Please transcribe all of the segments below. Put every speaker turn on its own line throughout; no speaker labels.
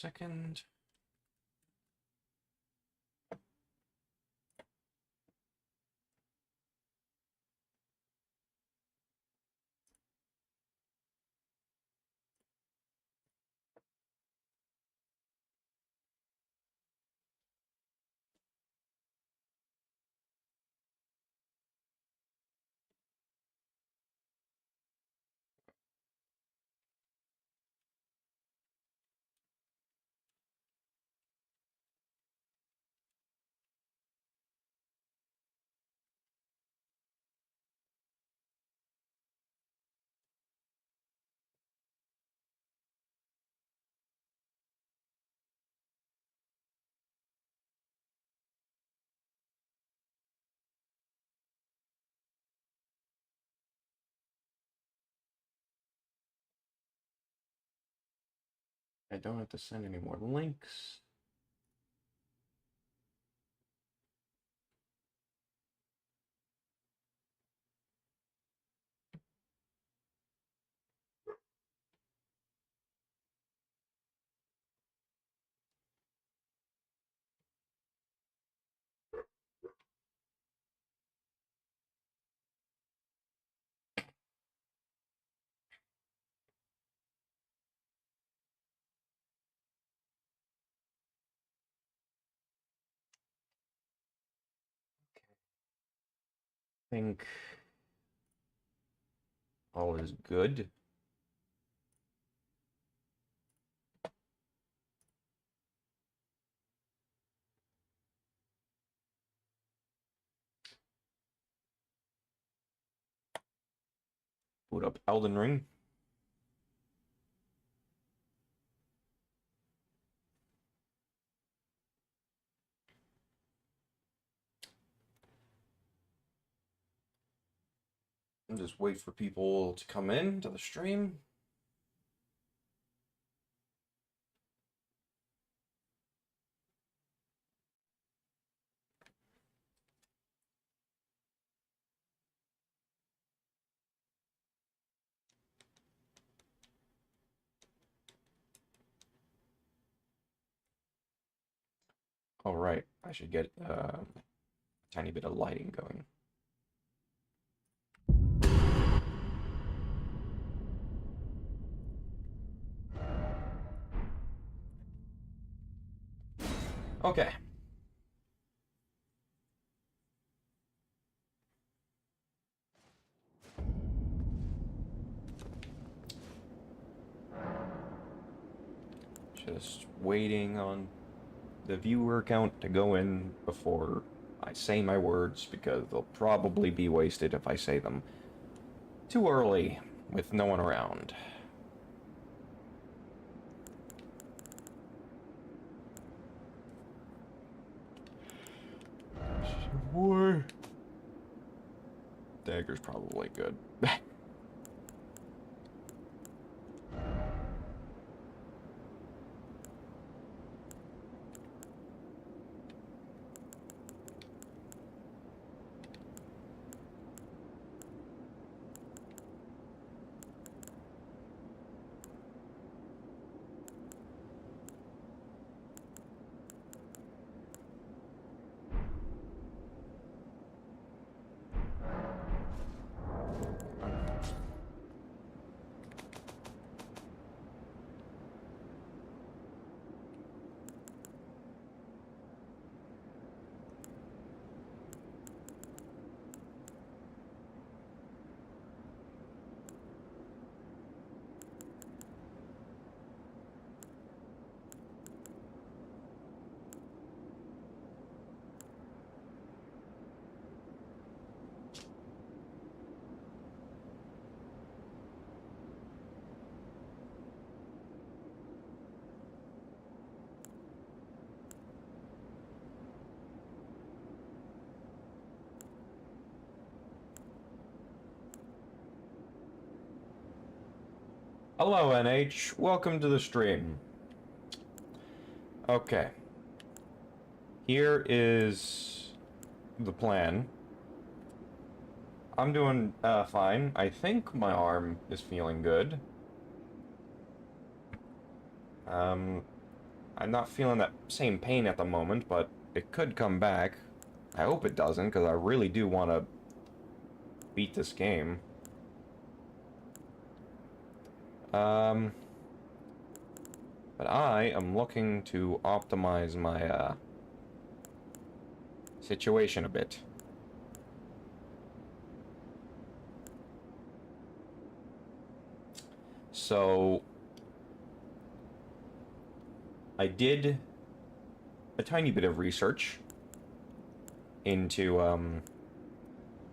second. I don't have to send any more links. I think all is good. Boot up Elden Ring. And just wait for people to come in to the stream. All right, I should get a tiny bit of lighting going. Okay. Just waiting on the viewer count to go in before I say my words, because they'll probably be wasted if I say them too early with no one around. Boy. Dagger's probably good. Hello, NH. Welcome to the stream. Okay. Here is the plan. I'm doing fine. I think my arm is feeling good. I'm not feeling that same pain at the moment, but it could come back. I hope it doesn't, because I really do want to beat this game. But I am looking to optimize my, situation a bit. So, I did a tiny bit of research into,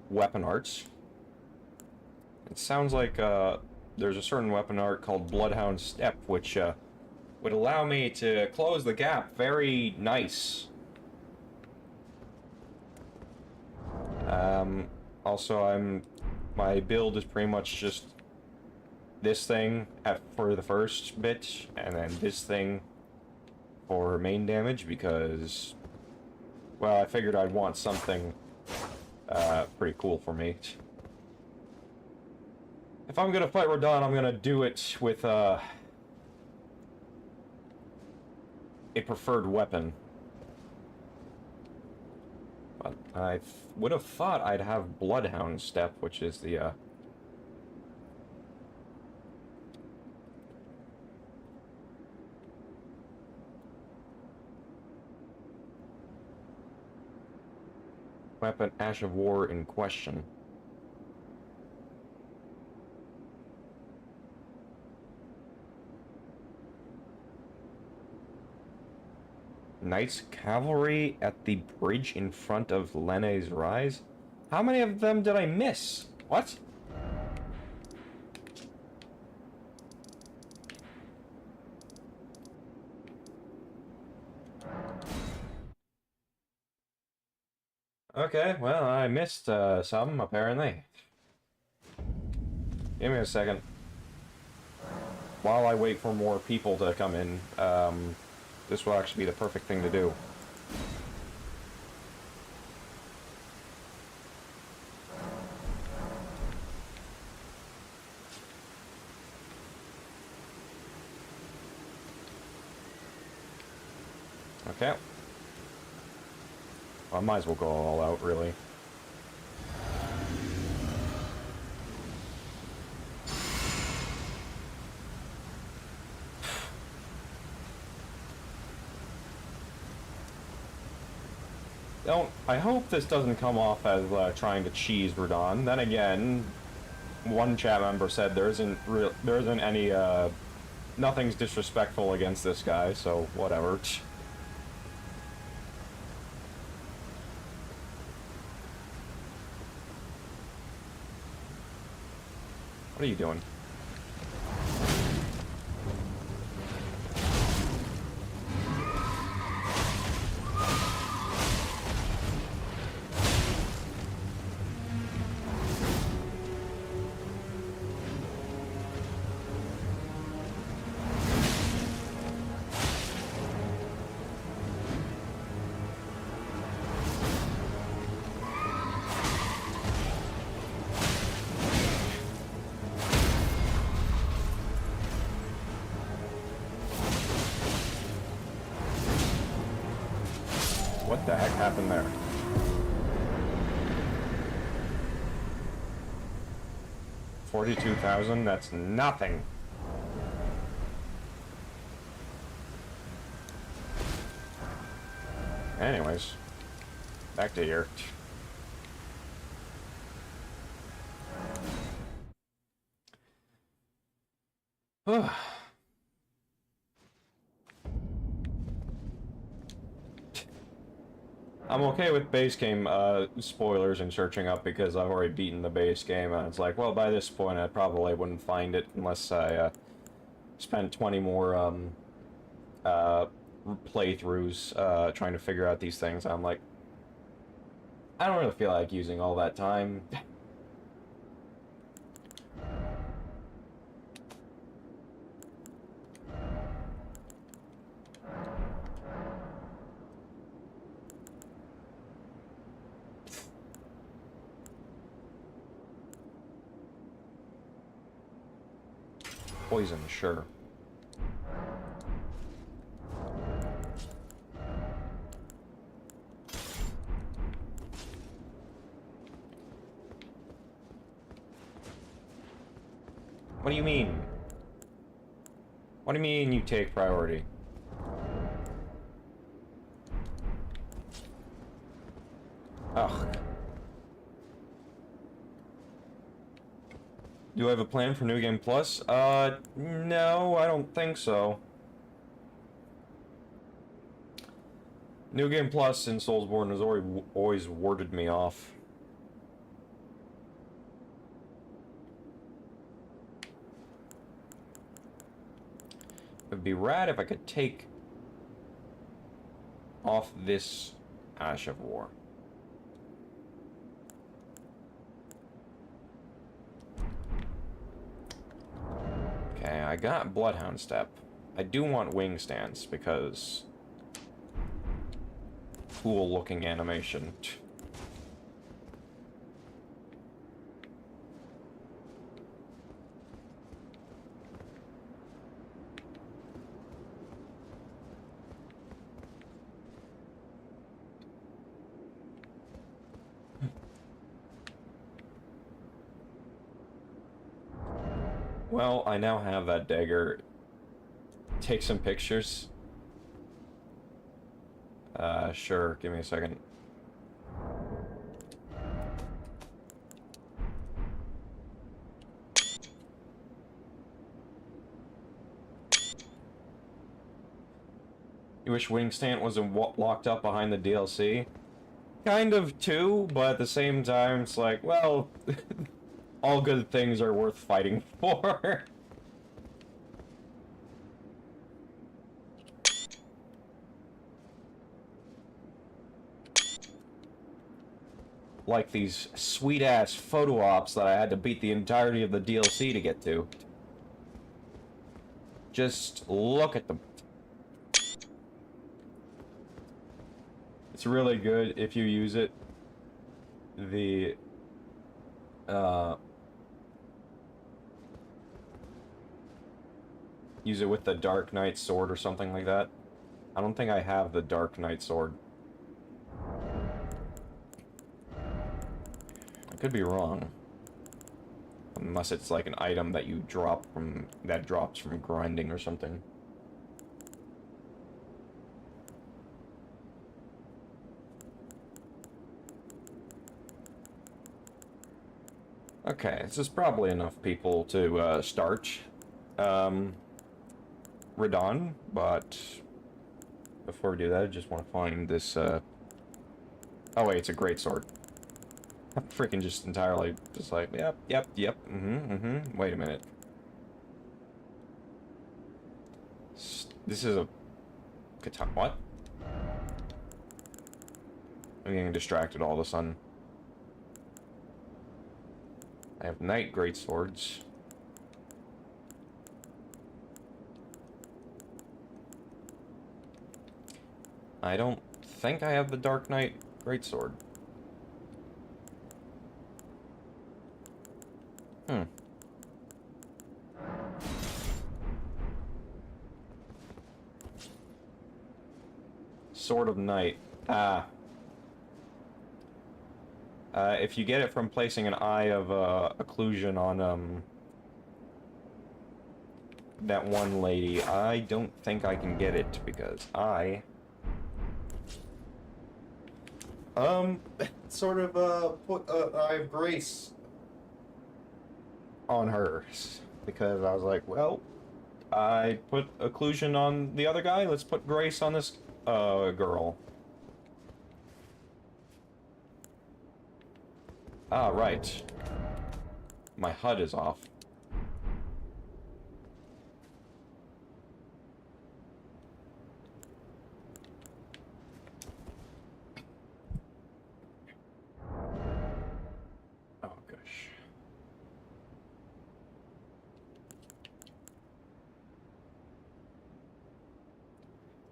weapon arts. It sounds like, there's a certain weapon art called Bloodhound Step, which, would allow me to close the gap very nice. Also, my build is pretty much just this thing for the first bit, and then this thing for main damage, because, well, I figured I'd want something, pretty cool for me. If I'm gonna fight Radahn, I'm gonna do it with, a preferred weapon. But I would have thought I'd have Bloodhound Step, which is the, weapon Ash of War in question. Knights Cavalry at the bridge in front of Lenne's Rise? How many of them did I miss? What? Okay, well, I missed, some, apparently. Give me a second. While I wait for more people to come in, this will actually be the perfect thing to do. Okay. Well, I might as well go all out, really. I hope this doesn't come off as trying to cheese Radahn. Then again, one chat member said there isn't any nothing's disrespectful against this guy, so whatever. What are you doing? What the heck happened there? $42,000? That's nothing. Anyways, back to here. I'm okay with base game spoilers and searching up because I've already beaten the base game, and it's like, well, by this point I probably wouldn't find it unless I spent 20 more playthroughs trying to figure out these things. I'm like, I don't really feel like using all that time. Poison, sure. What do you mean? What do you mean you take priority? Ugh. Do I have a plan for New Game Plus? No, I don't think so. New Game Plus in Soulsborne has always warded me off. It'd be rad if I could take off this Ash of War. Okay, I got Bloodhound Step. I do want Wing Stance because cool looking animation. Well, I now have that dagger. Take some pictures. Sure, give me a second. You wish Wingstant wasn't locked up behind the DLC? Kind of too, but at the same time, it's like, well, all good things are worth fighting for. Like these sweet-ass photo ops that I had to beat the entirety of the DLC to get to. Just look at them. It's really good if you use it. Use it with the Dark Knight sword or something like that. I don't think I have the Dark Knight sword. I could be wrong. Unless it's like an item that you drop from... that drops from grinding or something. Okay, this is probably enough people to start Radahn, but before we do that, I just want to find this, oh wait, it's a greatsword. I'm freaking just entirely just like, yep, wait a minute. This is a katana, what? I'm getting distracted all of a sudden. I have knight greatswords. I don't think I have the Dark Knight greatsword. Sword of Night. If you get it from placing an Eye of Occlusion on that one lady, I don't think I can get it because I sort of put Eye of Grace on her because I was like, well, I put Occlusion on the other guy, let's put Grace on this girl. Ah, right. My HUD is off. Oh, gosh.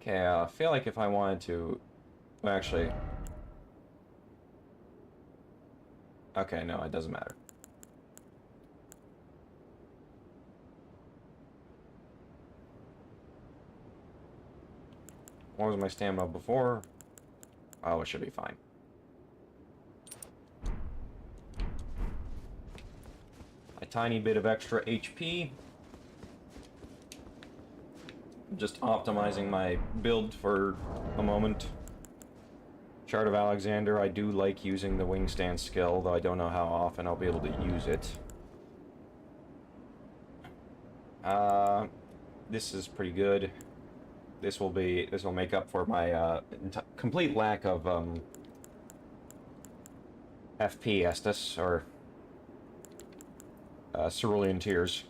Okay, I feel like if I wanted to... Well, actually... Okay, no, it doesn't matter. What was my stamina before? Oh, it should be fine. a tiny bit of extra HP. Just optimizing my build for a moment. Chart of Alexander, I do like using the wingstand skill, though I don't know how often I'll be able to use it. This is pretty good. This will make up for my complete lack of FP Estus, or Cerulean Tears.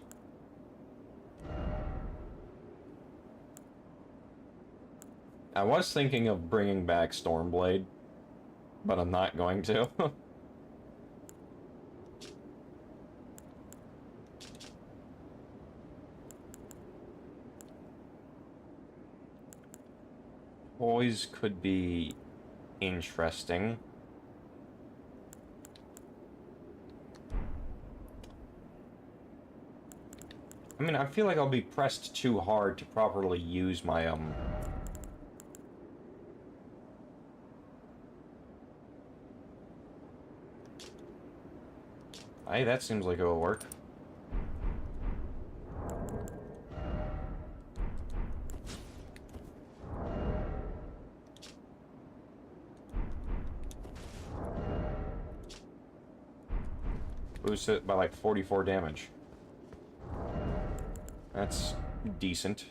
I was thinking of bringing back Stormblade, but I'm not going to. Poise could be interesting. I mean, I feel like I'll be pressed too hard to properly use my, Hey, that seems like it'll work. Boost it by like 44 damage. That's decent.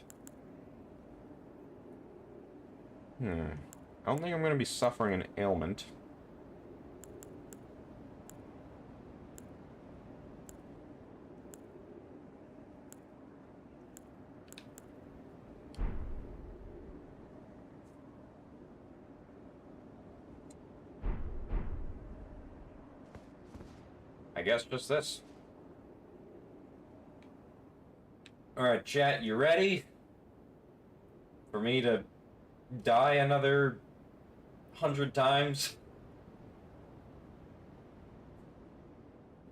I don't think I'm going to be suffering an ailment. I guess just this. Alright, chat, you ready? For me to die another 100 times?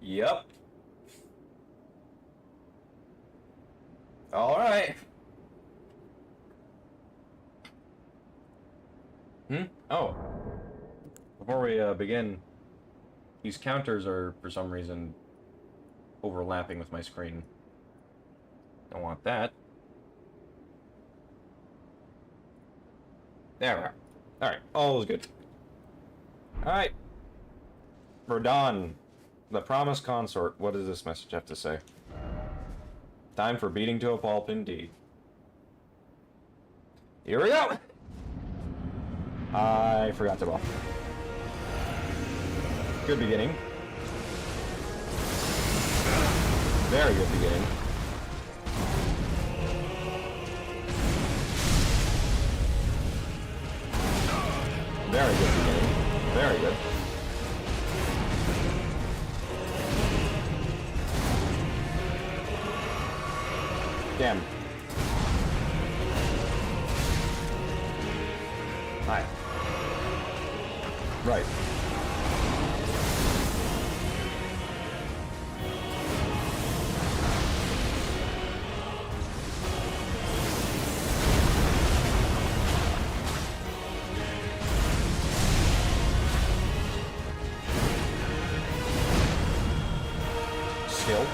Yep. Alright. Oh. Before we begin, these counters are, for some reason, overlapping with my screen. Don't want that. There we are. Alright, all is good. Alright. Radahn, the promised consort. What does this message have to say? Time for beating to a pulp, indeed. Here we go! I forgot to buff. Good beginning. Very good beginning. Very good beginning. Very good. Damn. Hi. Right. Skill.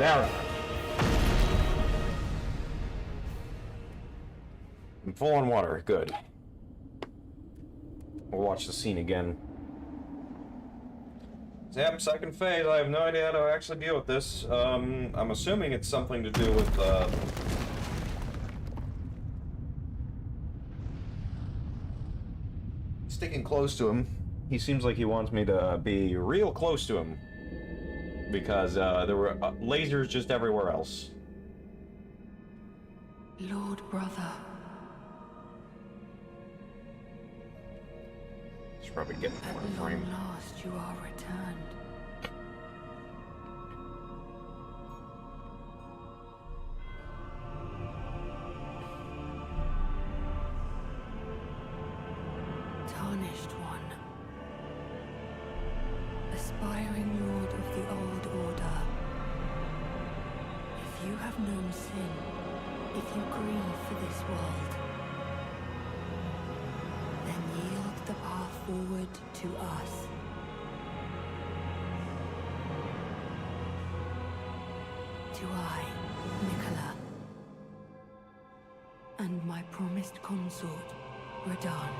There. I'm full on water. Good. We'll watch the scene again. Yep, second phase. I have no idea how to actually deal with this. I'm assuming it's something to do with, sticking close to him. He seems like he wants me to be real close to him. Because, there were lasers just everywhere else.
Lord brother.
Should probably get
At
one
long
frame.
last you are returned. Tarnished one. Aspiring lord of the old order. If you have known sin, if you grieve for this world, then yield the path forward to us. To I, Nicola, and my promised consort, Radahn.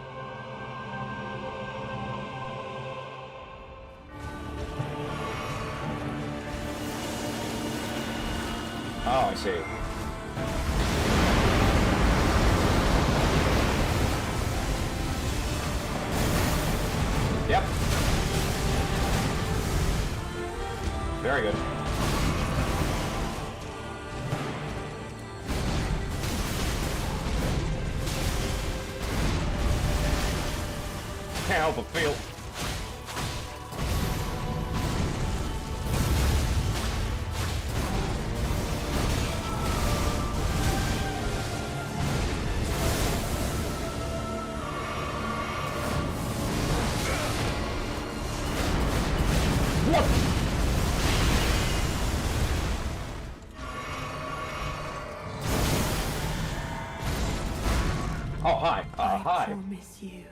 Oh, I see. Yep. Very good. Can't help but feel. Oh, hi.
I
Hi.
promise you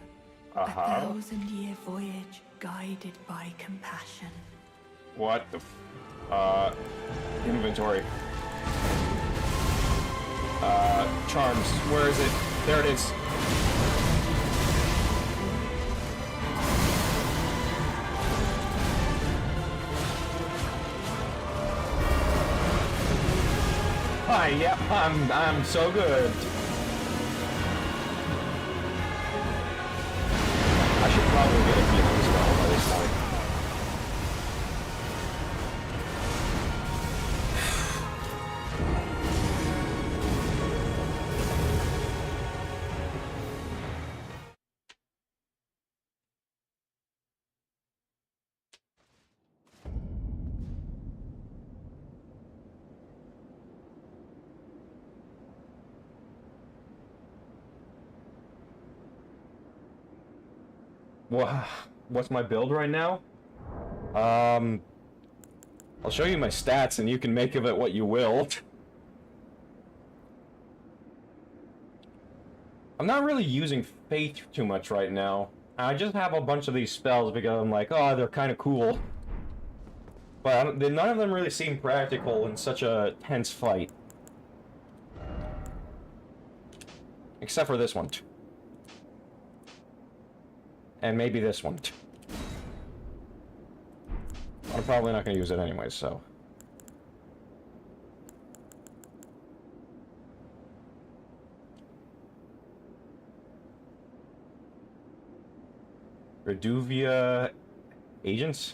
a 1,000-year voyage guided by compassion.
What the inventory. Charms. Where is it? There it is. Hi, yep, I'm so good. I should probably get a healing spell by this point. What's my build right now? I'll show you my stats and you can make of it what you will. I'm not really using Faith too much right now. I just have a bunch of these spells because I'm like, oh, they're kind of cool. But none of them really seem practical in such a tense fight. Except for this one. And maybe this one. I'm probably not going to use it anyway, so... Reduvia... Agents?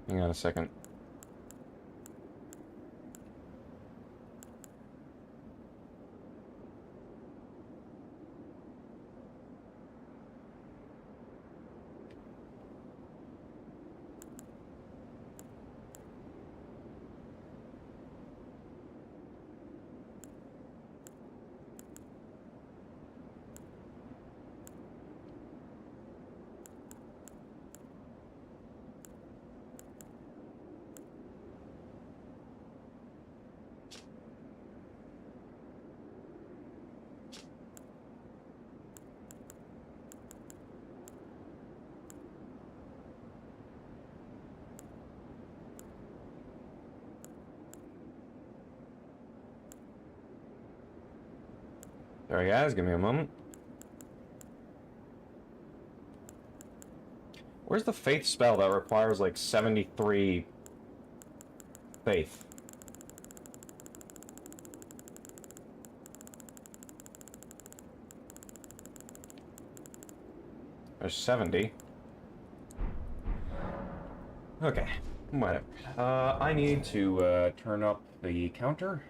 Hang on a second. Sorry guys, give me a moment. Where's the faith spell that requires like 73 faith? There's 70. Okay, whatever. I need to turn up the counter.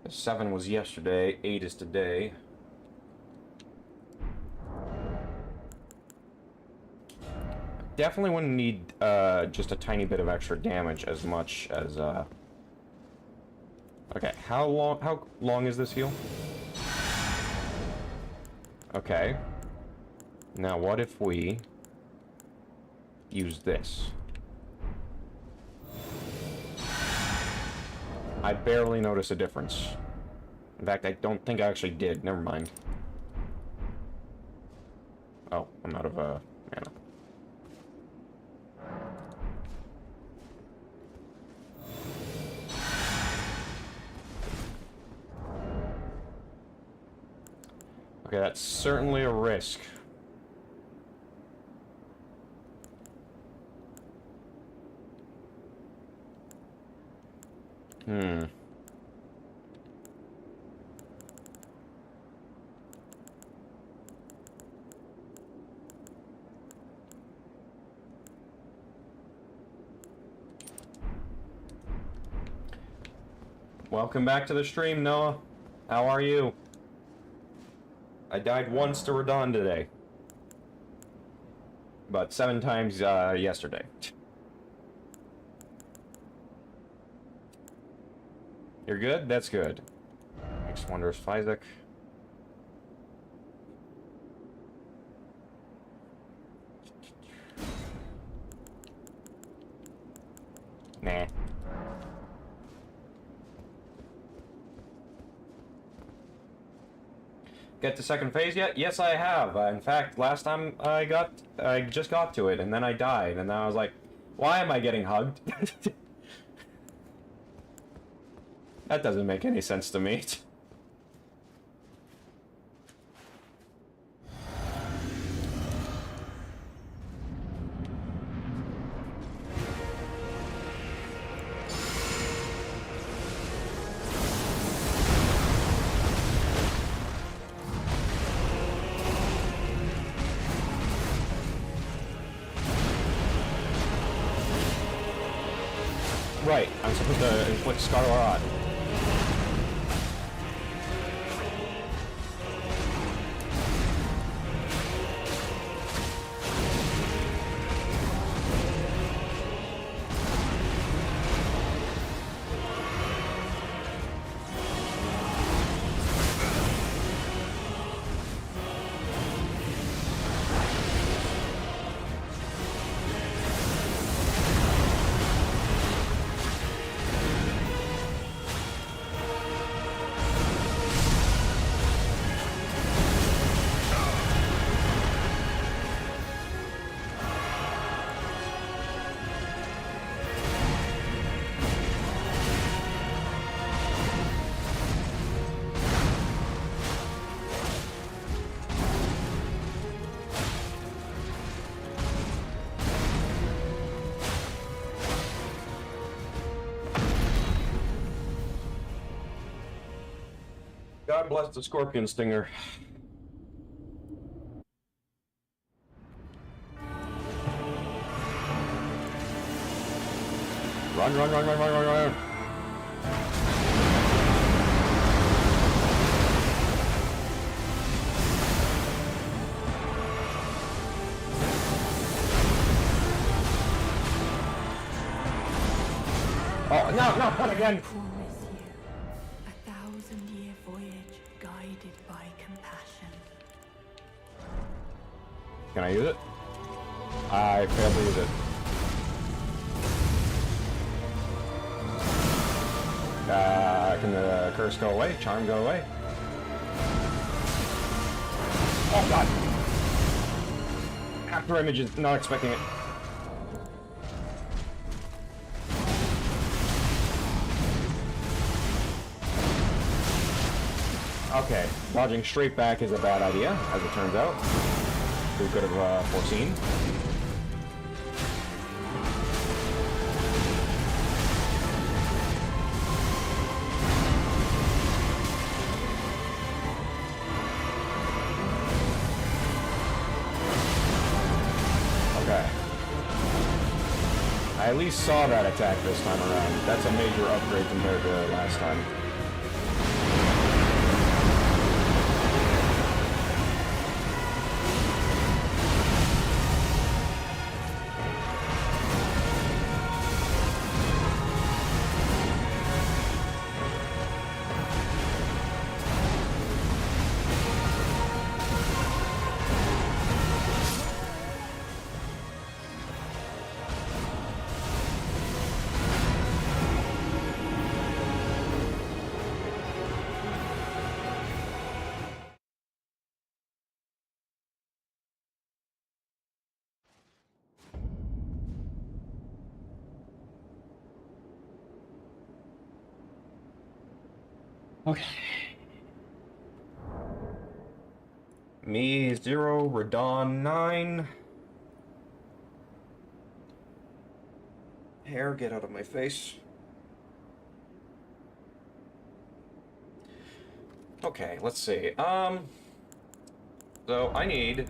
7 was yesterday, 8 is today. Definitely wouldn't need just a tiny bit of extra damage as much as Okay, how long is this heal? Okay. Now what if we use this? I barely notice a difference. In fact, I don't think I actually did. Never mind. Oh, I'm out of mana. Okay, that's certainly a risk. Welcome back to the stream, Noah. How are you? I died once to Radahn today. But 7 times yesterday. You're good? That's good. Makes wonders, Isaac. Nah. Get to second phase yet? Yes, I have. In fact, last time I just got to it, and then I died, and then I was like, why am I getting hugged? That doesn't make any sense to me. Right, I'm supposed to inflict Scarlet Rot. God bless the scorpion stinger. Run, run, run, run, run, run, run. Oh, no, no, not again.
Promise you a 1,000-year voyage guided by compassion.
Can I use it? I failed to use it. Can the curse go away? Charm go away? Oh god! After images, not expecting it. Okay, dodging straight back is a bad idea, as it turns out. Who could have foreseen? Okay. I at least saw that attack this time around. That's a major upgrade compared to last time. Okay. Me 0, Radahn 9. Hair, get out of my face. Okay, let's see. So I need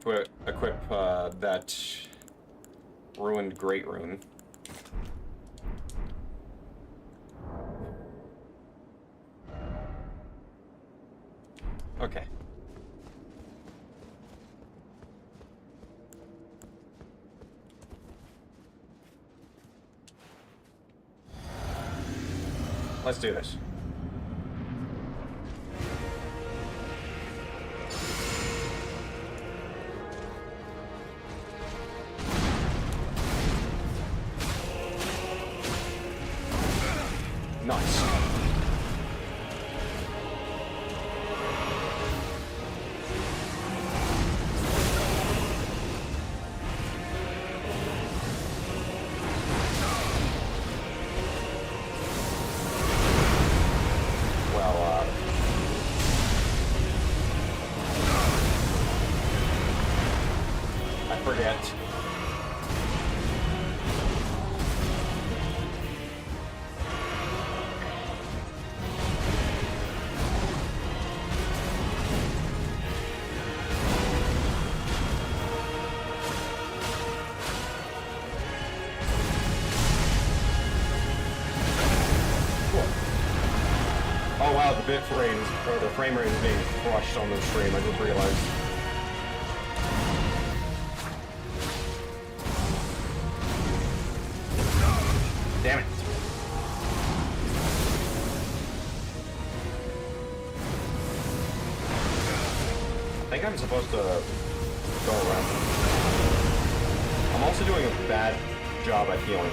to equip that ruined Great Rune. Okay. Let's do this. Nice. Forget. Cool. Oh wow, the bit frames, or the frame rate is being crushed on the stream, I just realized. Damn it. I think I'm supposed to go around. I'm also doing a bad job at healing.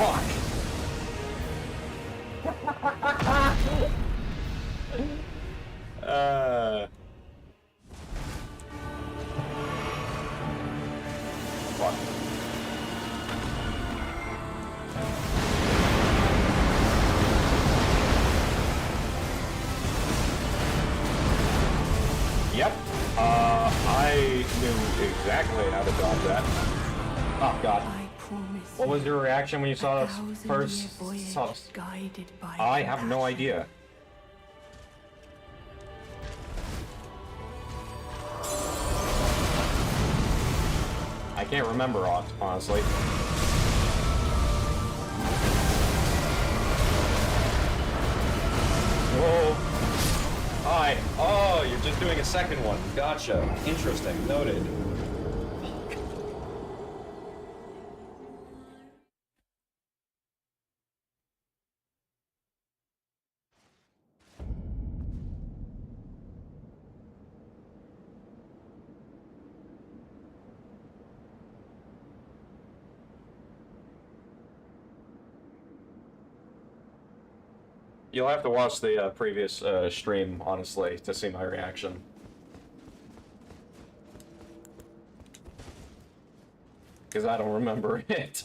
Fuck. Yep. I knew exactly how to dodge that. Oh god. What was your reaction when you saw us first? I have no idea. I can't remember, honestly. Whoa. Hi. Oh, you're just doing a second one. Gotcha. Interesting. Noted. You'll have to watch the previous stream, honestly, to see my reaction. Because I don't remember it.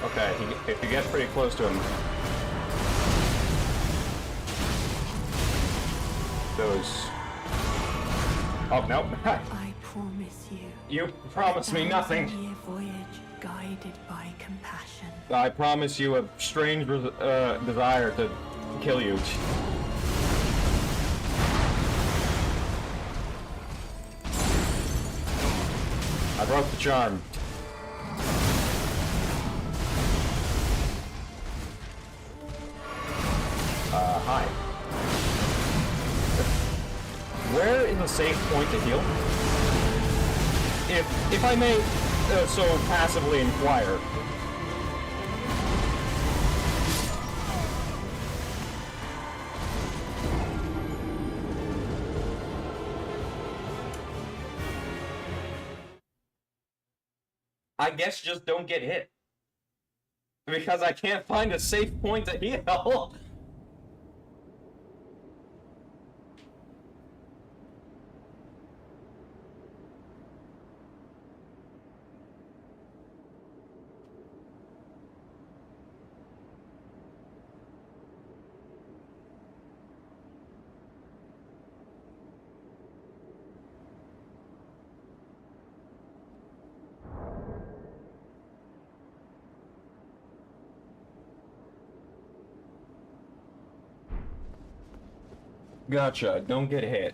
Okay, if you get pretty close to him... Those... Oh, no.
I promise you.
You promised me nothing.
1,000-year voyage guided by compassion.
I promise you a strange desire to kill you. I broke the charm. Hi. Where is a safe point to heal? If I may so passively inquire. I guess just don't get hit. Because I can't find a safe point to heal. Gotcha, don't get hit.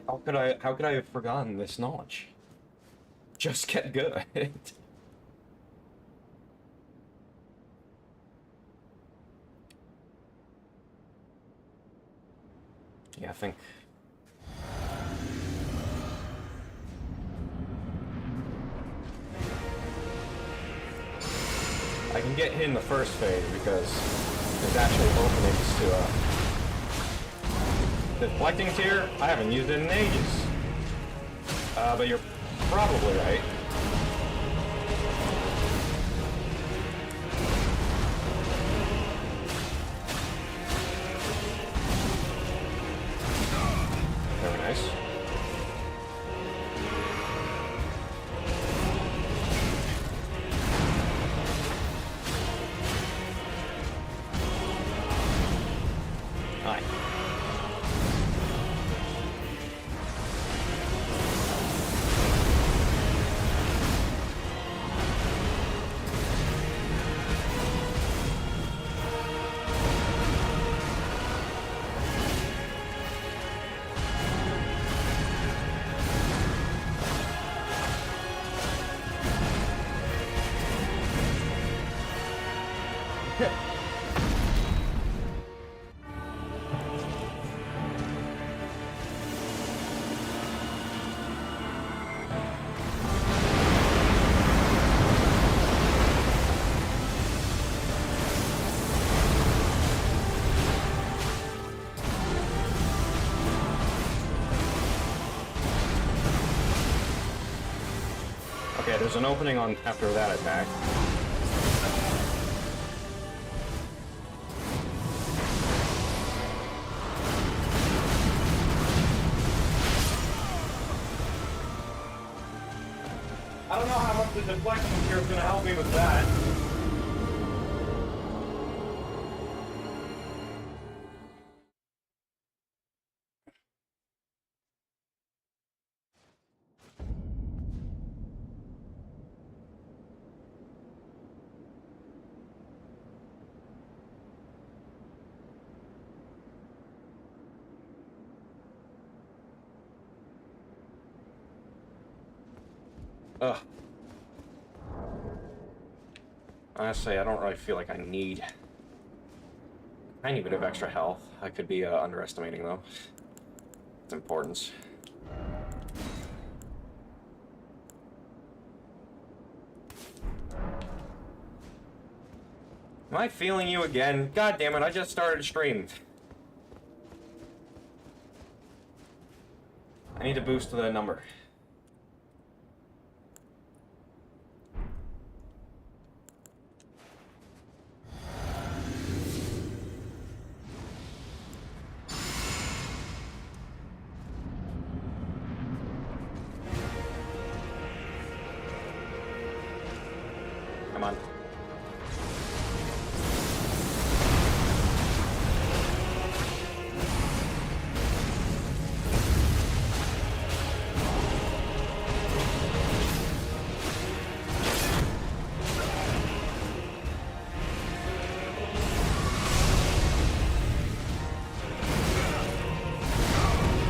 How could I have forgotten this knowledge? Just get good. Yeah, I think... I can get hit in the first phase because there's actually openings to deflecting tier. I haven't used it in ages. But you're probably right. there's an opening on after that attack. I don't know how much the deflection here is going to help me with that. Ugh. Honestly, I don't really feel like I need a tiny bit of extra health. I could be underestimating, though, its importance. Am I feeling you again? God damn it, I just started a stream. I need to boost the number. Come on.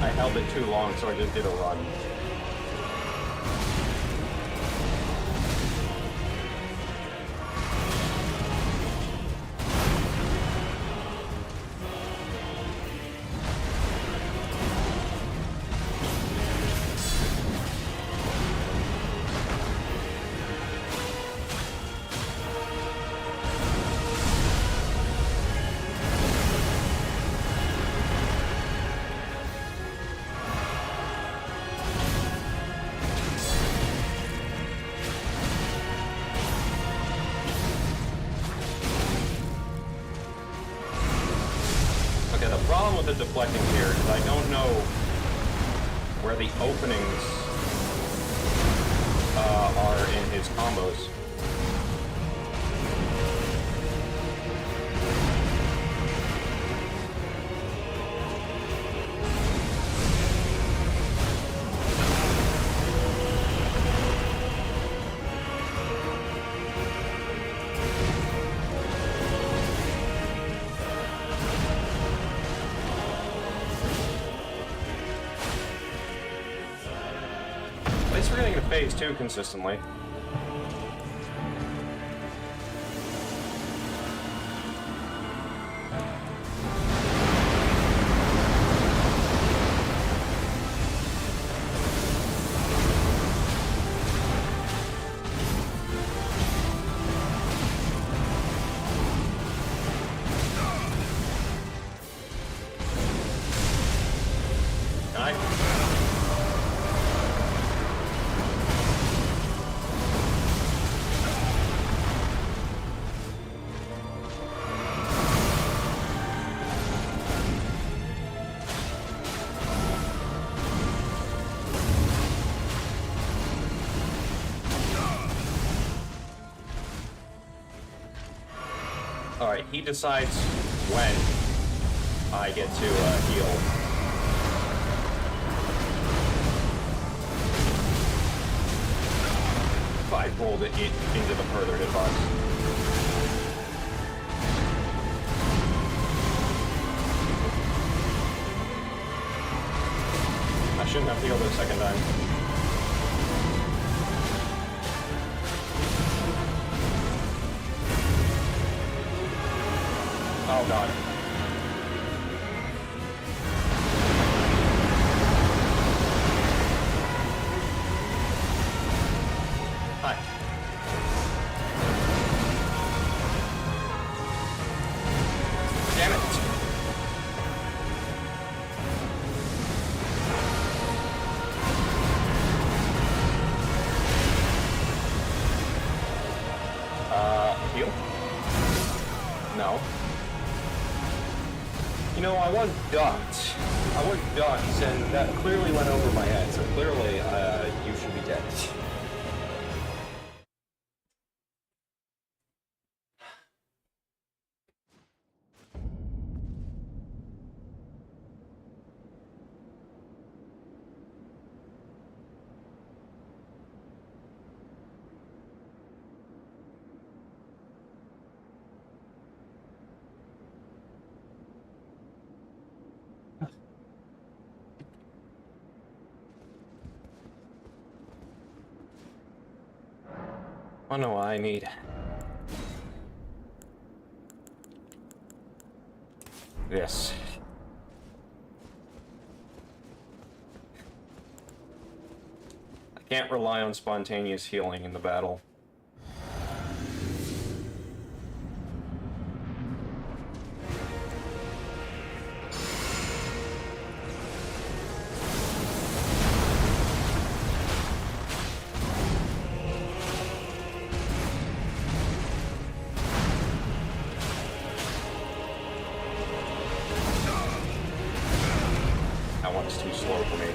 I held it too long, so I just did a run. The problem with the deflecting here is I don't know where the openings are in his combos. At least we're getting to phase 2 consistently. Alright, he decides when I get to heal. If I rolled it into the further hitbox. I shouldn't have healed it a second time. Oh god. Hi. Damn it. You know, I was ducked. And that clearly went over my head, so clearly, you should be dead. I know what I need. This. I can't rely on spontaneous healing in the battle. That one's too slow for me.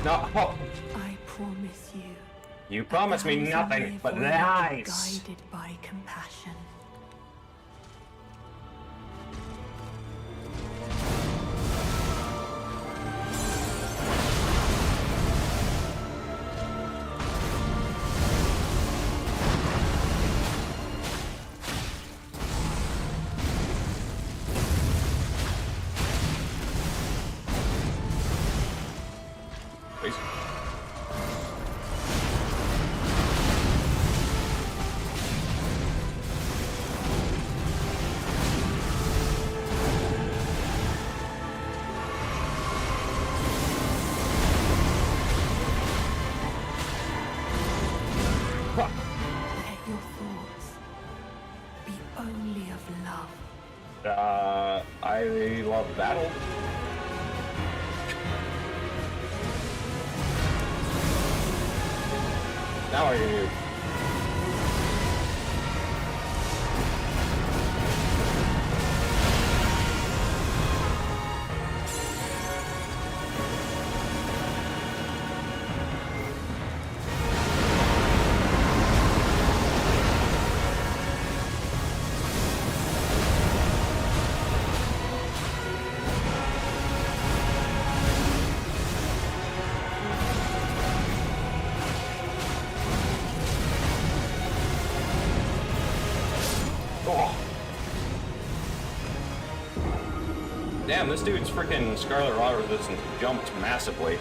No.
I promise you.
You promised me nothing but lies.
Guided by compassion.
Please.
Let your thoughts be only of love.
I love battle. Now I hear you. Damn, this dude's freaking Scarlet Rot resistance jumped massively.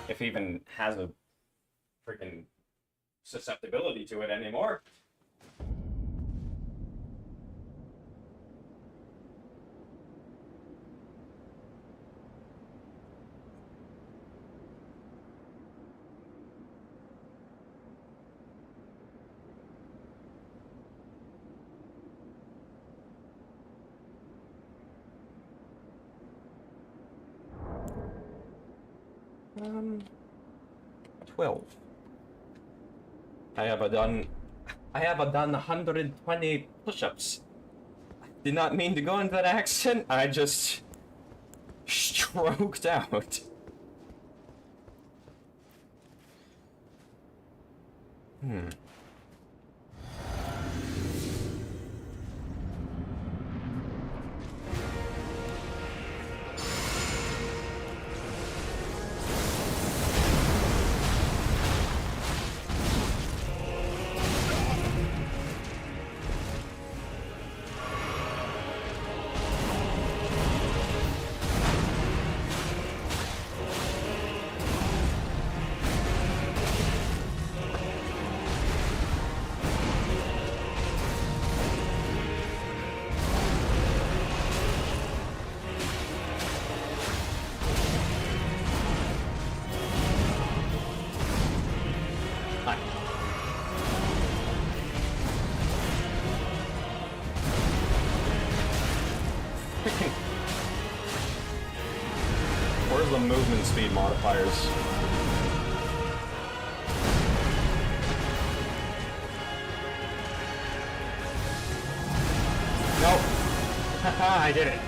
If he even has a freaking susceptibility to it anymore. Um, 12. I have done 120 push-ups. Did not mean to go into that accent. I just stroked out. Where's the movement speed modifiers? Nope. Haha, I did it.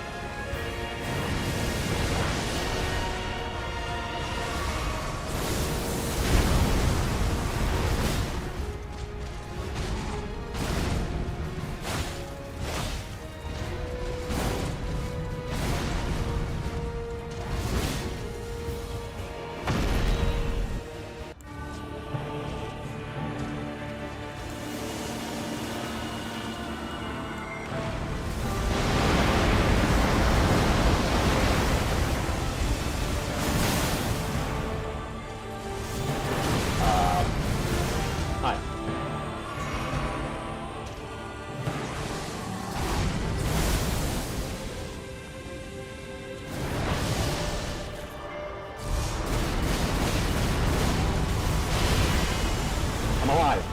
Hi. I'm alive.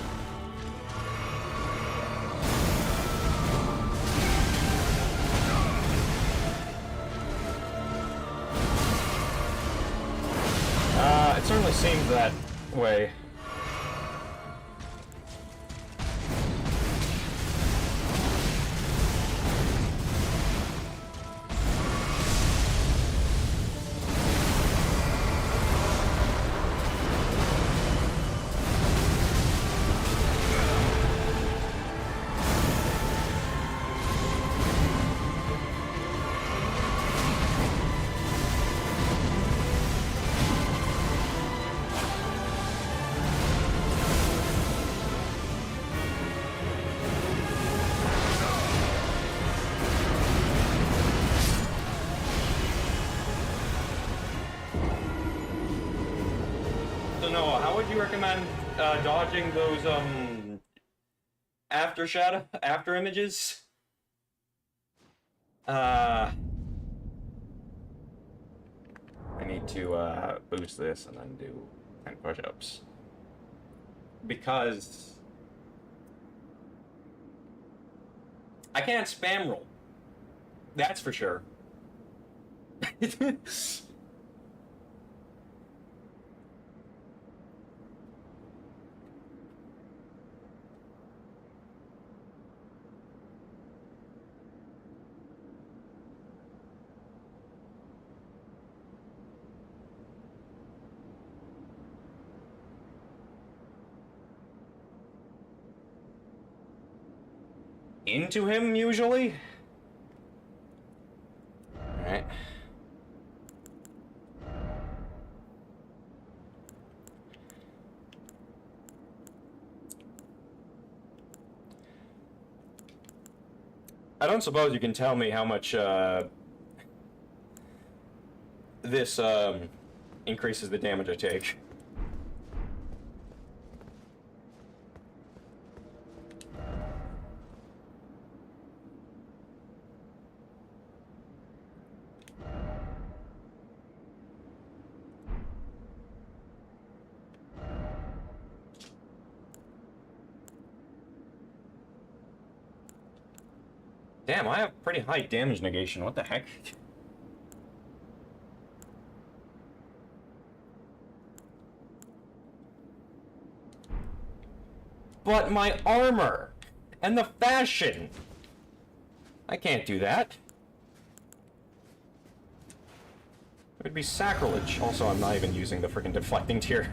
It certainly seems that way. So Noah, how would you recommend dodging those after images? I need to boost this and then do 10 push-ups. Because I can't spam roll. That's for sure. Into him, usually? Alright. I don't suppose you can tell me how much, this, increases the damage I take. Damn, I have pretty high damage negation. What the heck? But my armor and the fashion. I can't do that. It would be sacrilege. Also, I'm not even using the freaking deflecting tier.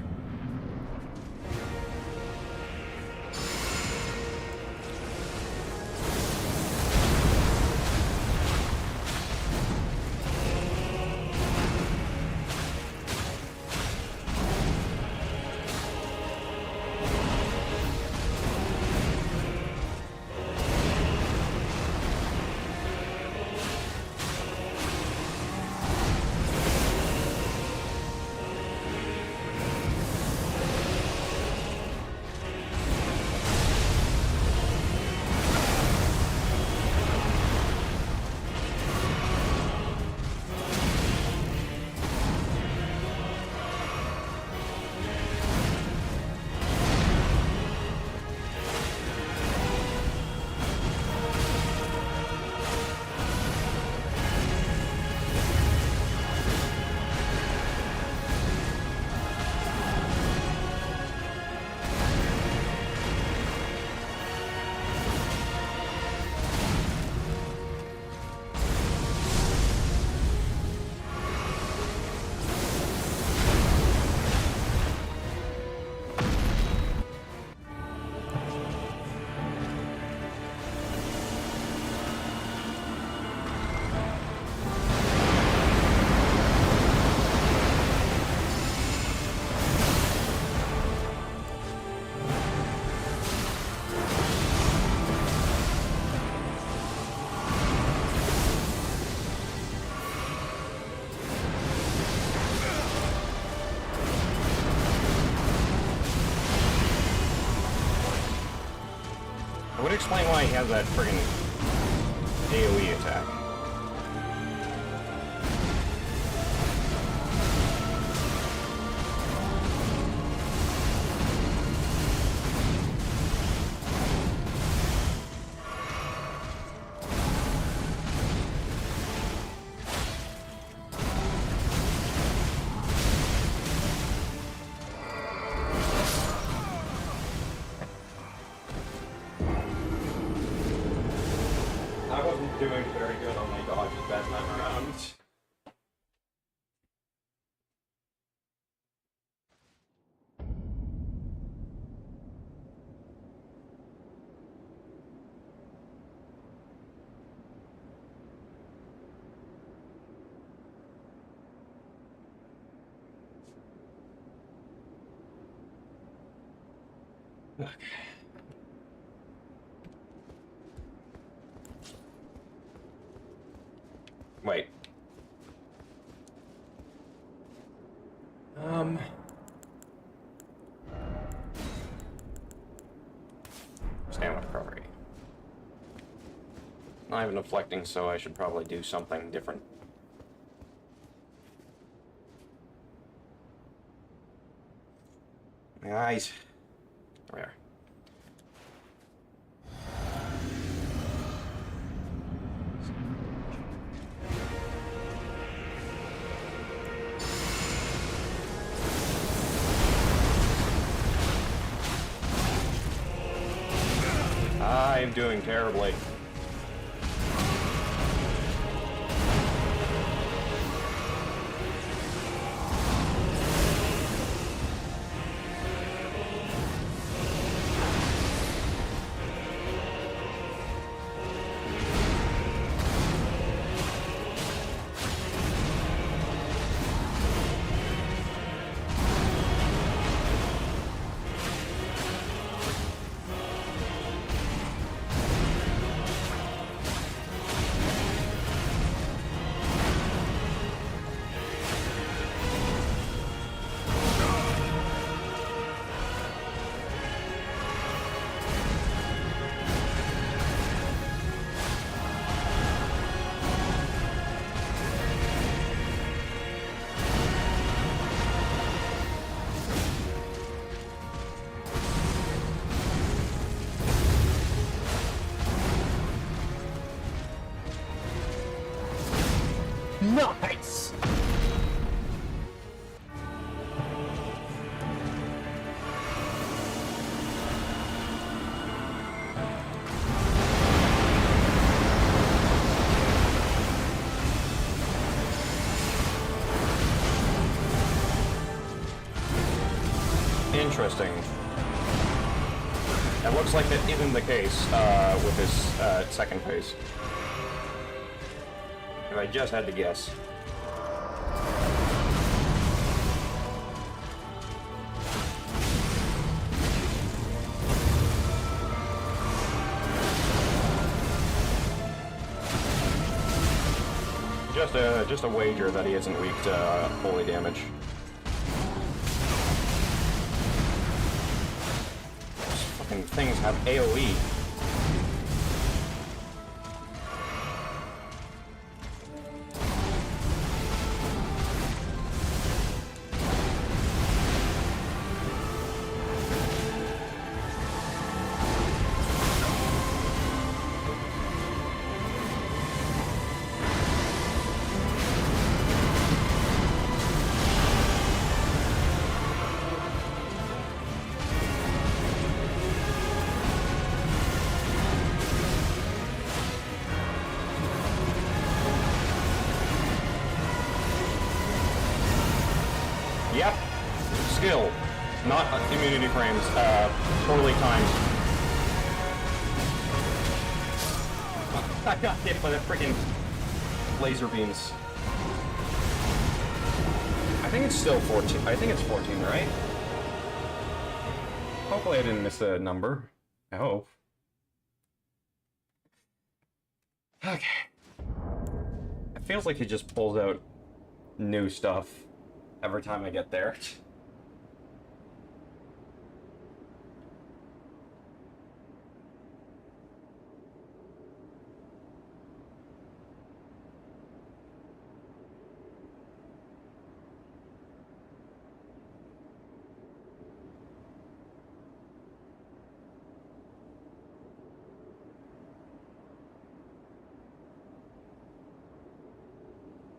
Would explain why he has that friggin' AoE attack. Doing very good on my dodges that time around. Okay. Wait. Stamina recovery. Not even deflecting, so I should probably do something different. Guys. There. I am doing terribly. Nice! interesting. It looks like that isn't the case with his second phase. If I just had to guess. Just a wager that he isn't weak to holy damage. Those fucking things have AoE. Yep. Skill. Not immunity frames. Poorly timed. I got hit by the freaking laser beams. I think it's still 14. I think it's 14, right? Hopefully I didn't miss a number. I hope. Okay. It feels like he just pulls out new stuff every time I get there.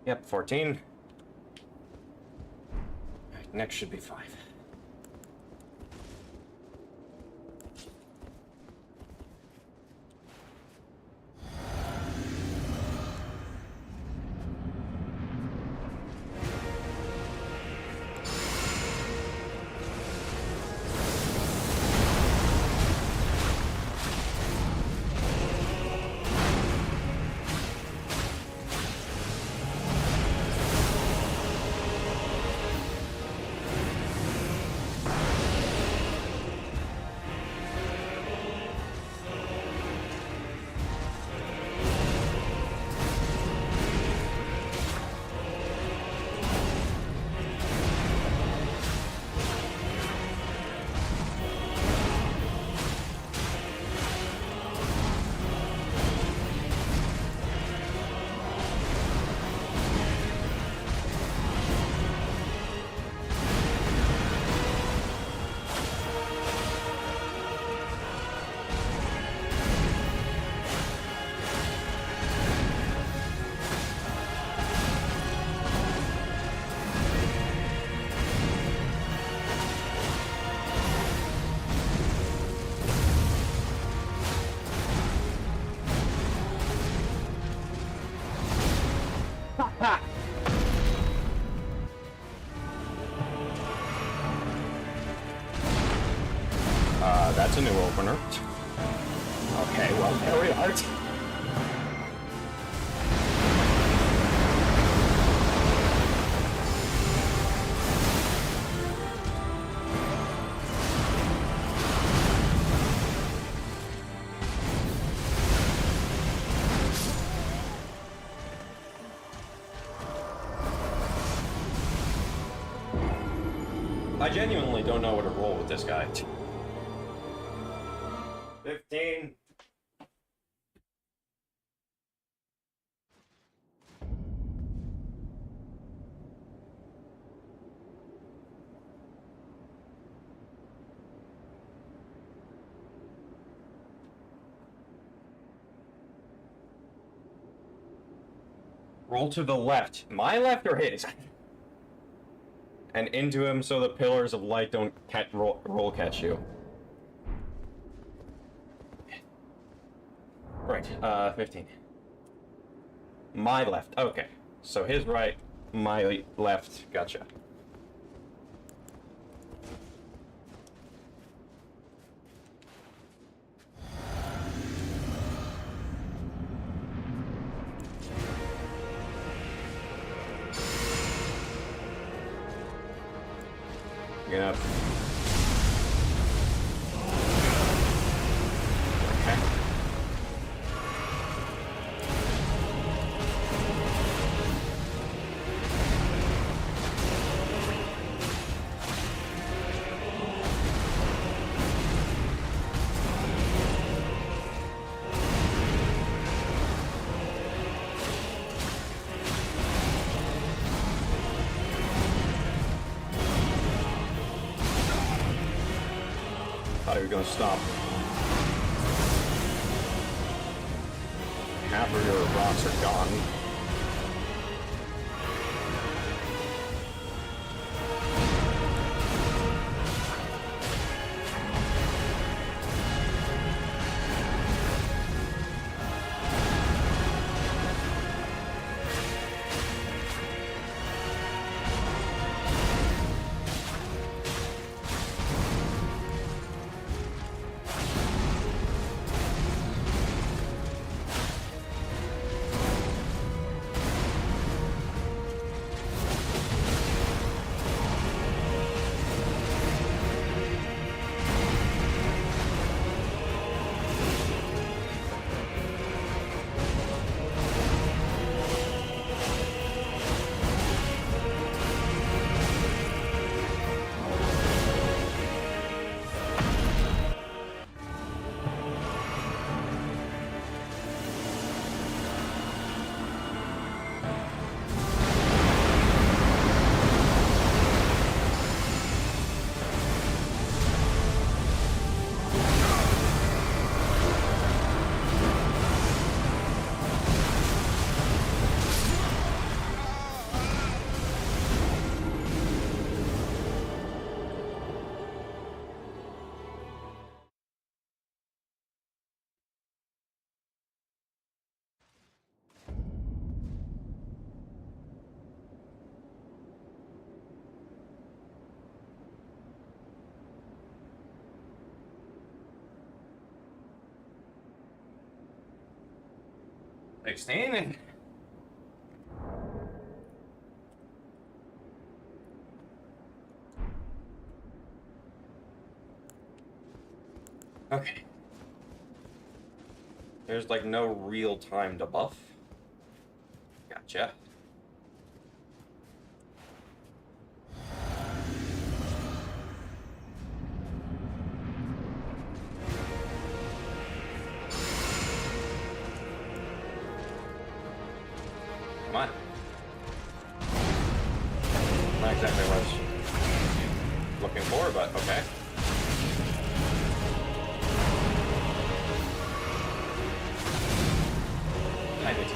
Yep, 14. Next should be 5. That's a new opener. Okay, well, there we are. I genuinely don't know what to roll with this guy. 15. Roll to the left. My left or his? And into him so the pillars of light don't roll catch you. Right, 15. My left. Okay. So his right, my left. Gotcha. big enough. Okay. Thought he was gonna stop. Half of your rocks are gone. $16. Okay. There's like no real time to buff. Gotcha. Come on. Not exactly what I was looking for, but okay. Time it.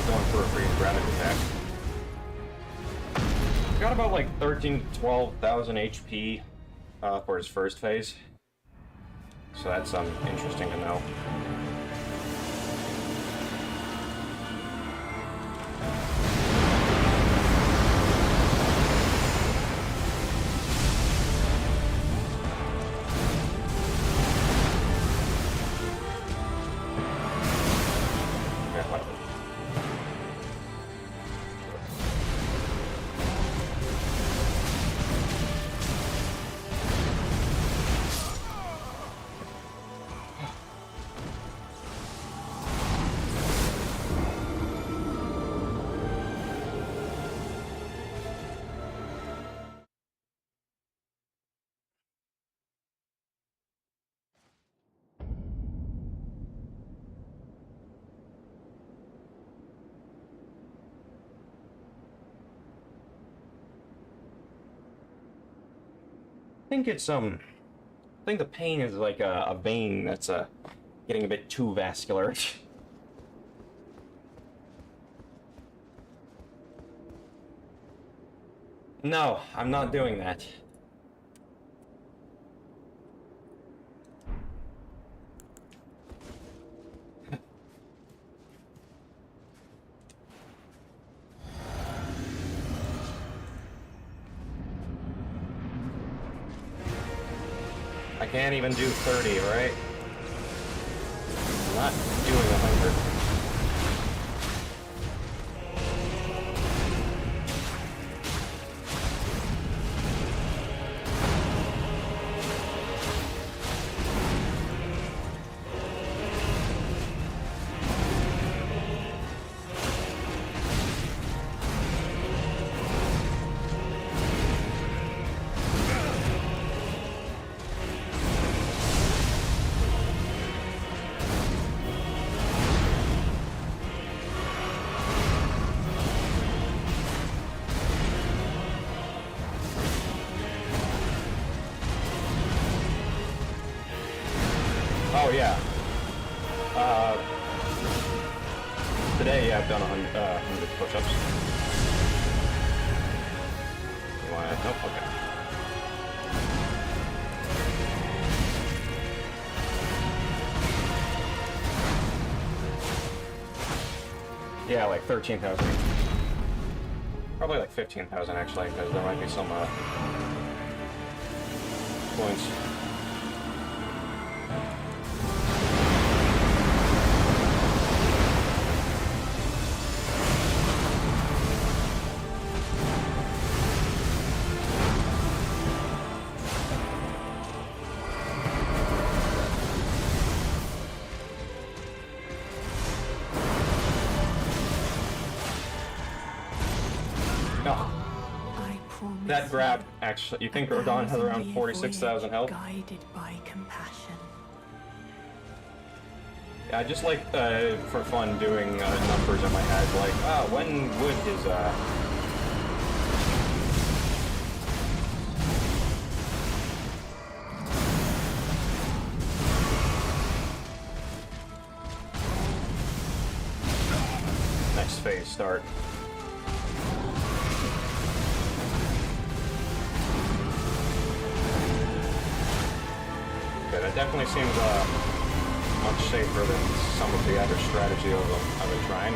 Going for a free gravity attack. Got about like 13 to 12,000 HP for his first phase. So that's interesting to know. think it's I think the pain is like a vein that's getting a bit too vascular. No, I'm not doing that. I can't even do 30, right? I'm not doing 100. Oh yeah. Today, yeah, I've done 100 push-ups. You wanna? Nope. Okay. Yeah, like 13,000. Probably like 15,000 actually, because there might be some points. That grab, actually, you think Radahn has around 46,000 health?
Guided by compassion.
Yeah, I just like, for fun, doing numbers in my head, like, when would his, next phase start? That definitely seems much safer than some of the other strategy I've been trying.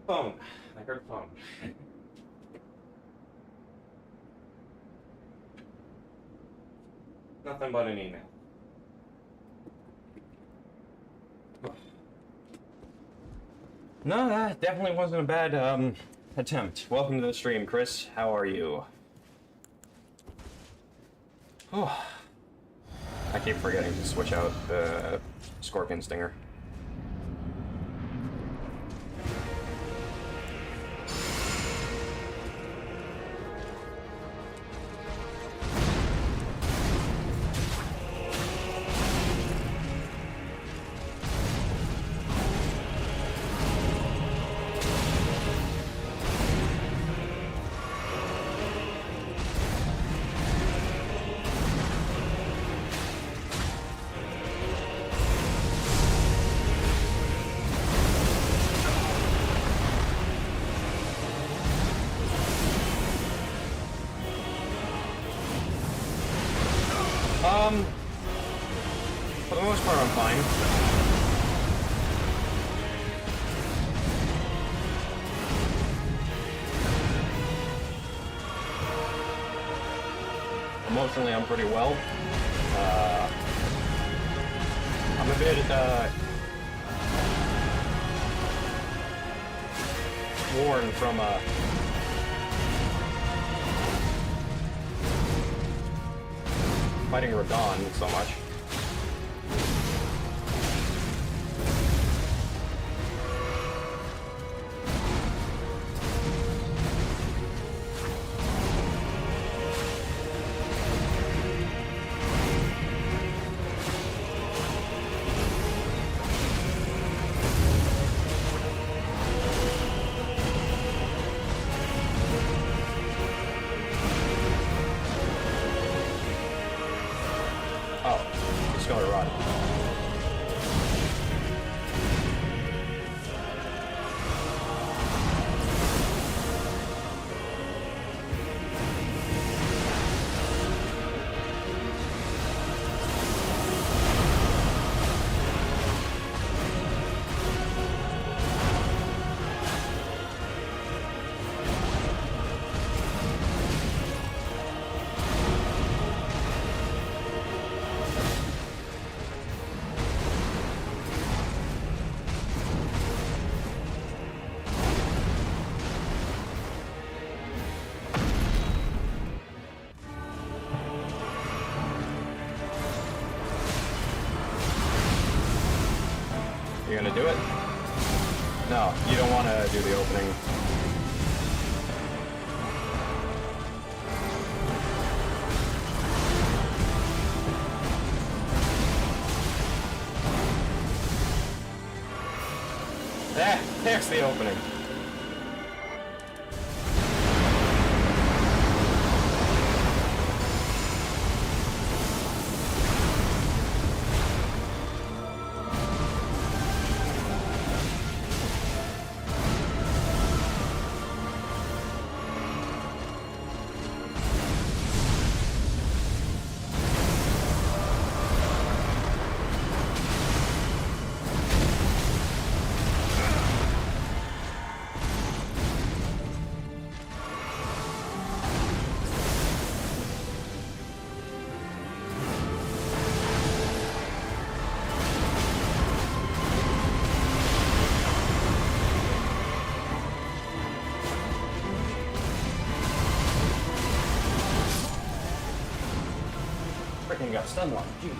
Phone. I heard phone. Nothing but an email. No, that definitely wasn't a bad attempt. Welcome to the stream, Chris. How are you? Oh, I keep forgetting to switch out the Scorpion Stinger. For the most part, I'm fine. Emotionally, I'm pretty well. I'm a bit, worn from, fighting Radahn so much. You gonna do it? No, you don't want to do the opening. There's the opening. Freaking got stun locked, jeez.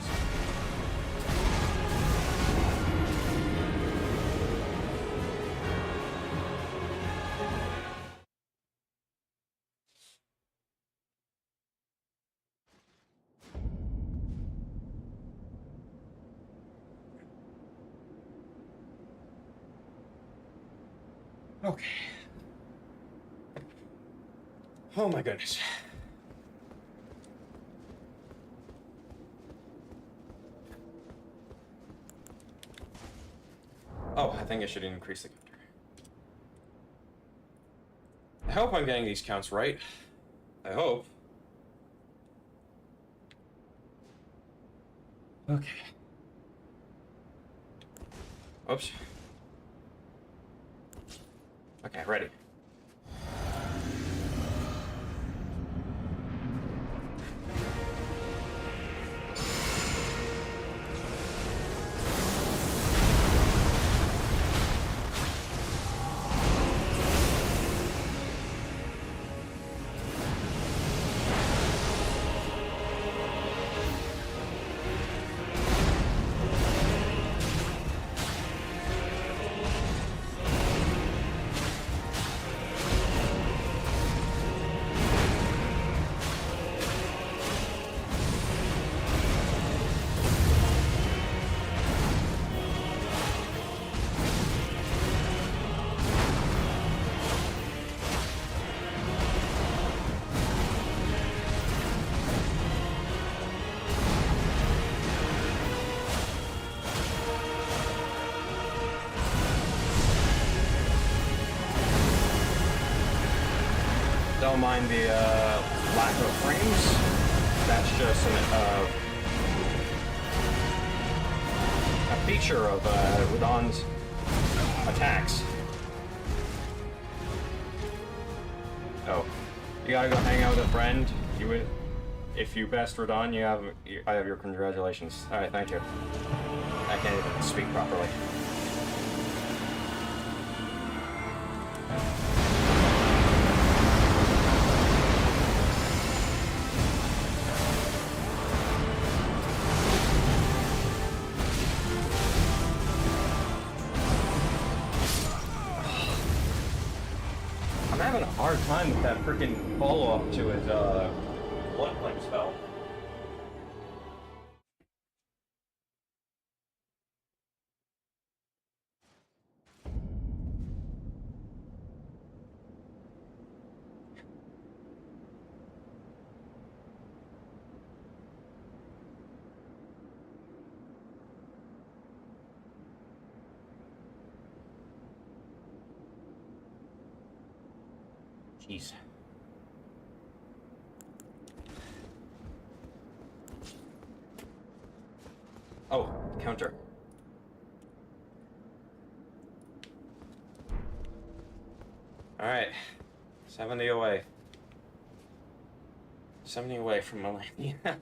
Okay. Oh my goodness. Oh, I think I should increase the counter. I hope I'm getting these counts right. I hope. Okay. Oops. Okay, ready. Don't mind the lack of frames. That's just a feature of Radahn's attacks. Oh, you gotta go hang out with a friend. You would, if you best Radahn, I have your congratulations. All right, thank you. I can't even speak properly. I'm having a hard time with that freaking follow-up to his blood flame spell. Jeez. Oh, counter. Alright. 70 away. 70 away from Melania.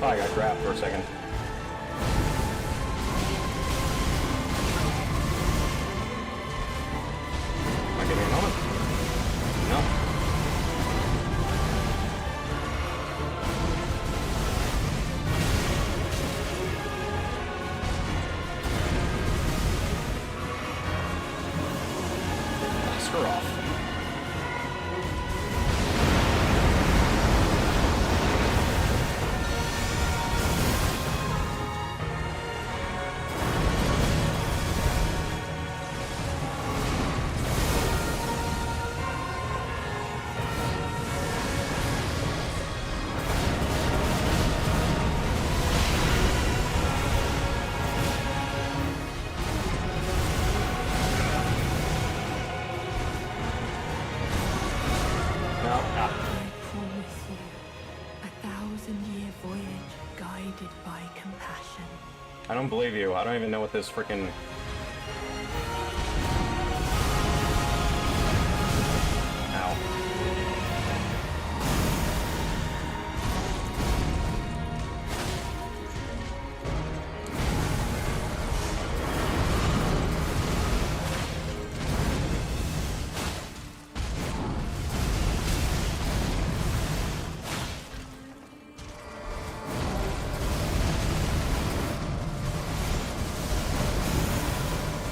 Oh, I got grabbed for a second. Am I getting a moment? No. Screw off. I don't believe you. I don't even know what this freaking... Ow.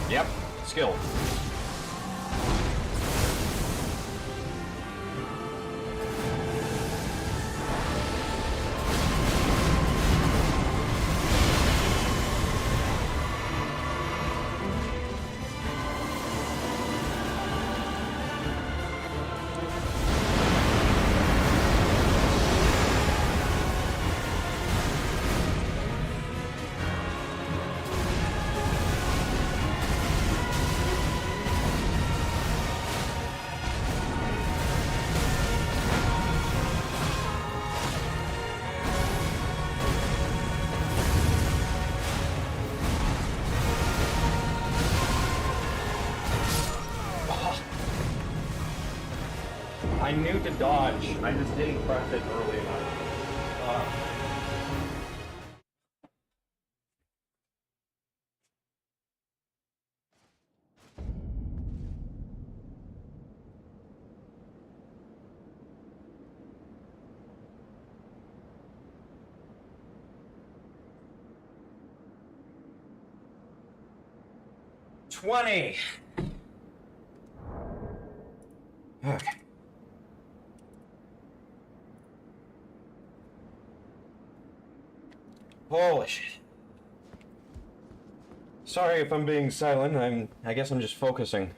Yep, skill. I knew to dodge. I just didn't press it early enough. 20. Okay. Holy shit. Sorry if I'm being silent. I guess I'm just focusing.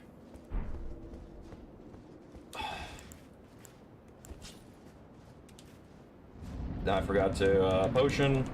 I forgot to potion.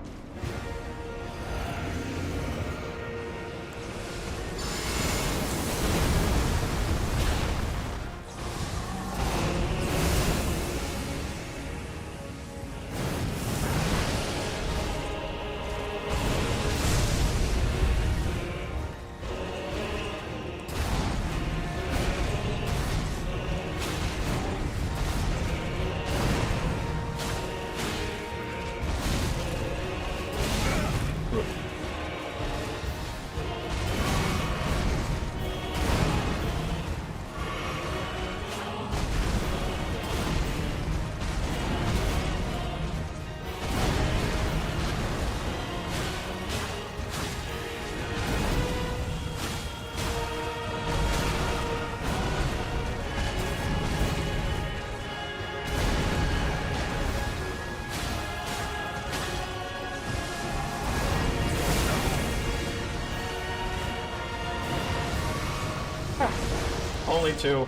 Only 2.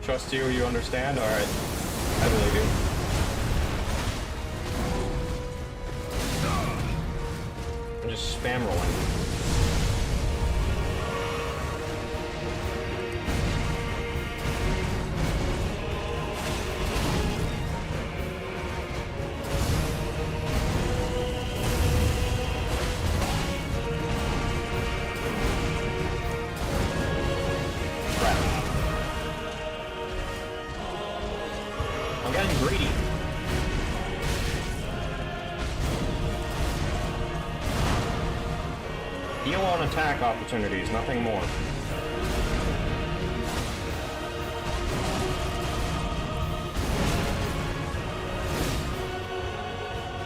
Trust you, you understand? Alright. I believe you. I'm just spam rolling. I'm getting greedy. Heal on attack opportunities, nothing more.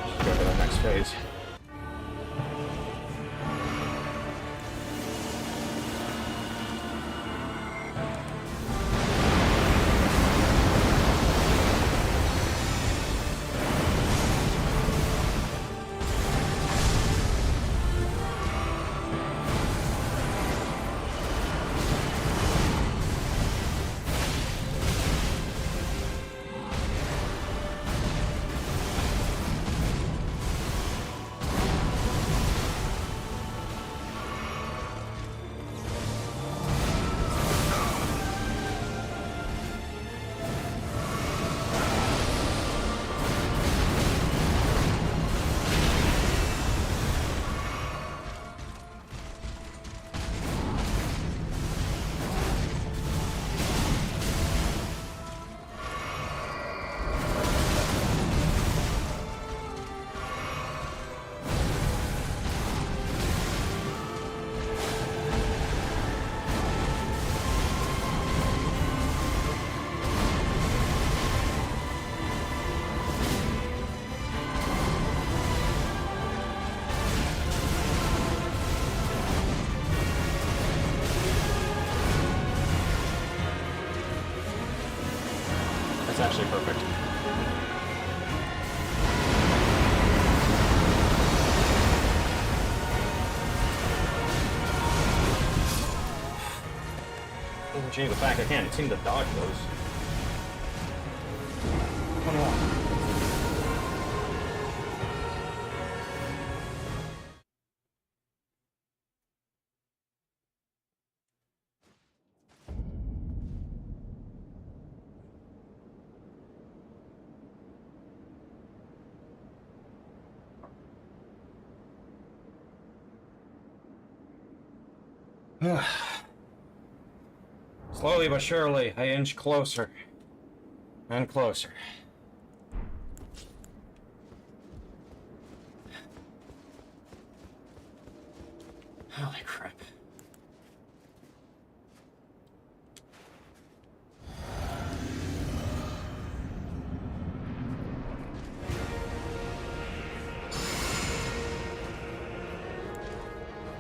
Let's go to the next phase. That's actually perfect. Doesn't change the fact I can't seem to dodge those. Come on. Slowly but surely, I inch closer and closer. Holy crap.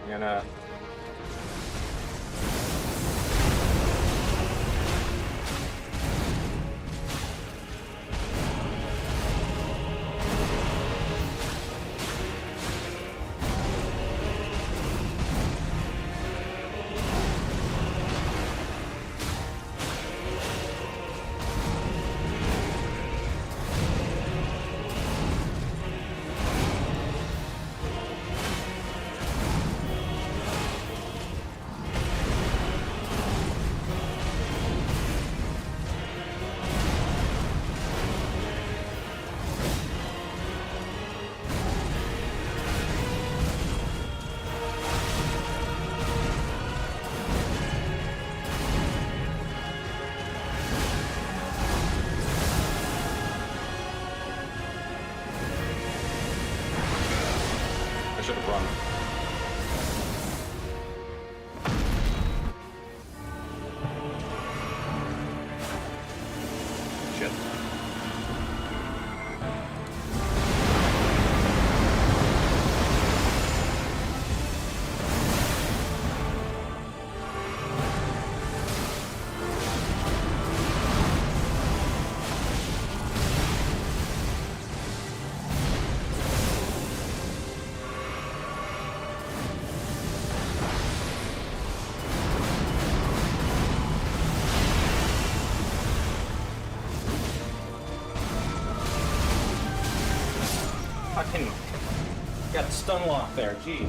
I'm gonna... I should have run. Shit. Fucking got stun lock there, jeez.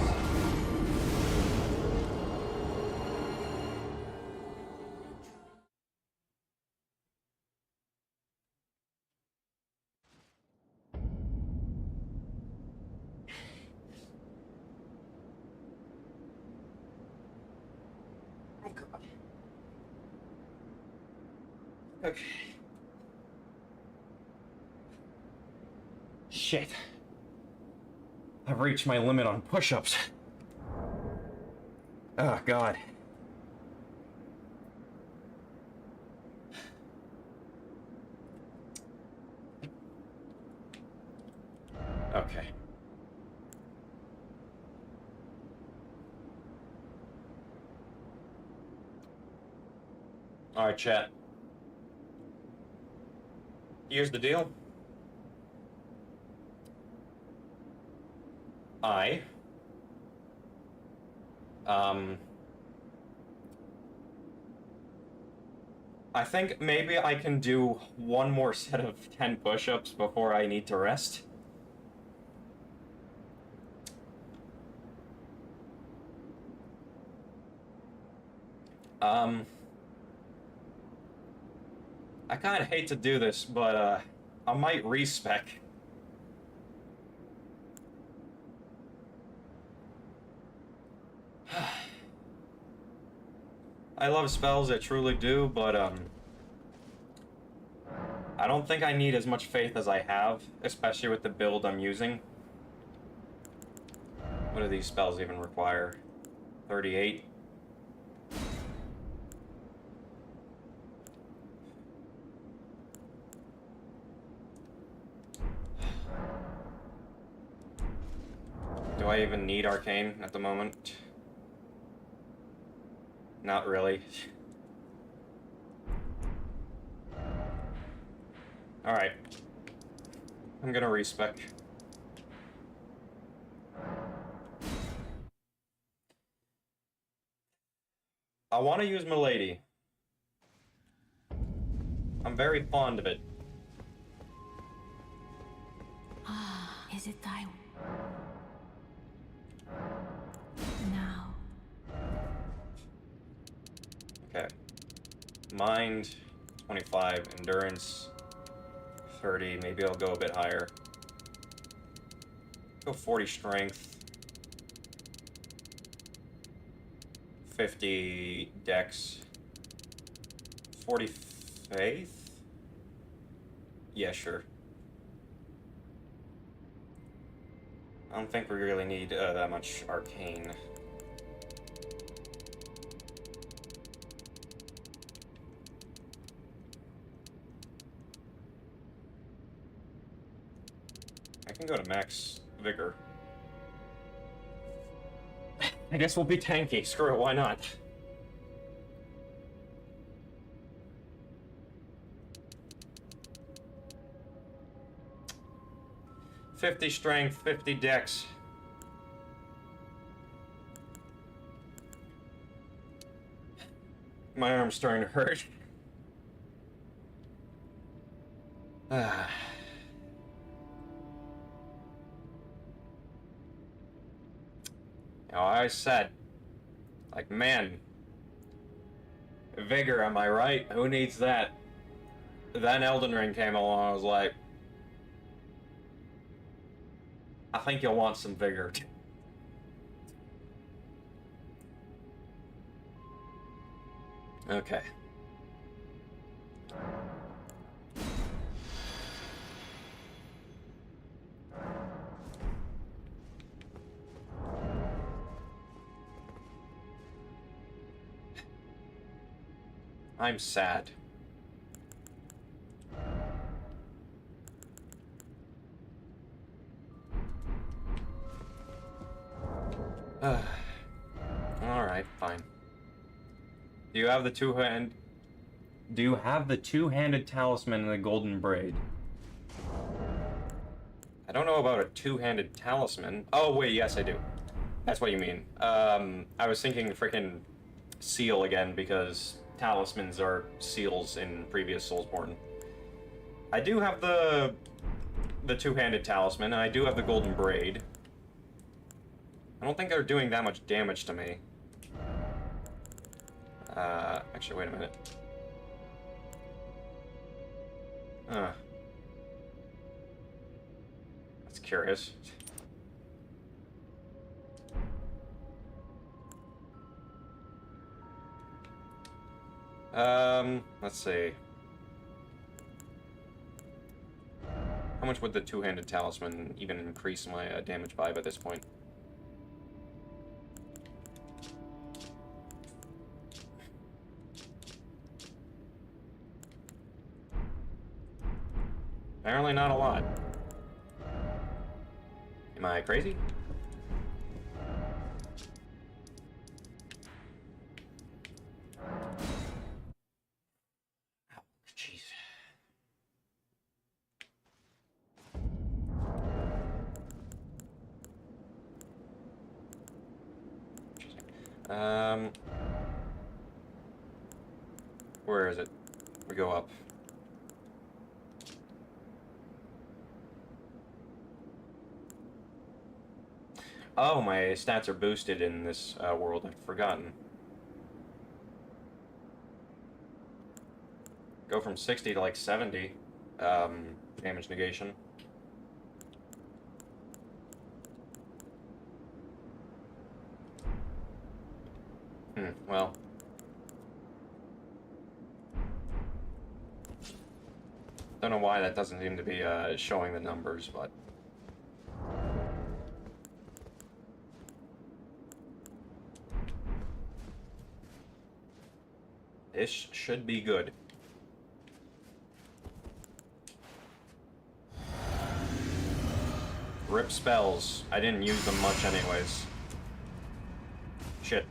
Oh god. Okay. Shit. I've reached my limit on push-ups. Oh, God. Okay. Alright, chat. Here's the deal. I think maybe I can do one more set of 10 push-ups before I need to rest. I kind of hate to do this, but I might respec. I love spells, I truly do, but I don't think I need as much faith as I have, especially with the build I'm using. What do these spells even require? 38? Do I even need Arcane at the moment? Not really. Alright. I'm gonna respec. I want to use Milady. I'm very fond of it.
Ah, is it thy... Now.
Okay. Mind, 25. Endurance, 30. Maybe I'll go a bit higher. Go 40 strength. 50 dex. 40 faith? Yeah, sure. I don't think we really need that much arcane. I can go to max vigor. I guess we'll be tanky. Screw it, why not? $50 strength, 50 dex. My arm's starting to hurt. Now, I said, like, man, vigor, am I right? Who needs that? Then Elden Ring came along, I was like, I think you'll want some vigor. Okay. I'm sad. Alright, fine. Do you have the two-handed talisman and the golden braid? I don't know about a two-handed talisman. Oh, wait, yes, I do. That's what you mean. I was thinking frickin' seal again, because talismans are seals in previous Soulsborne. I do have the two-handed talisman, and I do have the golden braid. I don't think they're doing that much damage to me. Actually, wait a minute. That's curious. Let's see. How much would the two-handed talisman even increase my damage by at this point? Apparently not a lot. Am I crazy? Ow, jeez. Where is it? We go up. Oh, my stats are boosted in this world. I've forgotten. Go from 60 to like 70 damage negation. Well. Don't know why that doesn't seem to be showing the numbers, but... This should be good. Rip spells. I didn't use them much anyways. Shit.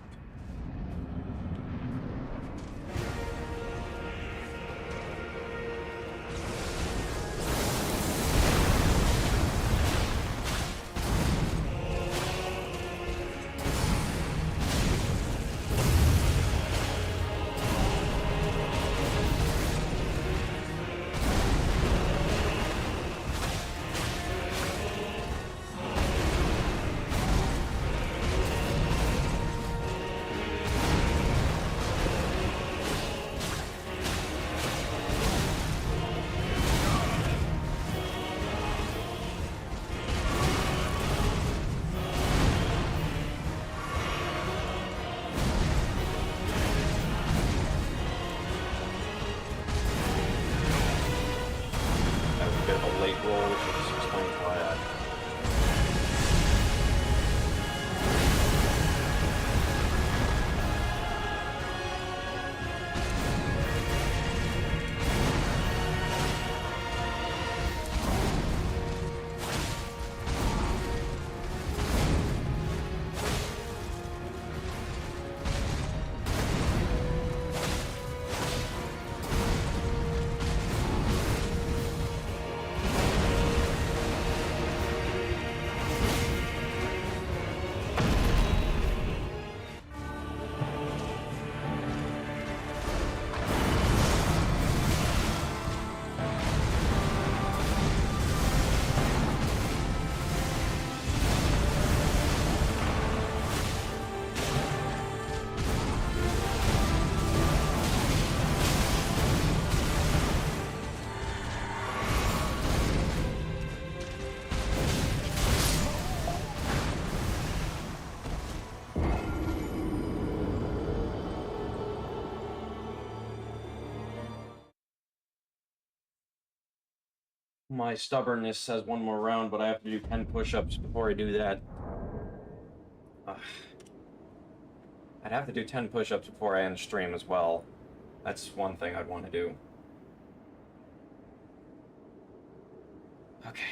My stubbornness says one more round, but I have to do 10 push-ups before I do that. I'd have to do 10 push-ups before I end stream as well. That's one thing I'd want to do. Okay.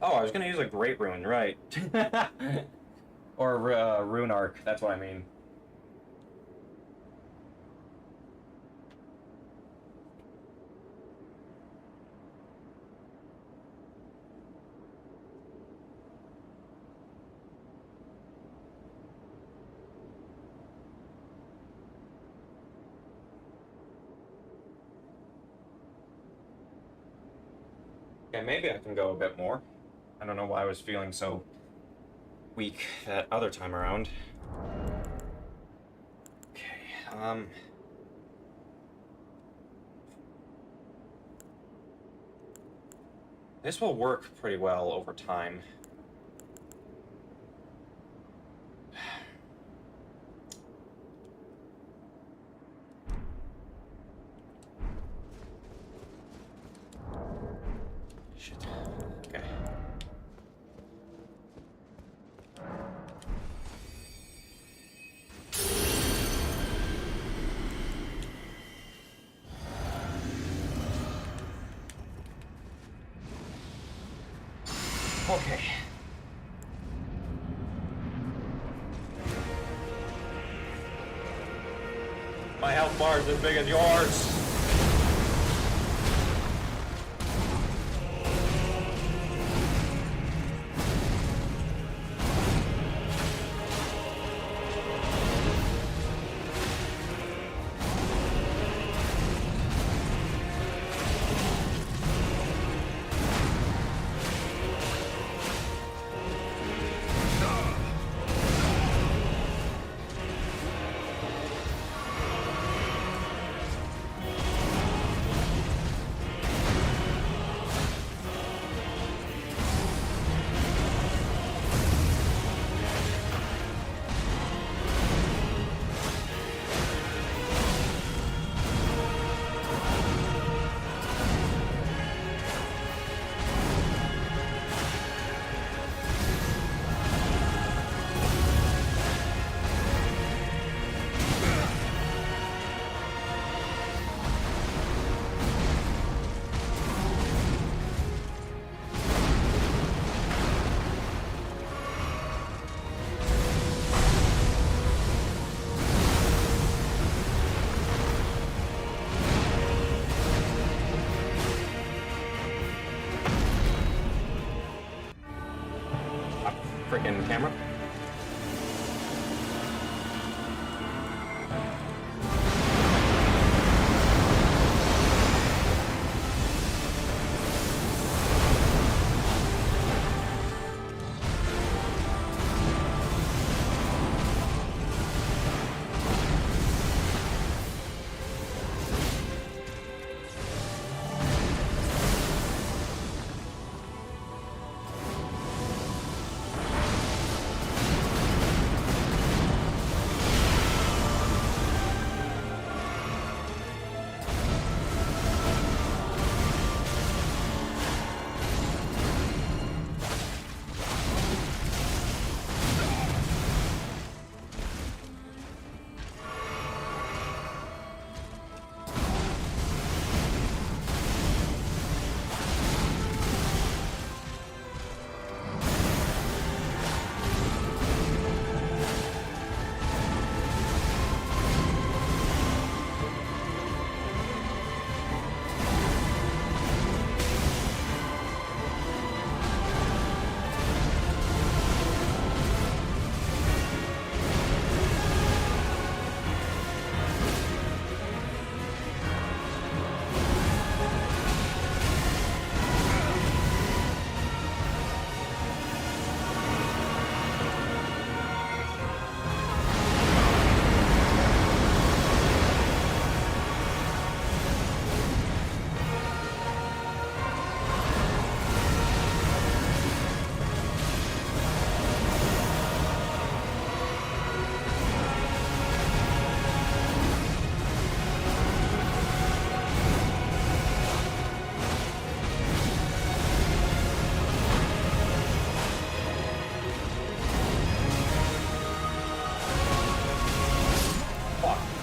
Oh, I was gonna use a Great Rune, right. Or Rune Arc, that's what I mean. Okay, maybe I can go a bit more. I don't know why I was feeling so weak that other time around. Okay, this will work pretty well over time. Shit. Okay. Okay. My health bar is as big as yours. Freaking camera.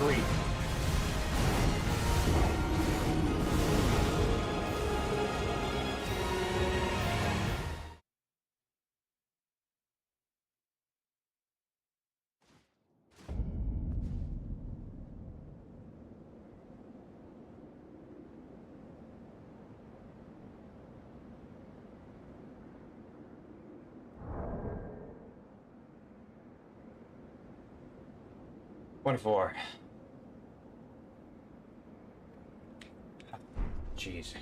Great. $24. Jeez.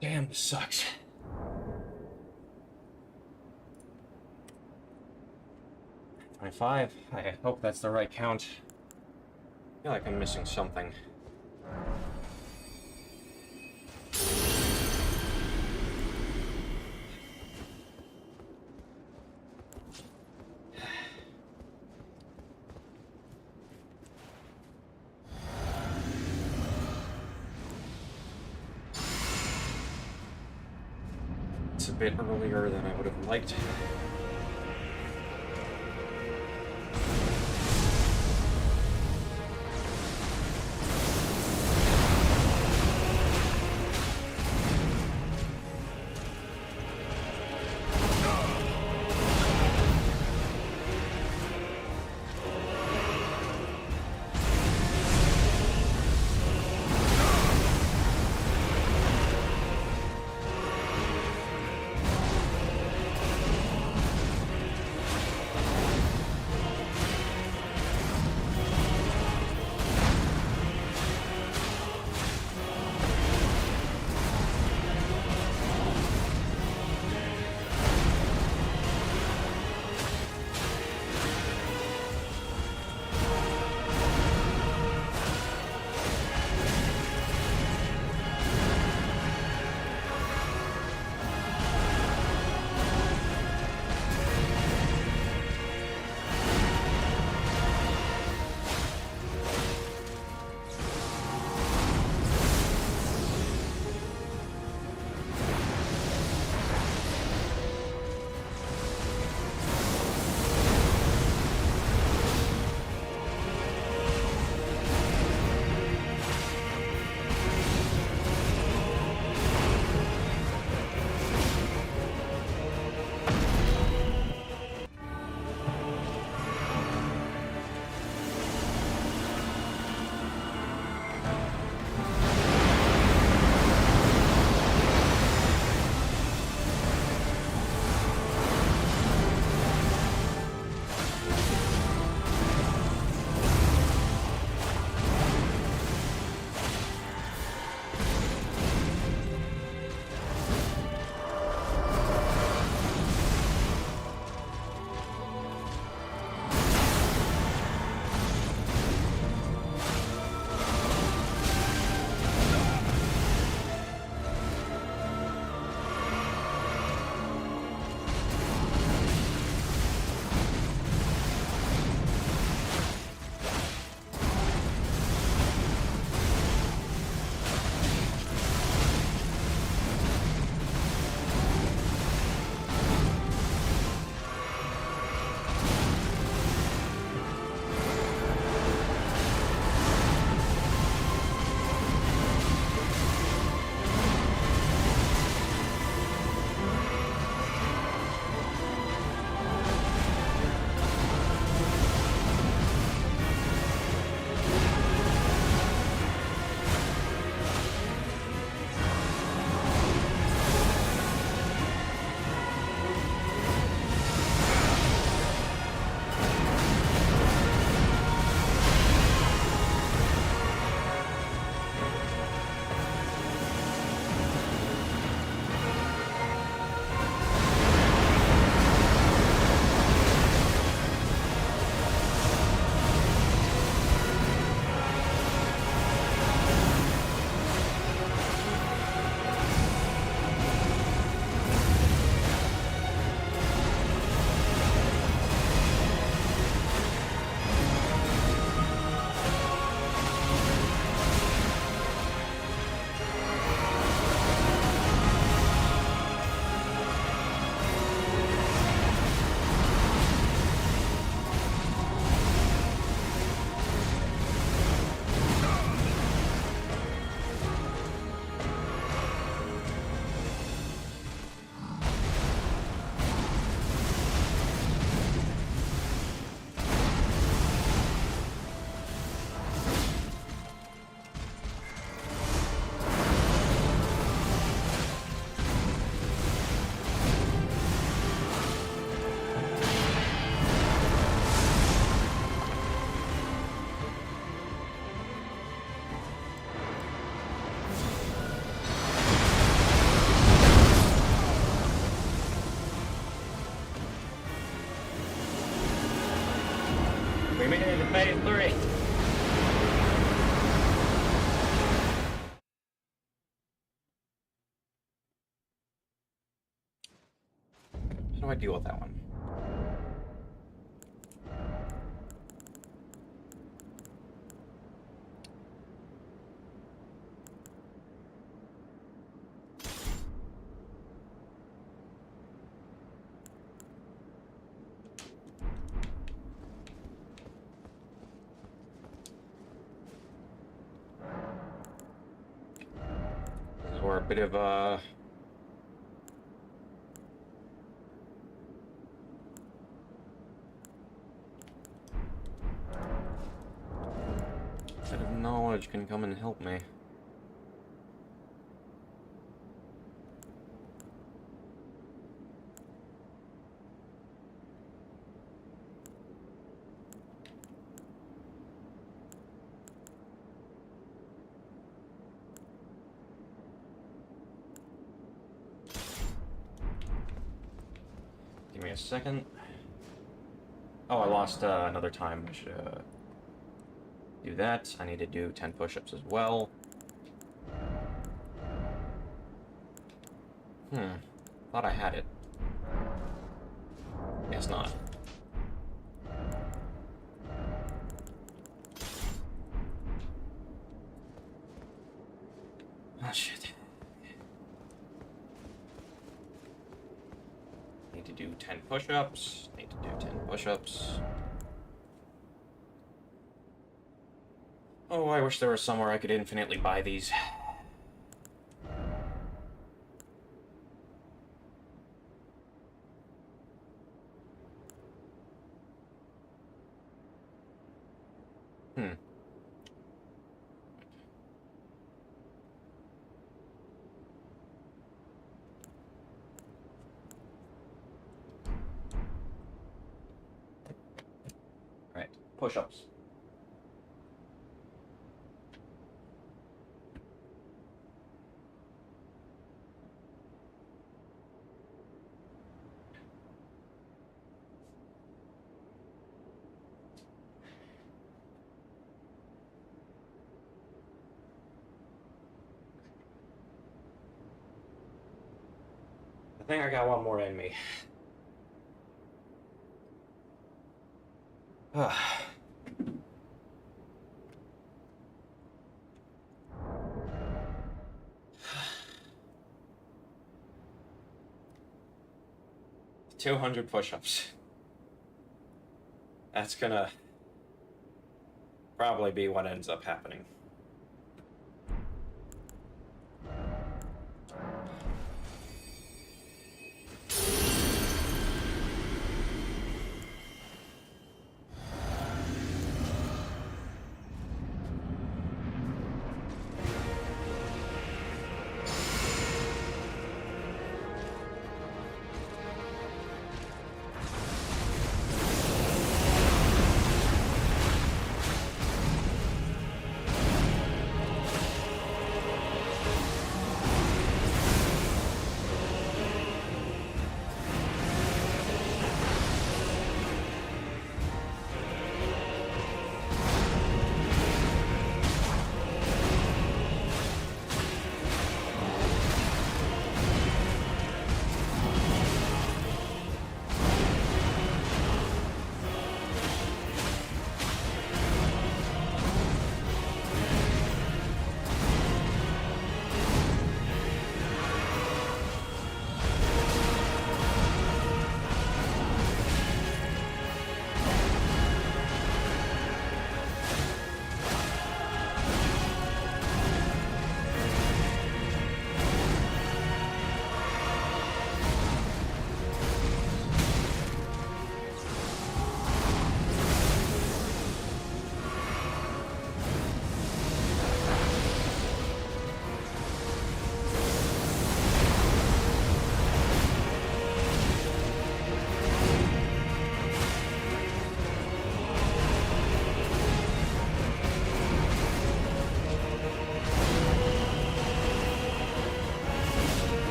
Damn, this sucks. $25. I hope that's the right count. I feel like I'm missing something. It's a bit earlier than I would have liked. do I deal with that one? This is where a bit of bit of knowledge can come and help me. Give me a second. Oh, I lost another time. I should do that. I need to do 10 push-ups as well. Thought I had it. Guess not. Oh, shit. Need to do 10 push-ups. Need to do 10 push-ups. Oh, I wish there was somewhere I could infinitely buy these. Right, push-ups. I think I got one more in me. 200 push-ups. That's gonna probably be what ends up happening.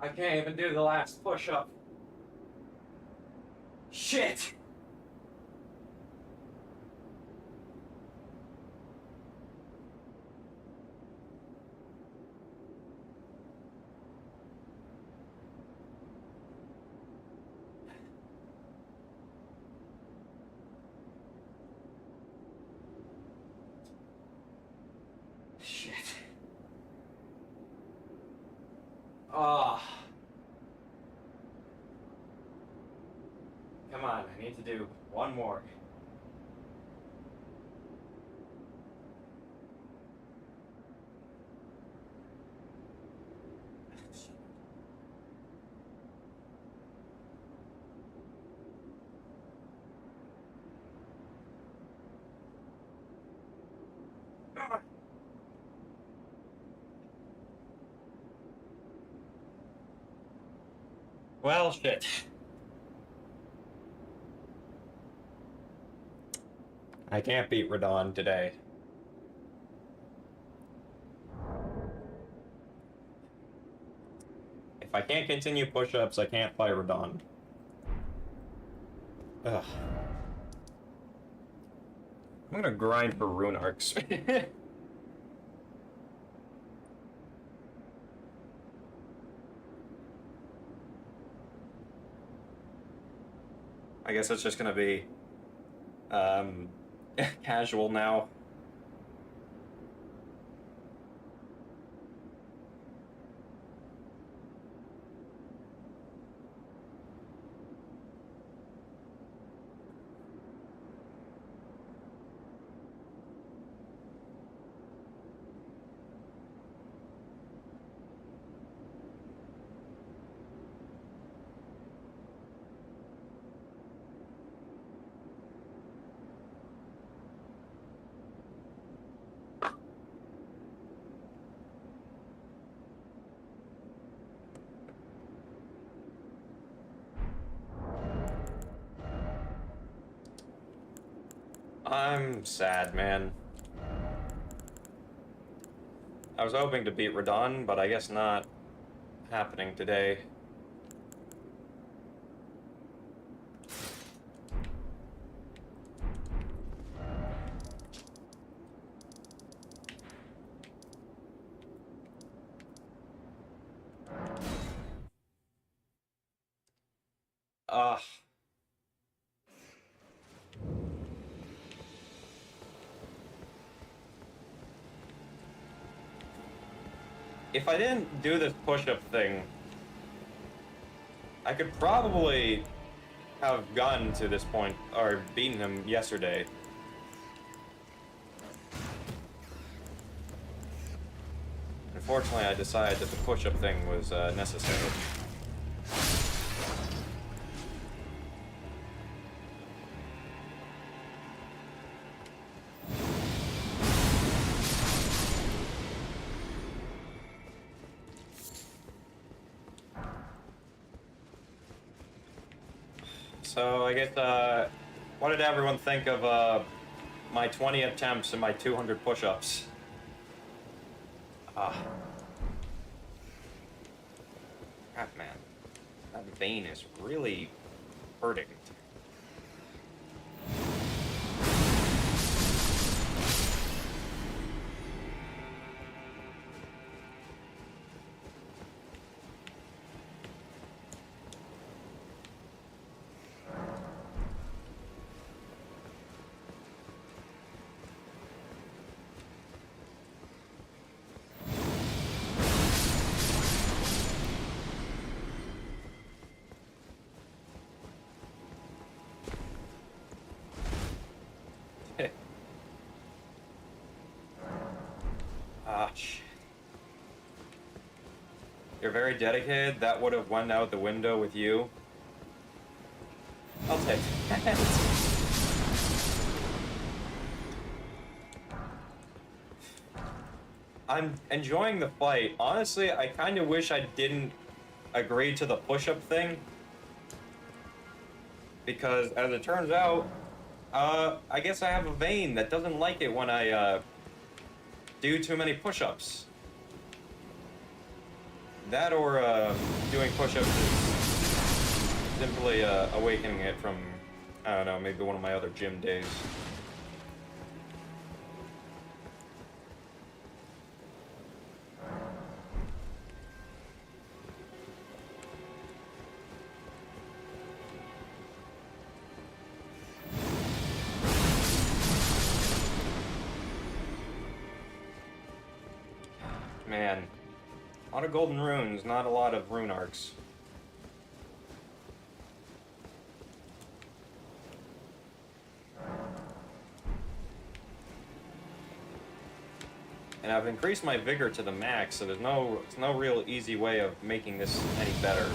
I can't even do the last push-up. Shit! Shit. Ah. Come on, I need to do one more. Well, shit. I can't beat Radahn today. If I can't continue push-ups, I can't fight Radahn. Ugh. I'm gonna grind for rune arcs. I guess it's just gonna be casual now. I'm sad, man. I was hoping to beat Radahn, but I guess not happening today. Ugh. If I didn't do this push-up thing, I could probably have gotten to this point, or beaten him yesterday. Unfortunately, I decided that the push-up thing was necessary. So I guess, what did everyone think of my 20 attempts and my 200 push-ups? Ah. Crap, man. That vein is really hurting. Ah, shit. You're very dedicated. That would have went out the window with you. I'll take that. I'm enjoying the fight. Honestly, I kind of wish I didn't agree to the push-up thing. Because, as it turns out, I guess I have a vein that doesn't like it when I, do too many push-ups. That or doing push-ups is simply awakening it from, I don't know, maybe one of my other gym days. Man, a lot of golden runes, not a lot of rune arcs. And I've increased my vigor to the max, so there's no real easy way of making this any better.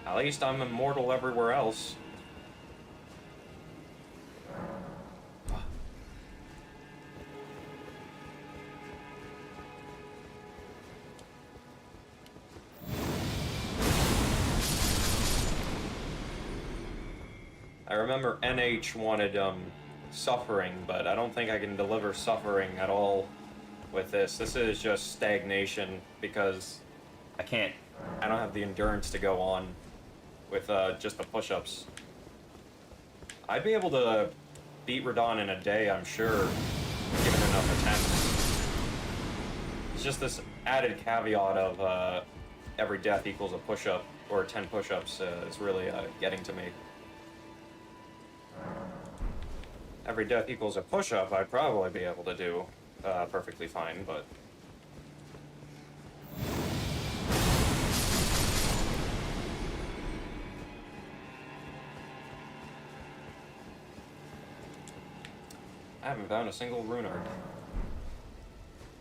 At least I'm immortal everywhere else. I remember NH wanted suffering, but I don't think I can deliver suffering at all with this. This is just stagnation because I don't have the endurance to go on with just the push-ups. I'd be able to beat Radahn in a day, I'm sure, given enough attempts. It's just this added caveat of every death equals a push-up, or 10 push-ups is really getting to me. Every death equals a push-up, I'd probably be able to do perfectly fine, but... I haven't found a single rune art.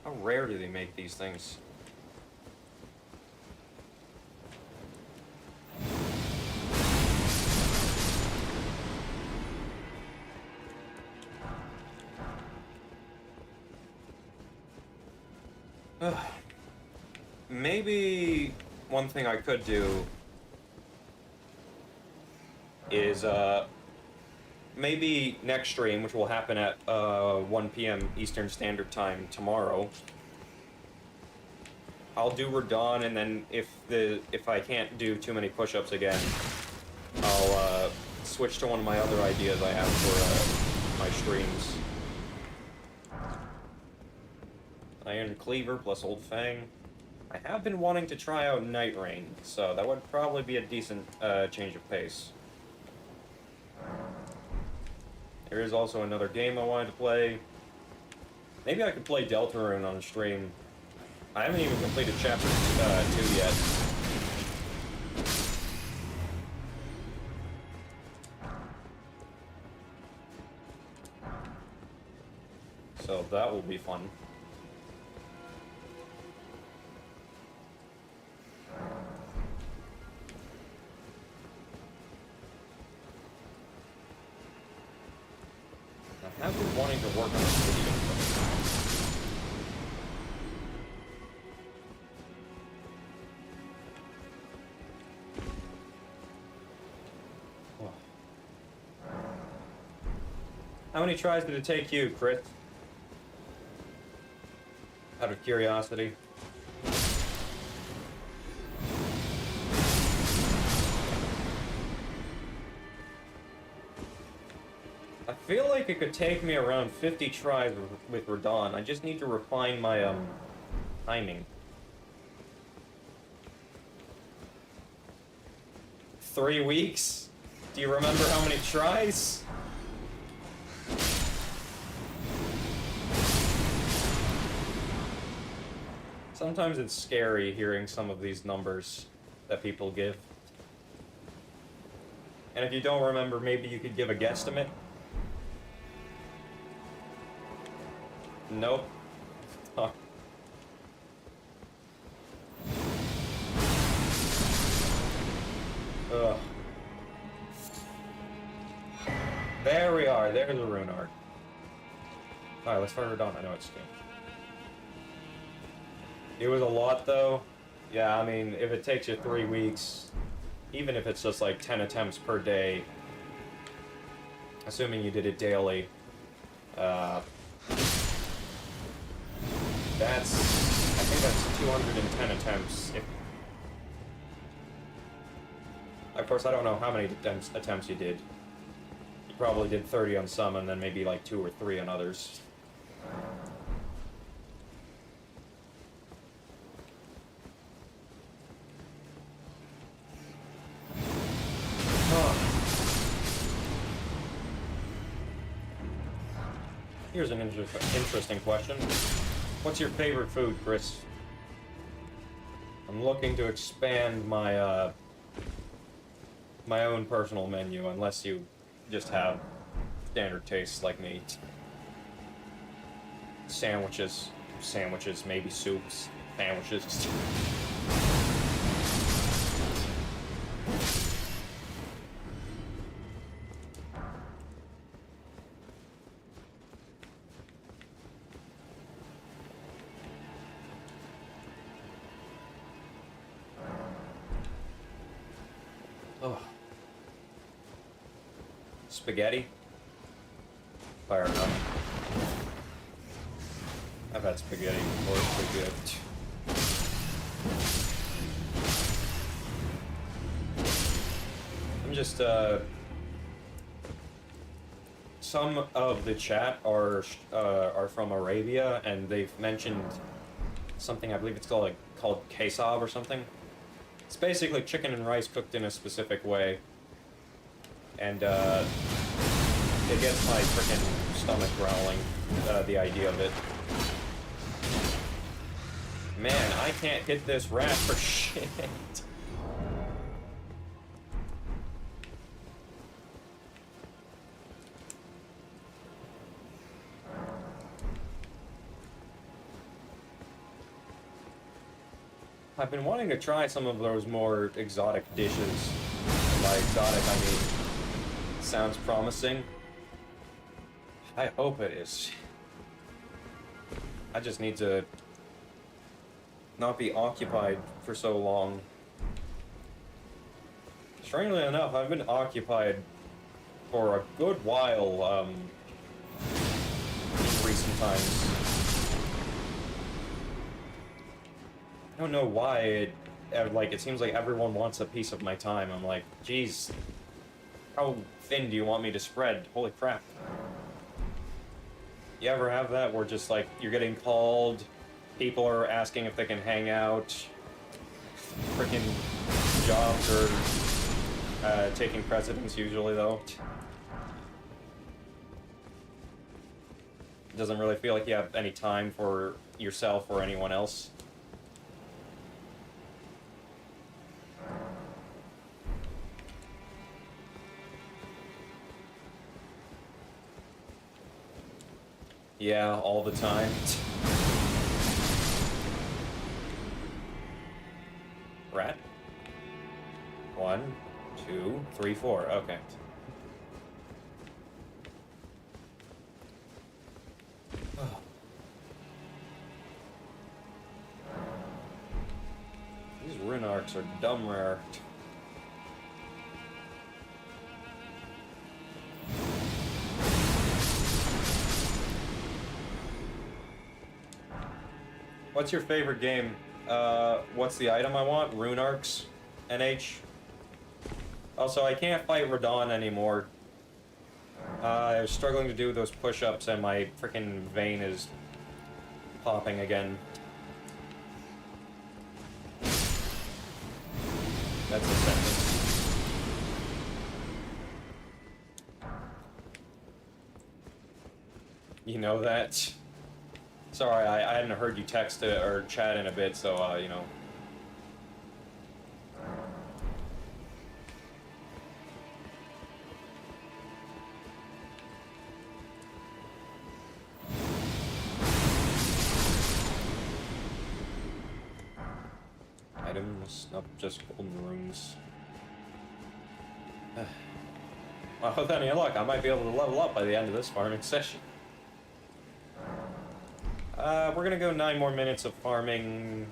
How rare do they make these things? Maybe one thing I could do is maybe next stream, which will happen at 1 p.m. Eastern Standard Time tomorrow, I'll do Radahn, and then if I can't do too many push-ups again, I'll switch to one of my other ideas I have for my streams. Iron Cleaver plus Old Fang. I have been wanting to try out Night Rain, so that would probably be a decent change of pace. There is also another game I wanted to play. Maybe I could play Deltarune on stream. I haven't even completed Chapter 2 yet. So that will be fun. I have been wanting to work on this video. How many tries did it take you, Chris? Out of curiosity. I feel like it could take me around 50 tries with Radahn. I just need to refine my timing. 3 weeks? Do you remember how many tries? Sometimes it's scary hearing some of these numbers that people give. And if you don't remember, maybe you could give a guesstimate? Nope. Huh. Ugh. there's a rune arc. Alright, let's fire Radahn. I know it's game. It was a lot, though. Yeah, I mean, if it takes you 3 weeks, even if it's just like 10 attempts per day, assuming you did it daily, I think that's 210 attempts. Of course, I don't know how many attempts you did. You probably did 30 on some, and then maybe like 2 or 3 on others. Here's an interesting question. What's your favorite food, Chris? I'm looking to expand my my own personal menu, unless you just have standard tastes like me. Sandwiches, maybe soups, sandwiches. Oh. Spaghetti? Fire enough. I've had spaghetti before, it's pretty good. I'm just, some of the chat are from Arabia, and they've mentioned something, I believe it's called kesab or something. It's basically chicken and rice cooked in a specific way, and it gets my freaking stomach growling, the idea of it. Man, I can't hit this rat for shit. I've been wanting to try some of those more exotic dishes. By exotic, I mean, sounds promising. I hope it is. I just need to not be occupied for so long. Strangely enough, I've been occupied for a good while, in recent times. I don't know why it seems like everyone wants a piece of my time. I'm like, geez, how thin do you want me to spread? Holy crap. You ever have that where just like, you're getting called, people are asking if they can hang out, freaking jobs are taking precedence usually though. It doesn't really feel like you have any time for yourself or anyone else. Yeah, all the time. Rat? 1, 2, 3, 4. Okay. These rune arcs are dumb rare. What's your favorite game? What's the item I want? Rune arcs? NH? Also, I can't fight Radahn anymore. I was struggling to do those push-ups and my freaking vein is popping again. That's a sentence. You know that? Sorry, I hadn't heard you text or chat in a bit, so, you know. Items, not just golden runes. Well, with any luck, I might be able to level up by the end of this farming session. We're gonna go 9 more minutes of farming.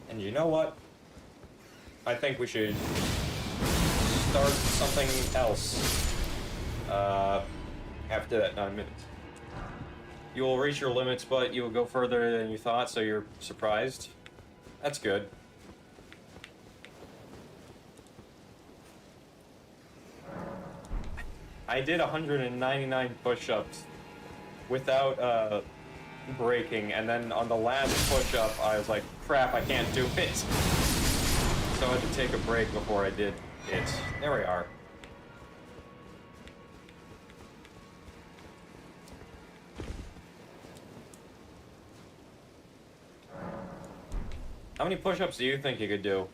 And you know what? I think we should start something else. After that 9 minutes. You will reach your limits, but you will go further than you thought, so you're surprised. That's good. I did 199 push-ups without breaking, and then on the last push-up, I was like, crap, I can't do it. So I had to take a break before I did it. There we are. How many push-ups do you think you could do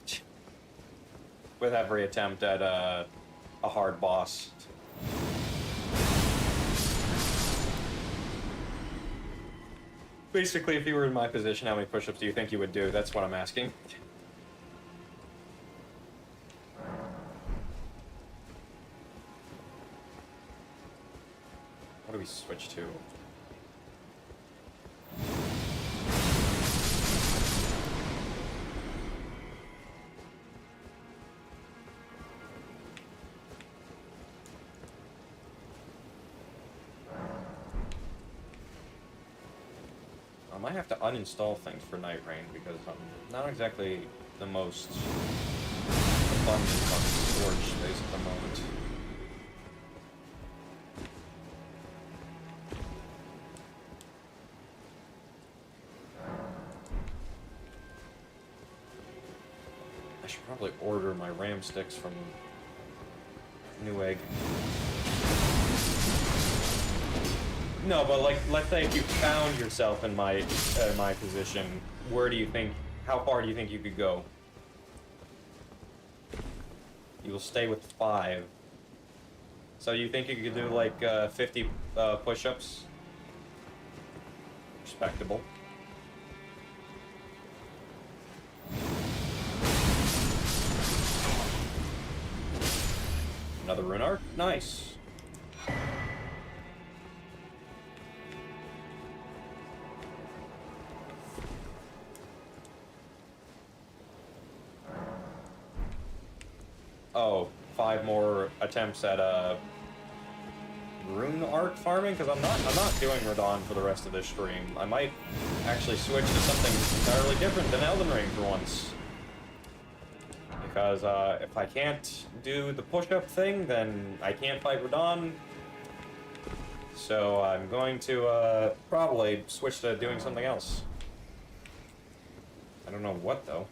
with every attempt at a hard boss? Basically, if you were in my position, how many push-ups do you think you would do? That's what I'm asking. What do we switch to? I might have to uninstall things for Night Rain because I'm not exactly the most abundant on storage space at the moment. I should probably order my RAM sticks from Newegg. No, but like, let's say if you found yourself in my position, where do you think, how far do you think you could go? You will stay with 5. So you think you could do like 50 push-ups? Respectable. Another rune arc? Nice. Oh, 5 more attempts at rune arc farming, because I'm not doing Radahn for the rest of this stream. I might actually switch to something entirely different than Elden Ring for once. Because if I can't do the push-up thing, then I can't fight Radahn. So I'm going to probably switch to doing something else. I don't know what though.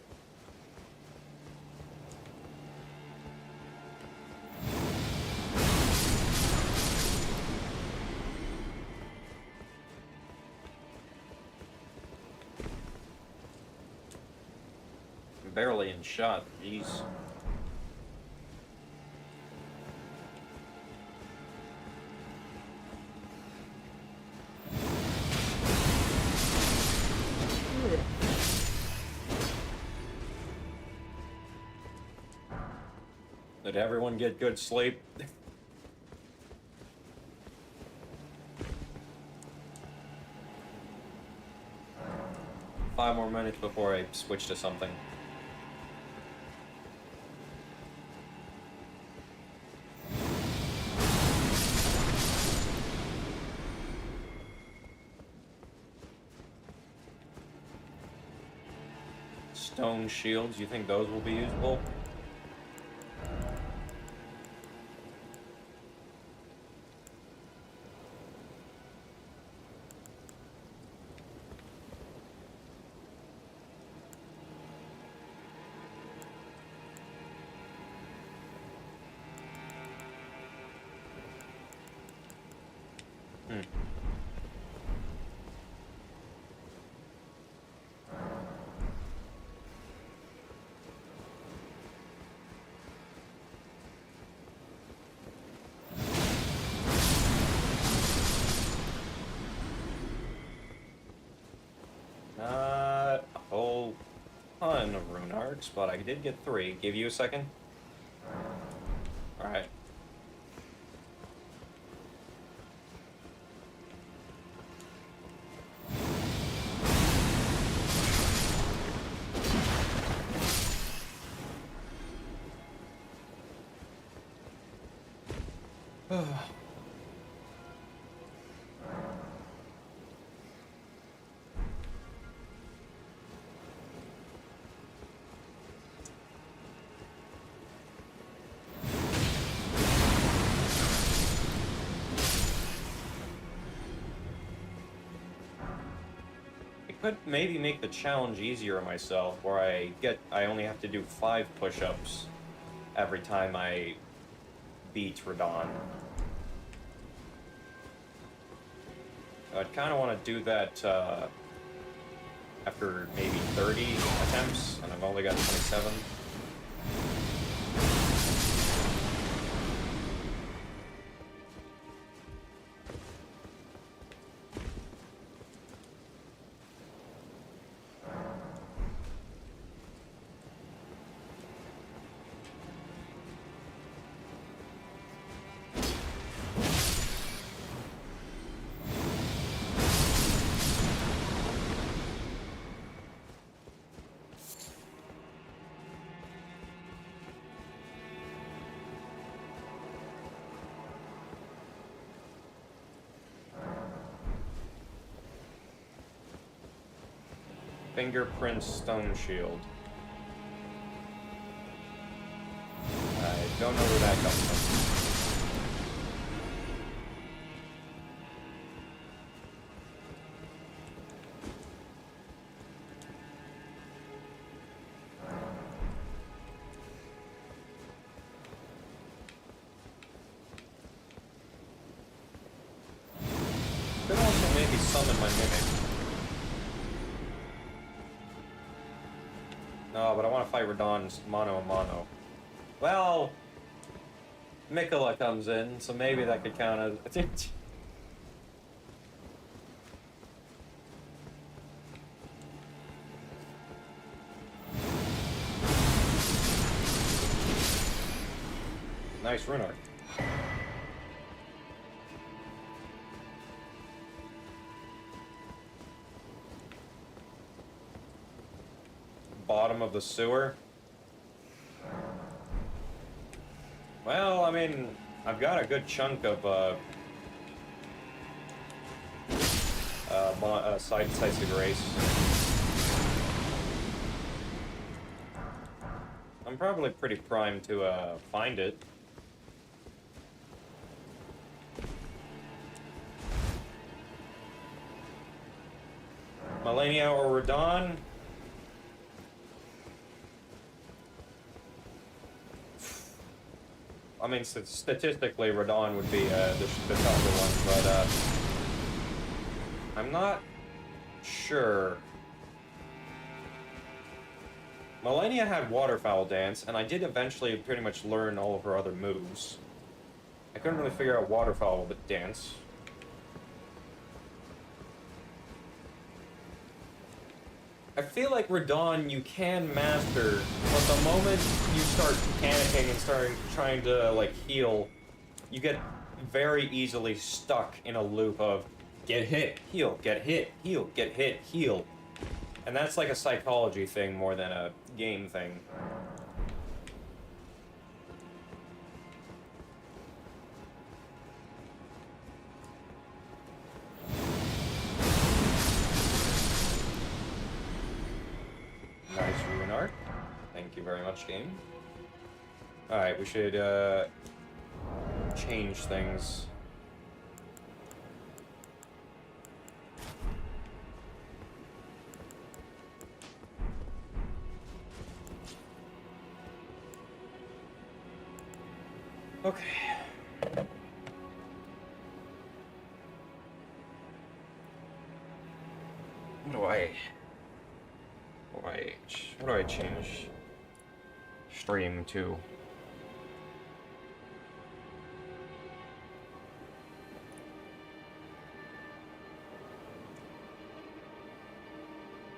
Barely in shot, jeez. Did everyone get good sleep? 5 more minutes before I switch to something. Stone shields, you think those will be usable? Not a whole ton of rune arcs, but I did get 3. Give you a second. Alright. Could maybe make the challenge easier on myself, where I only have to do 5 push-ups every time I beat Radahn. I'd kind of want to do that after maybe 30 attempts, and I've only got 27. Fingerprint stone shield. I don't know where that comes from. Could also maybe summon my mimic. No, but I want to fight Radahn mano a mano. Well, Mikola comes in, so maybe that could count as... Nice rune arc. Bottom of the sewer. Well, I mean, I've got a good chunk of sites of grace. I'm probably pretty primed to find it. Malenia or Radahn? I mean, statistically, Radahn would be the tougher one, but I'm not sure. Malenia had Waterfowl Dance, and I did eventually pretty much learn all of her other moves. I couldn't really figure out Waterfowl Dance. I feel like Radahn you can master, but the moment you start panicking and trying to like heal, you get very easily stuck in a loop of get hit, heal, get hit, heal, get hit, heal. And that's like a psychology thing more than a game thing. Nice rune art. Thank you very much, game. Alright, we should change things. Okay. What do I change stream to?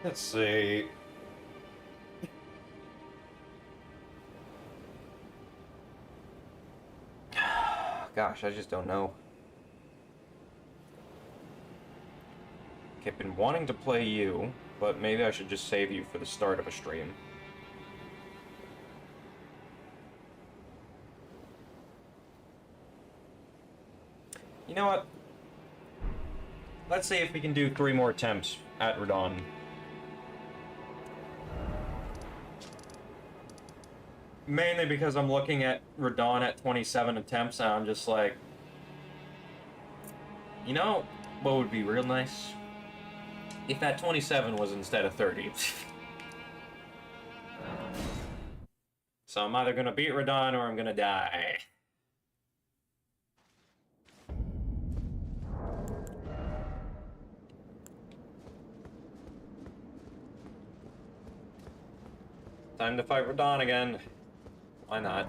Let's see. gosh, I just don't know. Okay, I've been wanting to play you, but maybe I should just save you for the start of a stream. You know what? Let's see if we can do 3 more attempts at Radahn. Mainly because I'm looking at Radahn at 27 attempts, and I'm just like... You know what would be real nice? If that 27 was instead of 30. So I'm either gonna beat Radahn or I'm gonna die. Time to fight Radahn again. Why not?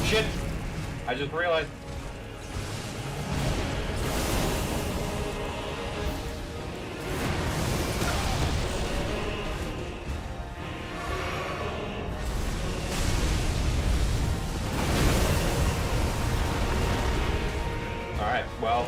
Shit! I just realized. Alright, well.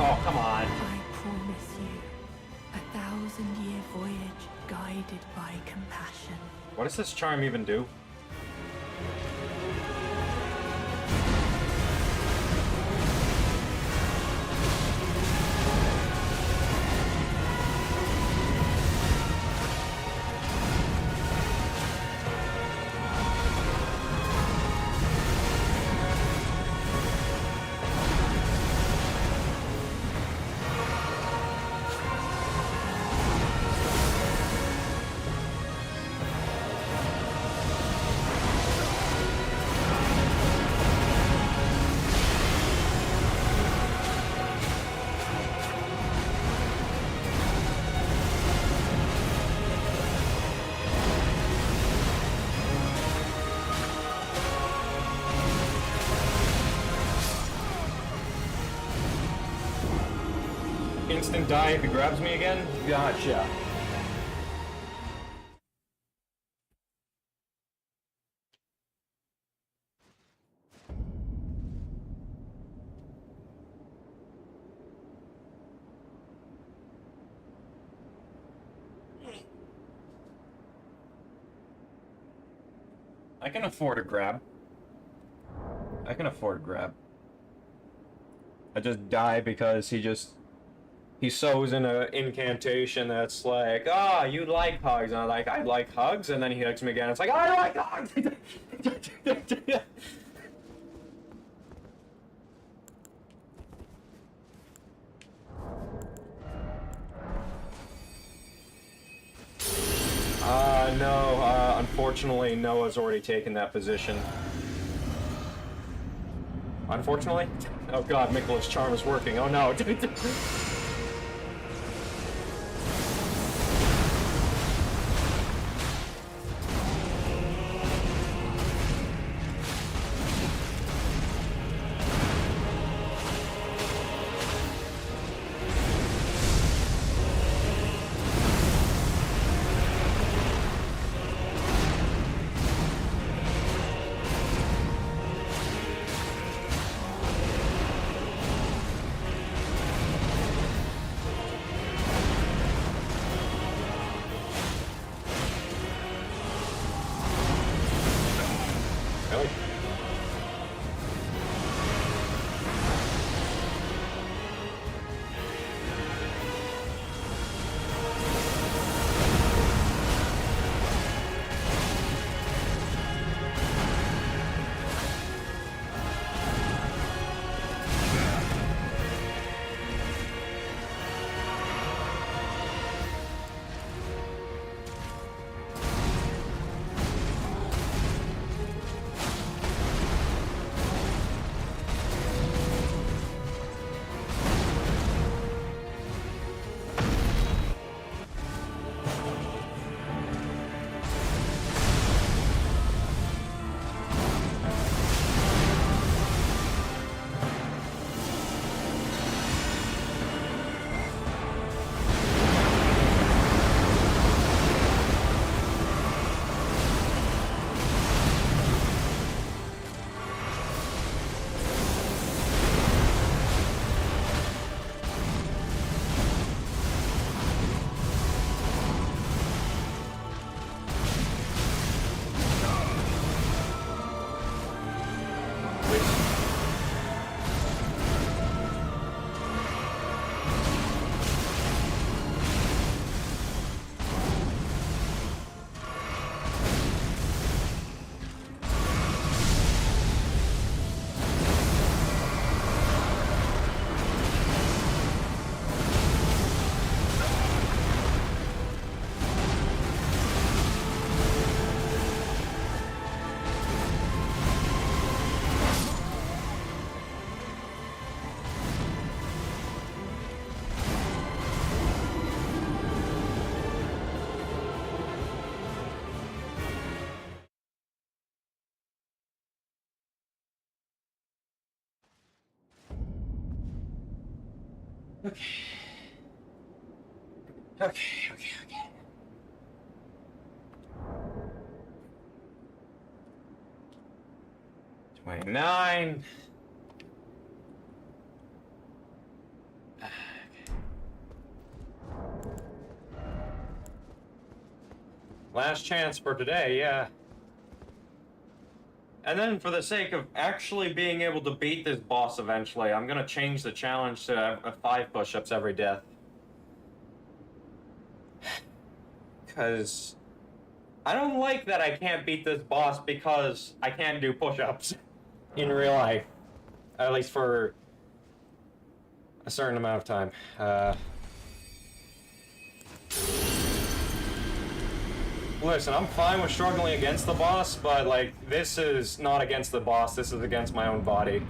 Oh, come on.
I promise you, 1,000-year voyage guided by compassion.
What does this charm even do? instant die if he grabs me again? Gotcha. I can afford a grab. I can afford a grab. I just die because he sows in an incantation that's like, ah, you like hugs, and I'm like, I like hugs, and then he hugs me again. It's like, I like hugs. No, unfortunately, Noah's already taken that position. Unfortunately? Oh god, Mikola's charm is working. Oh no. Okay. Okay. 29. Last chance for today, yeah. And then for the sake of actually being able to beat this boss eventually, I'm gonna change the challenge to 5 push-ups every death. Because I don't like that I can't beat this boss because I can't do push-ups in real life. At least for a certain amount of time. Listen, I'm fine with struggling against the boss, but, like, this is not against the boss, this is against my own body.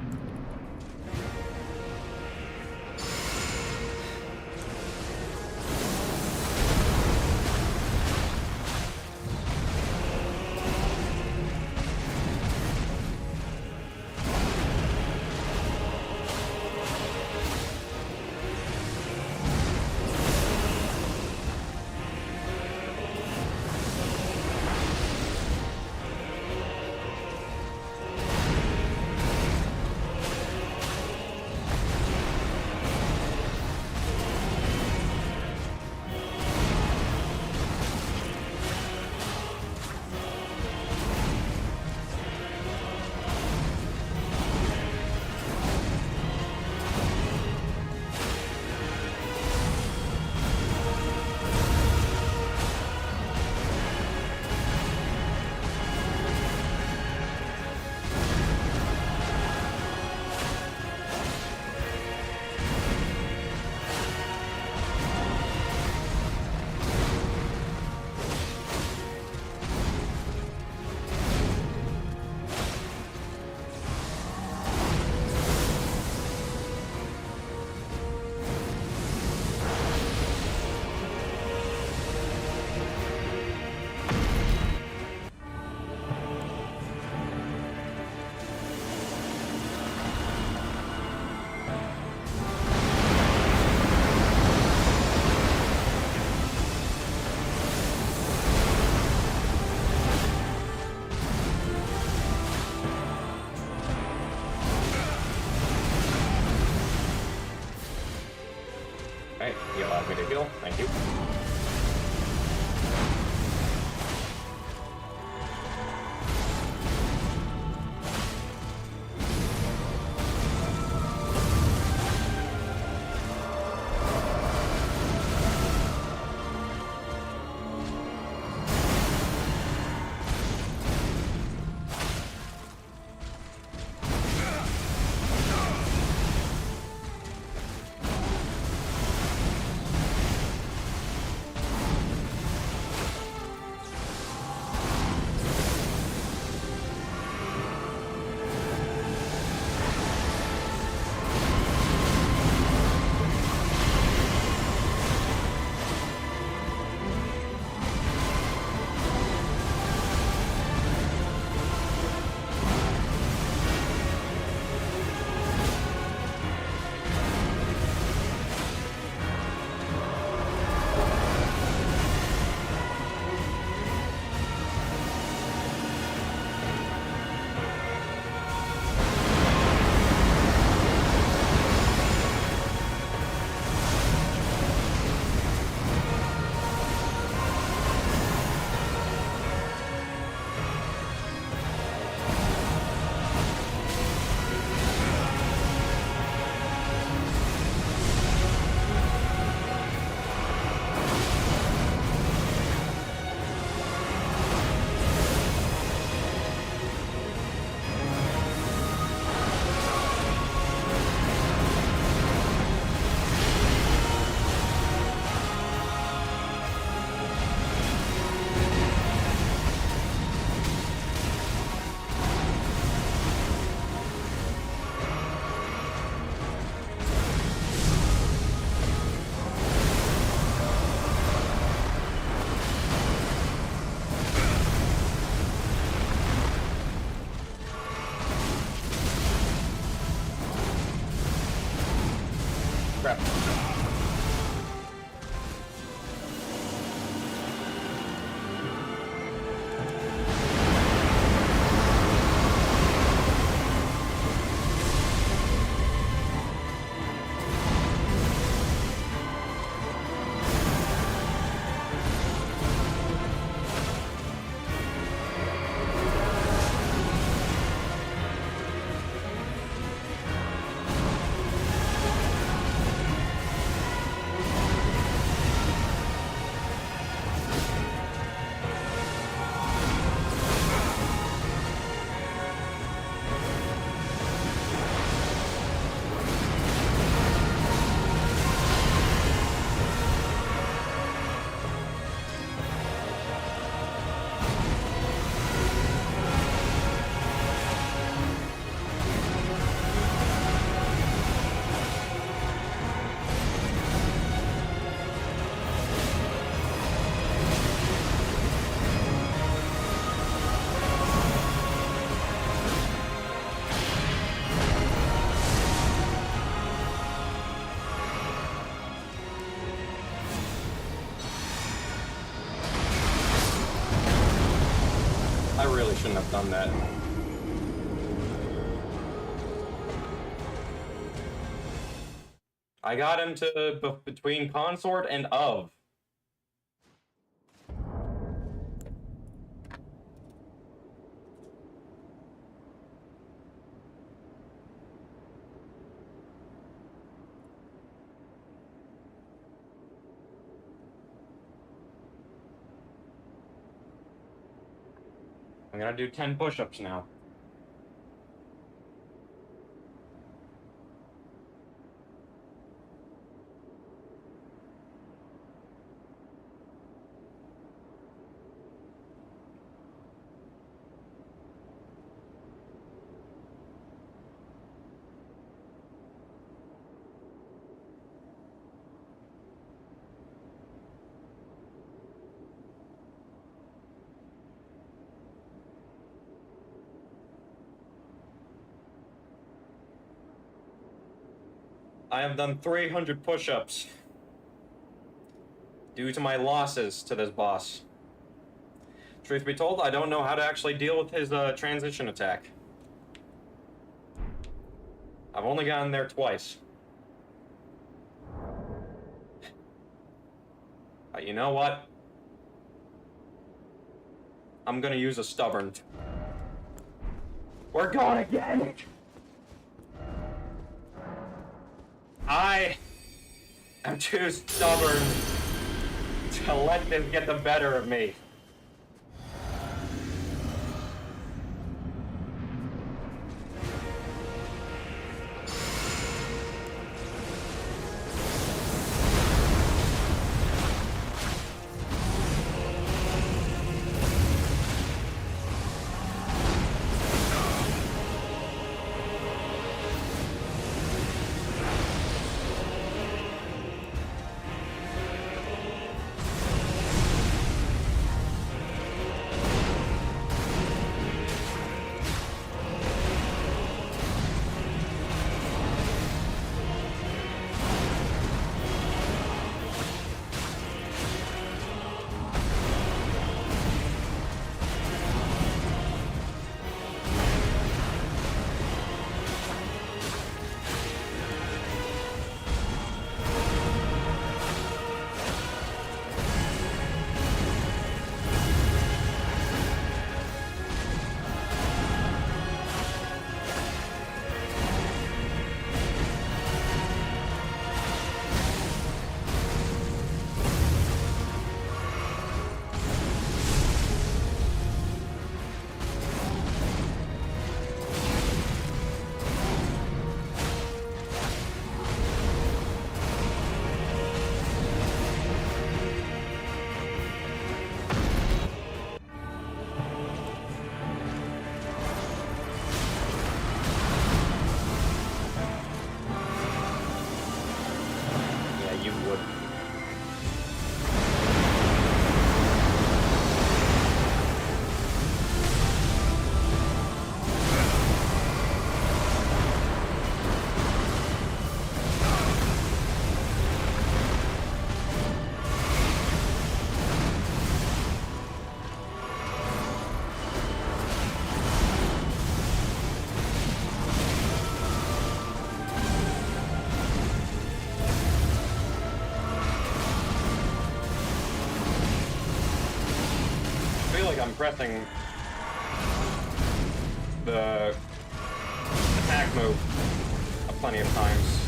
Hey, you allowed me to heal. Thank you. Crap. I really shouldn't have done that. I got him to between consort and of. I'm gonna do 10 push-ups now. I have done 300 push-ups due to my losses to this boss. Truth be told, I don't know how to actually deal with his transition attack. I've only gotten there twice. You know what? I'm gonna use a stubborn. We're going again! I am too stubborn to let this get the better of me. I'm pressing the attack move plenty of times.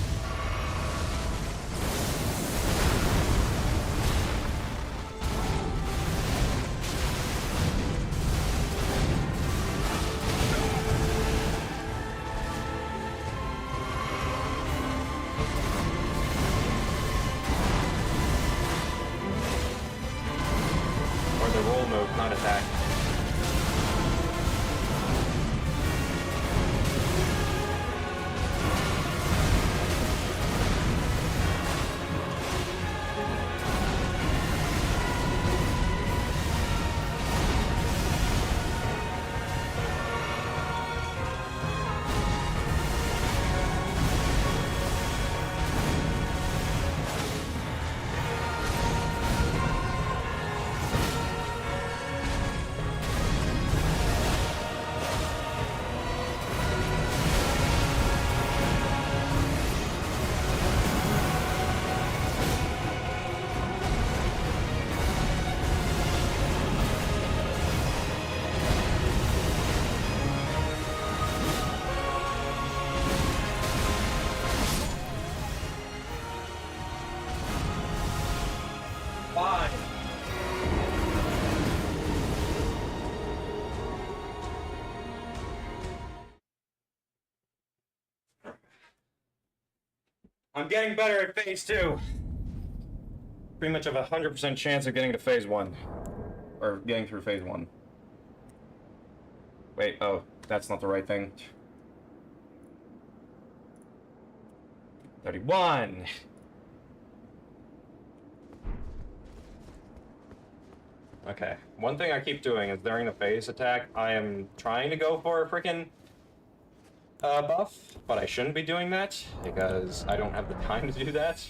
Or the roll move, not attack. Fine. I'm getting better at phase 2. Pretty much have a 100% chance of getting to phase 1. Or getting through phase 1. Wait, oh, that's not the right thing. 31! Okay, one thing I keep doing is during the phase attack, I am trying to go for a freaking buff, but I shouldn't be doing that, because I don't have the time to do that.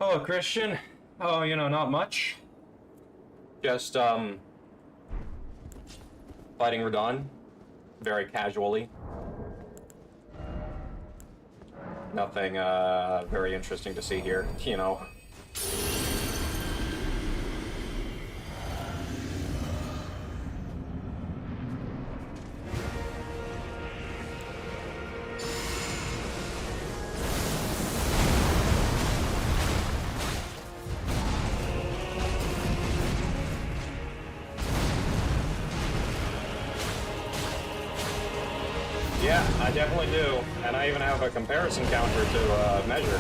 Oh, Christian. Oh, not much. Just, fighting Radahn. Very casually. Nothing, very interesting to see here, Yeah, I definitely do. And I even have a comparison counter to, measure.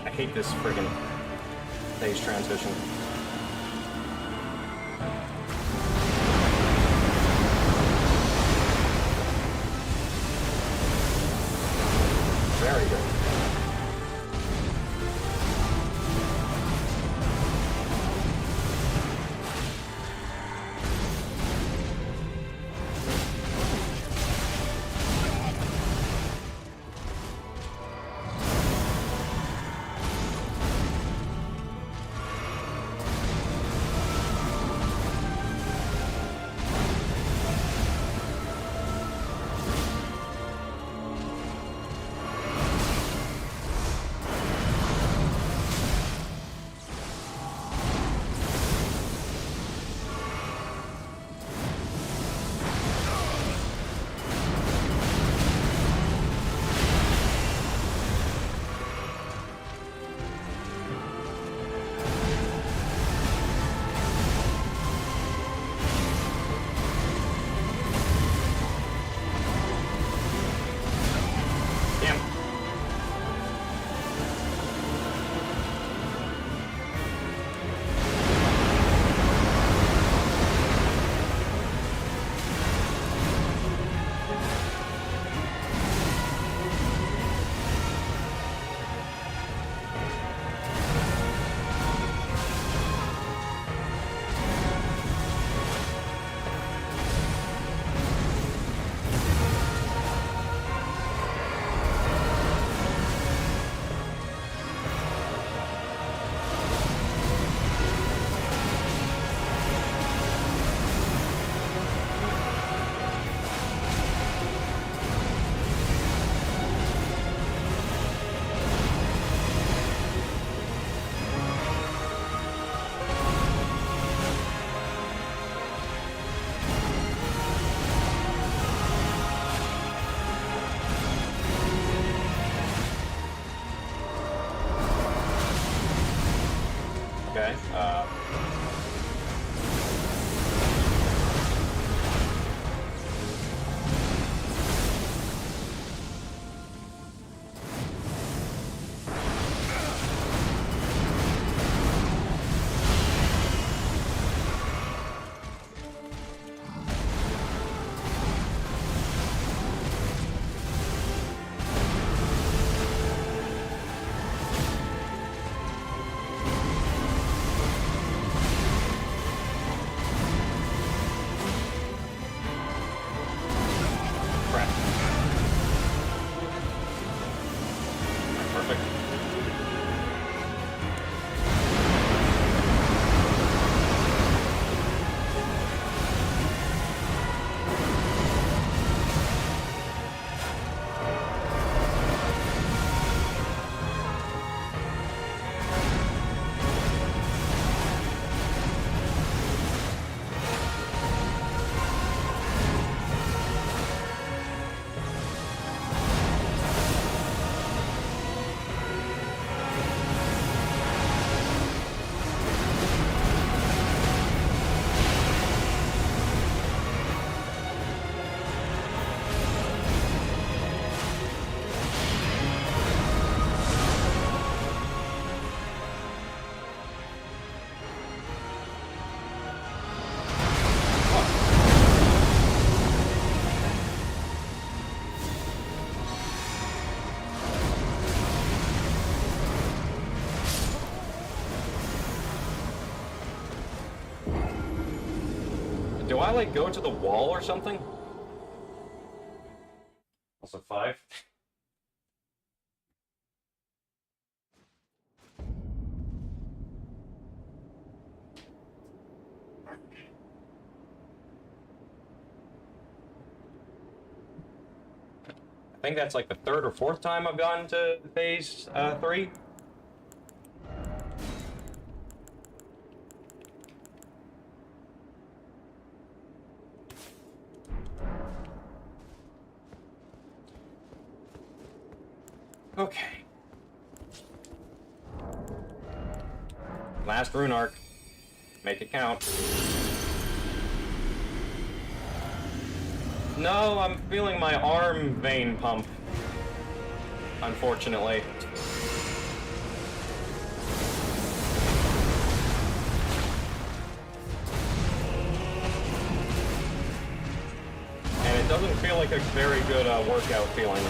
I hate this friggin' phase transition. Very good. Okay. I, like, go to the wall or something? Also 5. I think that's like the 3rd or 4th time I've gone to phase 3. Okay. Last rune arc. Make it count. No, I'm feeling my arm vein pump. Unfortunately. And it doesn't feel like a very good workout feeling.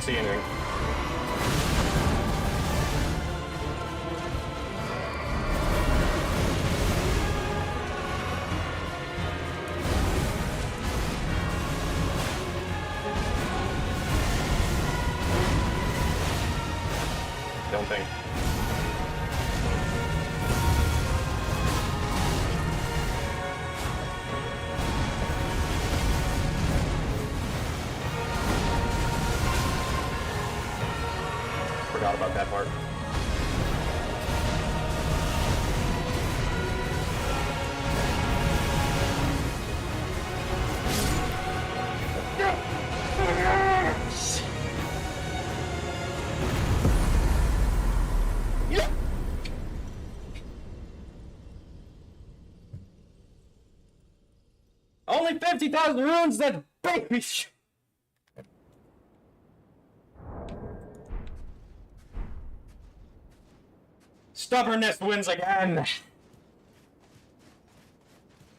can't see anything. Don't think. Forgot about that part. Only 50,000 runes, that baby shit. Stubbornness wins again!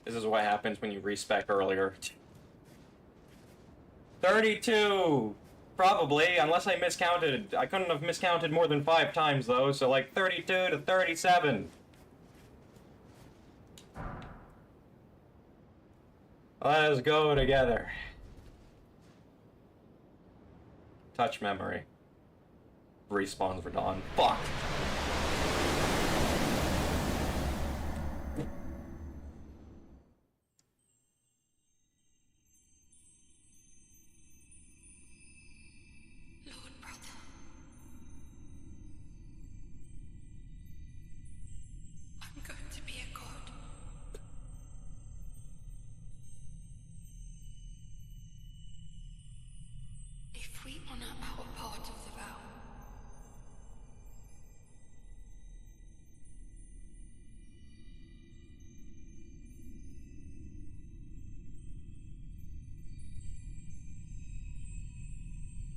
This is what happens when you respec earlier. 32! Probably, unless I miscounted. I couldn't have miscounted more than 5 times though, so like 32 to 37. Let us go together. Touch memory. Respawns Radahn. Fuck!
Lord brother. I'm going to be a god. If we honor our part of the vow,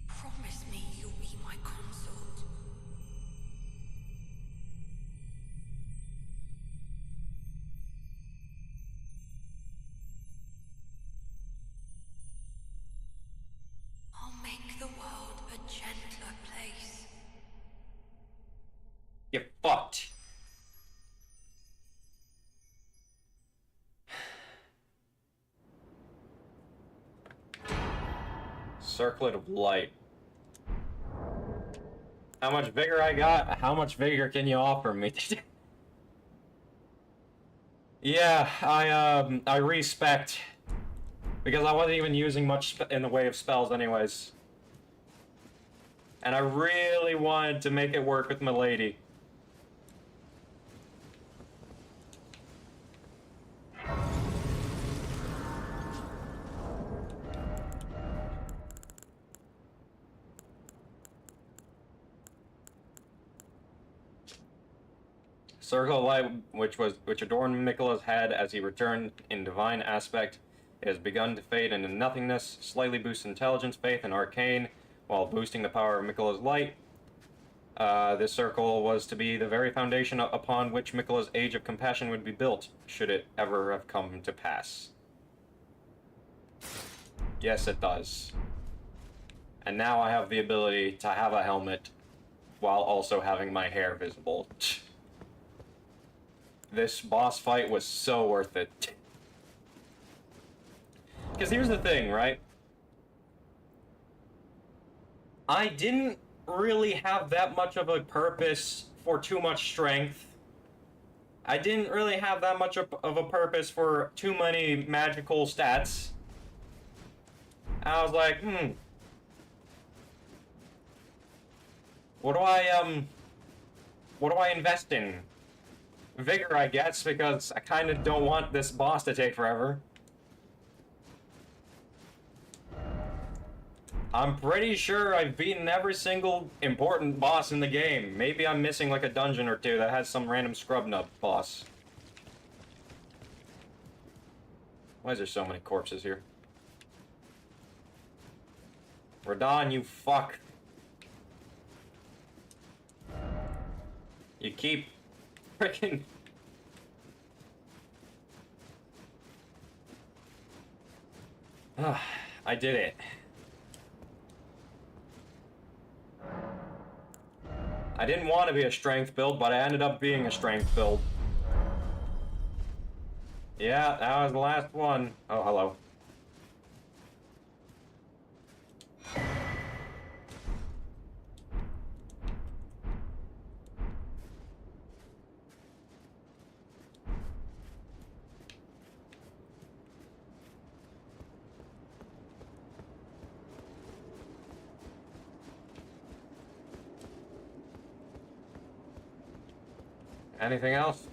promise me you'll be my consort. I'll make the world a gentler place.
You fucked. Circlet of light. How much vigor I got? How much vigor can you offer me? Yeah, I respect. Because I wasn't even using much in the way of spells anyways. And I really wanted to make it work with my lady. Circle of light, which adorned Miquella's head as he returned in divine aspect, it has begun to fade into nothingness, slightly boosts intelligence, faith, and arcane, while boosting the power of Miquella's light. This circle was to be the very foundation upon which Miquella's Age of Compassion would be built, should it ever have come to pass. Yes, it does. And now I have the ability to have a helmet while also having my hair visible. This boss fight was so worth it. Because here's the thing, right? I didn't really have that much of a purpose for too much strength. I didn't really have that much of a purpose for too many magical stats. I was like, what do I invest in? Vigor, I guess, because I kind of don't want this boss to take forever. I'm pretty sure I've beaten every single important boss in the game. Maybe I'm missing like a dungeon or two that has some random scrub nub boss. Why is there so many corpses here? Radahn, you fuck. You keep frickin'... I did it. I didn't want to be a strength build, but I ended up being a strength build. Yeah, that was the last one. Oh, hello. Anything else?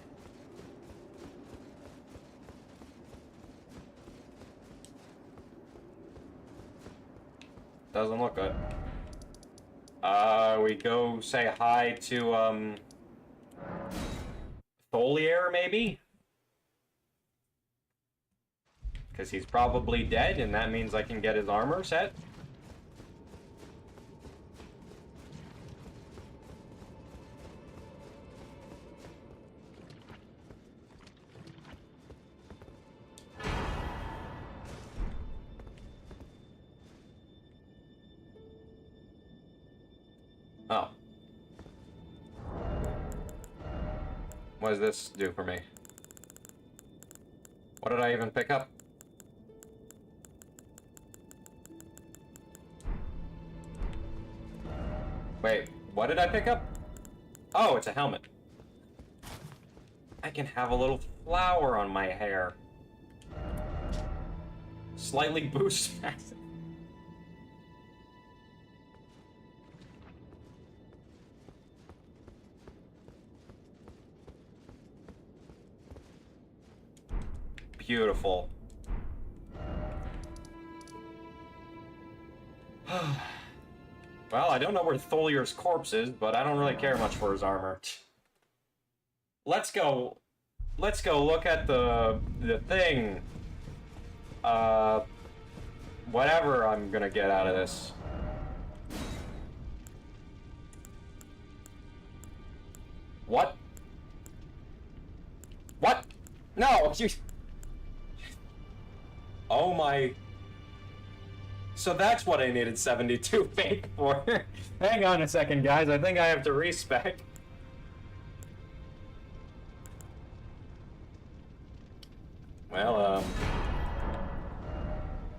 Doesn't look good. We go say hi to, Tholier, maybe? Because he's probably dead, and that means I can get his armor set. Oh. What does this do for me? What did I even pick up? Wait, what did I pick up? Oh, it's a helmet. I can have a little flower on my hair. Slightly boosts passive. Beautiful. Well, I don't know where Tholier's corpse is, but I don't really care much for his armor. Let's go look at the thing. Whatever I'm gonna get out of this. What? What? No, you... Oh my... So that's what I needed 72 fake for. Hang on a second, guys. I think I have to respec. Well,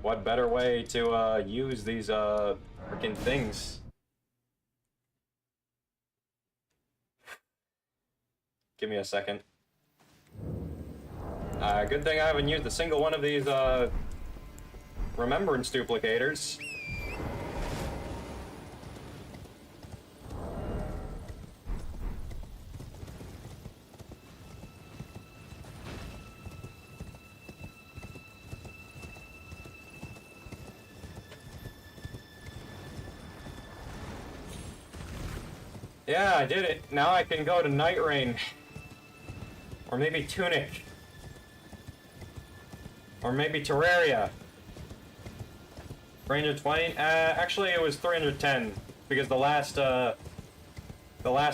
what better way to, use these, freaking things? Give me a second. Good thing I haven't used a single one of these, remembrance duplicators. Yeah, I did it. Now I can go to Night Rain. Or maybe Tunic. Or maybe Terraria. 320? Actually it was 310, because the last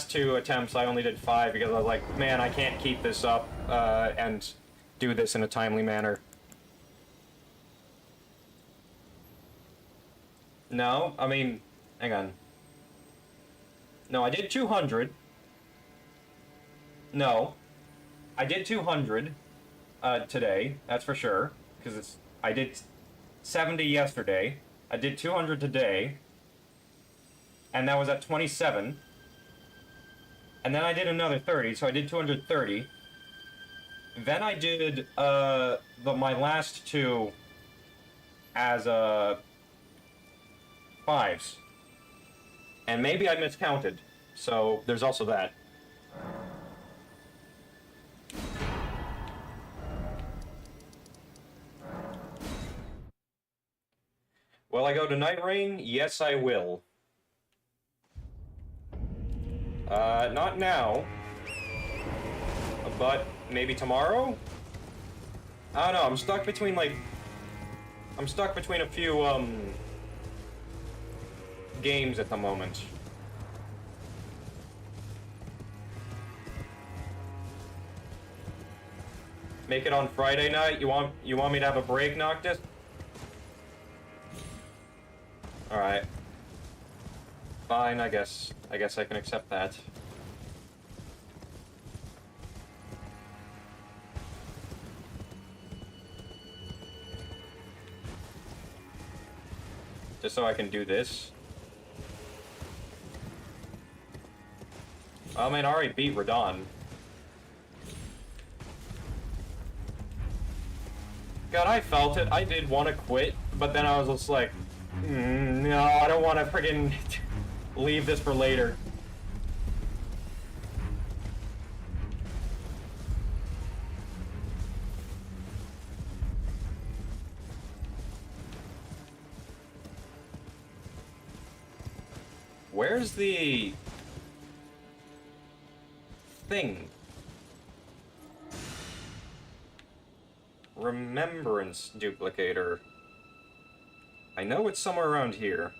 two attempts I only did 5, because I was like, man, I can't keep this up, and do this in a timely manner. No, I mean, hang on. No, I did 200. No. I did 200, today, that's for sure, because I did 70 yesterday, I did 200 today, and that was at 27, and then I did another 30, so I did 230, then I did, my last two as, 5s, and maybe I miscounted, so there's also that. Will I go to Night Rain? Yes, I will. Not now. But maybe tomorrow? I don't know, I'm stuck between, like... I'm stuck between a few, games at the moment. Make it on Friday night? You want me to have a break, Noctis? Alright. fine, I guess. I guess I can accept that. Just so I can do this. I mean, I already beat Radahn. God, I felt it. I did want to quit, but then I was just like, no, I don't want to friggin' leave this for later. Where's the thing? Remembrance duplicator. I know it's somewhere around here.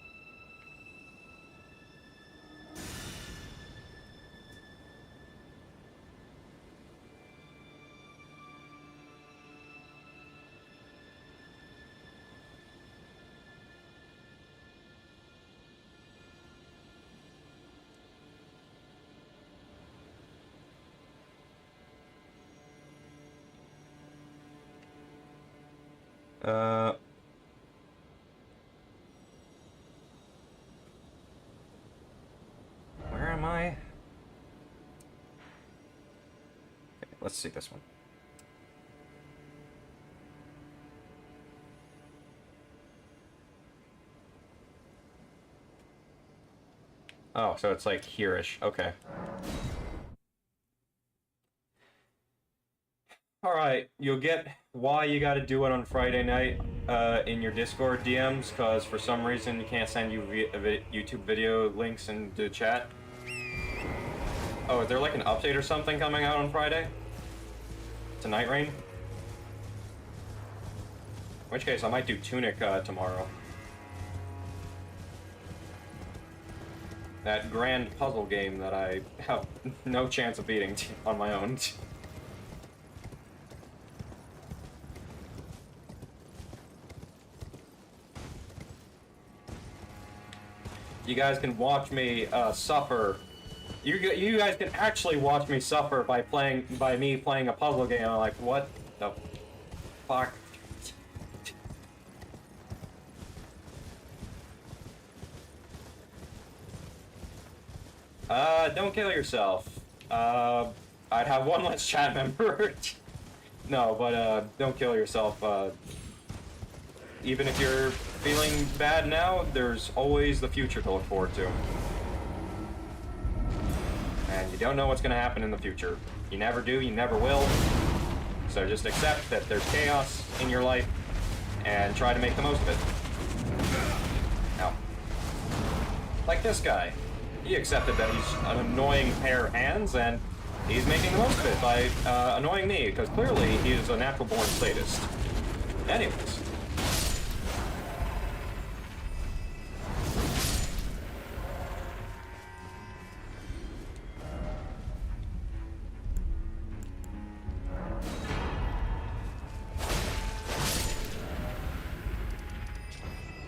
Where am I? Okay, let's see this one. Oh, so it's like here-ish. Okay. Alright, you'll get why you gotta do it on Friday night in your Discord DMs, because for some reason you can't send you YouTube video links in the chat. Oh, is there like an update or something coming out on Friday? To Night Rain? In which case, I might do Tunic tomorrow. That grand puzzle game that I have no chance of beating on my own. You guys can watch me suffer. You guys can actually watch me suffer by me playing a puzzle game. I'm like, what the fuck? Don't kill yourself. I'd have one less chat member. No, but don't kill yourself. Even if you're feeling bad now, there's always the future to look forward to. And you don't know what's going to happen in the future. You never do, you never will. So just accept that there's chaos in your life and try to make the most of it. Now, like this guy. He accepted that he's an annoying pair of hands, and he's making the most of it by annoying me, because clearly he is a natural-born sadist. Anyways.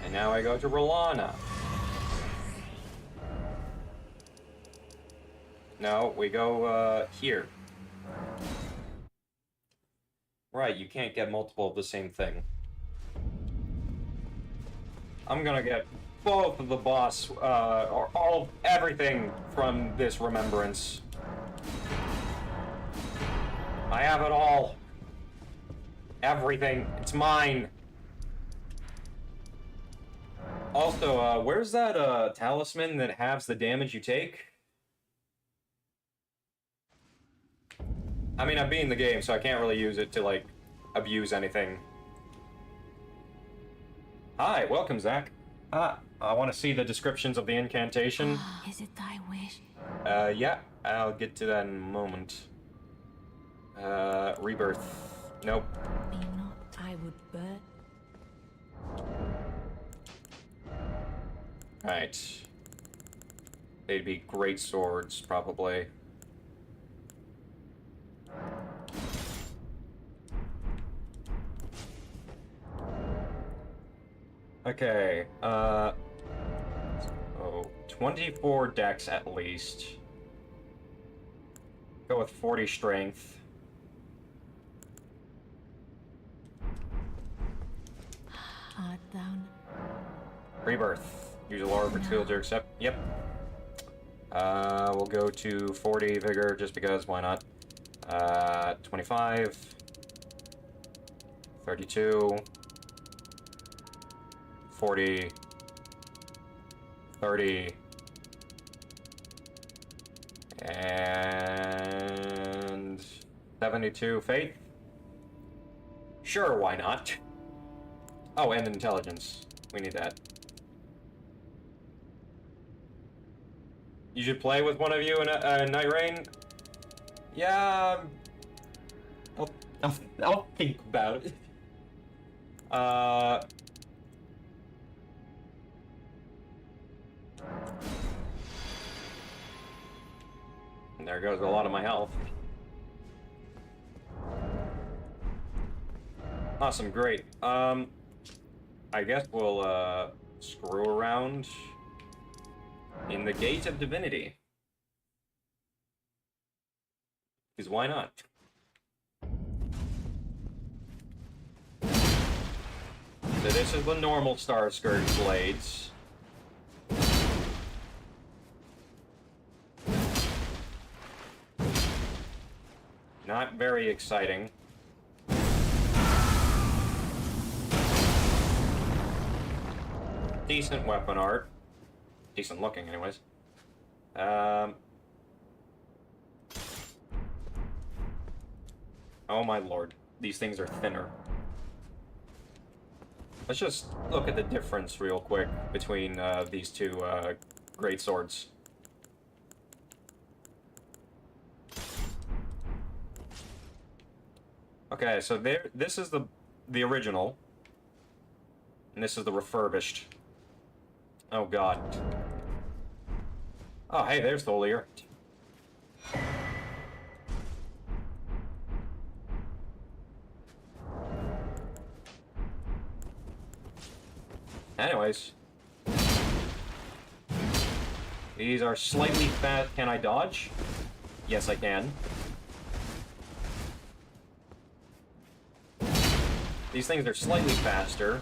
And now I go to Rolana. No, we go, here. Right, you can't get multiple of the same thing. I'm gonna get both of the boss, or everything from this remembrance. I have it all. Everything. It's mine. Also, where's that, talisman that halves the damage you take? I mean, I'm beating the game, so I can't really use it to, like, abuse anything. Hi, welcome, Zach. I want to see the descriptions of the incantation.
Is it thy wish?
Yeah, I'll get to that in a moment. Rebirth. Nope.
Be not, I would burn.
Right. They'd be great swords, probably. Okay, oh, 24 dex at least. Go with 40 strength.
Hard down.
Rebirth. Use a lower skill to accept. Yep. We'll go to 40 vigor just because, why not? 25. 32. 40. 30. And 72 faith. Sure, why not? Oh, and intelligence. We need that. You should play with one of you in Night Rain? Yeah... I'll think about it. And there goes a lot of my health. Awesome, great. I guess we'll, screw around in the Gate of Divinity. Because why not? So this is the normal Star Scourge blades. Not very exciting. Decent weapon art. Decent looking, anyways. Oh my lord. These things are thinner. Let's just look at the difference real quick between these two great swords. Okay, so this is the original, and this is the refurbished. Oh god. Oh hey, there's Tholier. Anyways. These are slightly fast. Can I dodge? Yes, I can. These things are slightly faster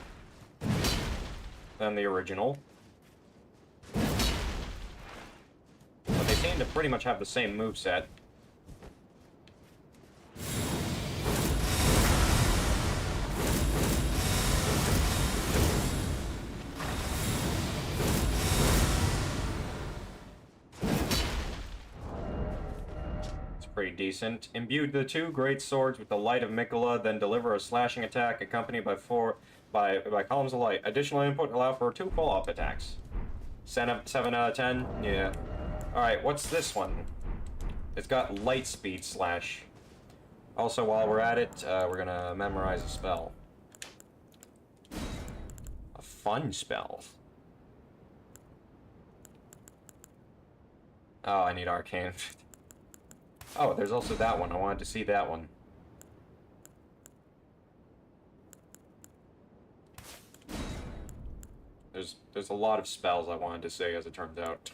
than the original. But they seem to pretty much have the same moveset. Pretty decent. Imbued the two great swords with the light of Mikola, then deliver a slashing attack accompanied by columns of light. Additional input allow for 2 follow-up attacks. 7 out of 10? Yeah. Alright, what's this one? It's got light speed slash. Also, while we're at it, we're gonna memorize a spell. A fun spell. Oh, I need arcane. Oh, there's also that one. I wanted to see that one. There's a lot of spells I wanted to say, as it turns out.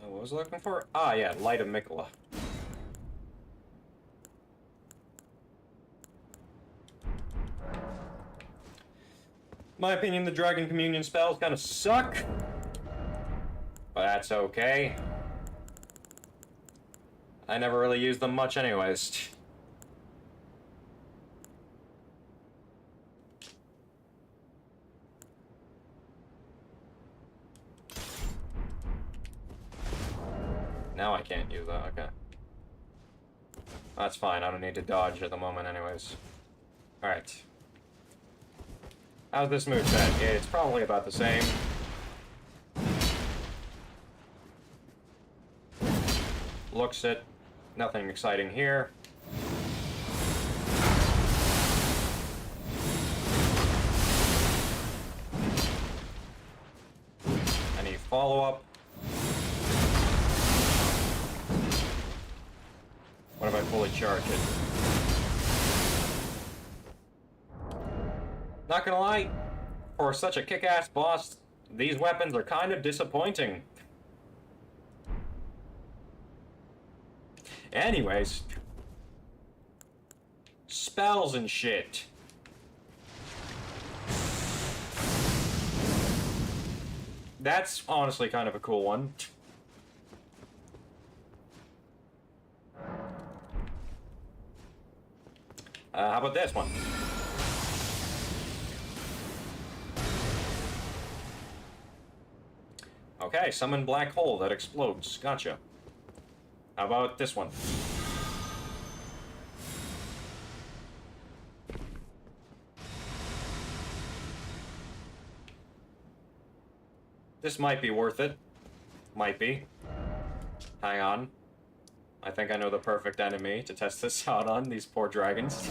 What was I looking for? Ah, yeah, Light of Mikola. My opinion, the Dragon Communion spells kind of suck. But that's okay. I never really used them much anyways. Now I can't use that, okay. That's fine, I don't need to dodge at the moment anyways. Alright. How's this moveset? Yeah, it's probably about the same. Looks it. Nothing exciting here. Any follow-up? What if I fully charge it? Not gonna lie, for such a kick-ass boss, these weapons are kind of disappointing. Anyways. Spells and shit. That's honestly kind of a cool one. How about this one? Okay, summon black hole that explodes. Gotcha. How about this one? This might be worth it. Might be. Hang on. I think I know the perfect enemy to test this out on, these poor dragons.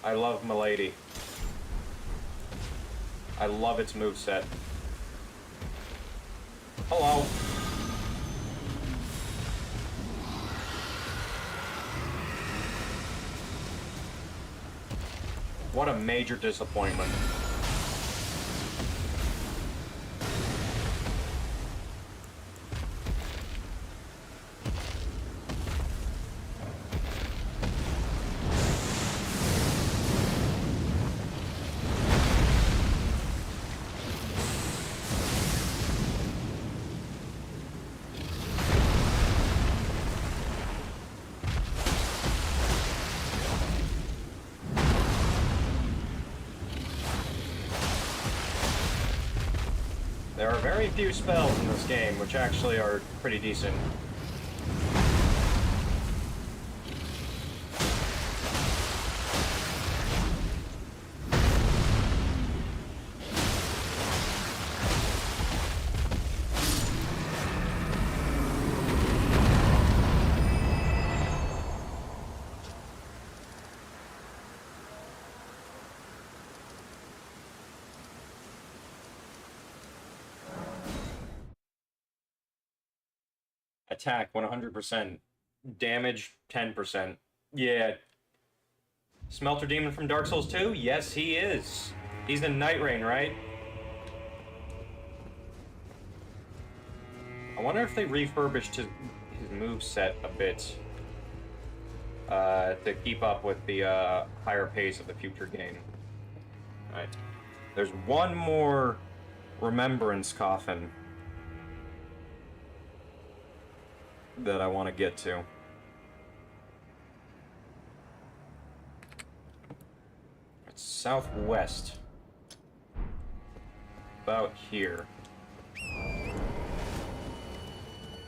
I love Milady. I love its moveset. Hello. What a major disappointment. There are very few spells in this game, which actually are pretty decent. Attack 100%. Damage 10%. Yeah. Smelter Demon from Dark Souls 2? Yes, he is. He's in Night Rain, right? I wonder if they refurbished his moveset a bit to keep up with the higher pace of the future game. Alright. There's one more remembrance coffin that I want to get to. It's southwest. About here.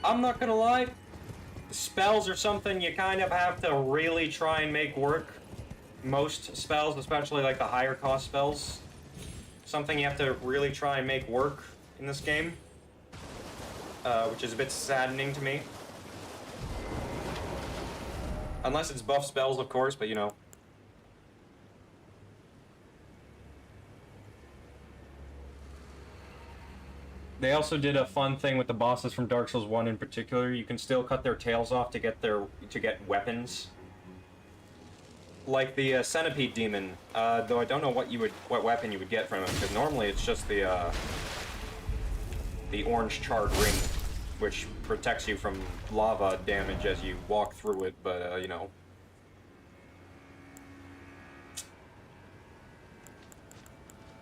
I'm not gonna lie, spells are something you kind of have to really try and make work. Most spells, especially like the higher cost spells, something you have to really try and make work in this game, which is a bit saddening to me. Unless it's buff spells, of course, but you know. They also did a fun thing with the bosses from Dark Souls 1 in particular. You can still cut their tails off to get weapons. Like the Centipede Demon, though I don't know what weapon you would get from him, because normally it's just the orange charred ring, which protects you from lava damage as you walk through it, but, you know.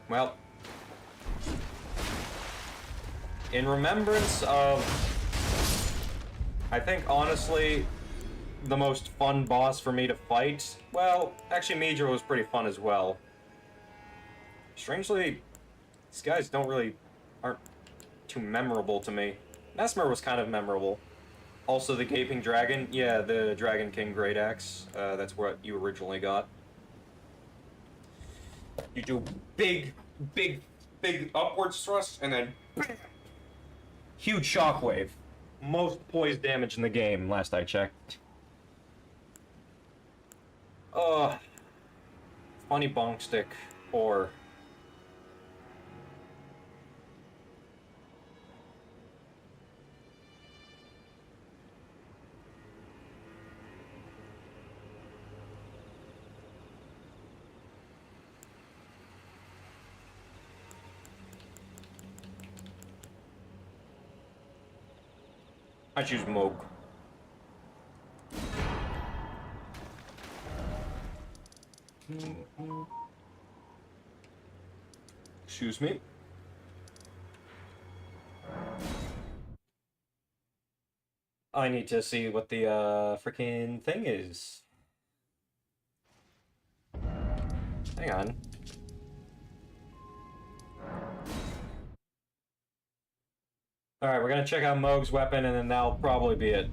Well, in remembrance of, I think, honestly, the most fun boss for me to fight, well, actually Midra was pretty fun as well. Strangely, these guys aren't too memorable to me. Mesmer was kind of memorable. Also the Gaping Dragon, yeah, the Dragon King Great Axe, that's what you originally got. You do big upwards thrust, and then huge shockwave. Most poise damage in the game, last I checked. Funny bonk stick, or... I choose Moog. Excuse me. I need to see what the freaking thing is. Hang on. Alright, we're gonna check out Moog's weapon, and then that'll probably be it.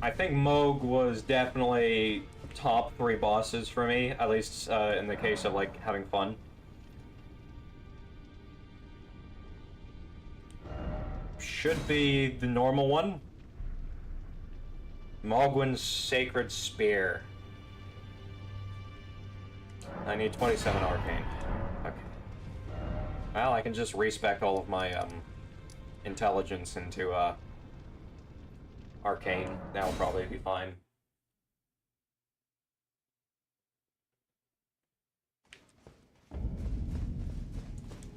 I think Moog was definitely top 3 bosses for me, at least in the case of, like, having fun. Should be the normal one. Mogwin's Sacred Spear. I need 27 Arcane. Okay. Well, I can just respec all of my, intelligence into, Arcane. That'll probably be fine.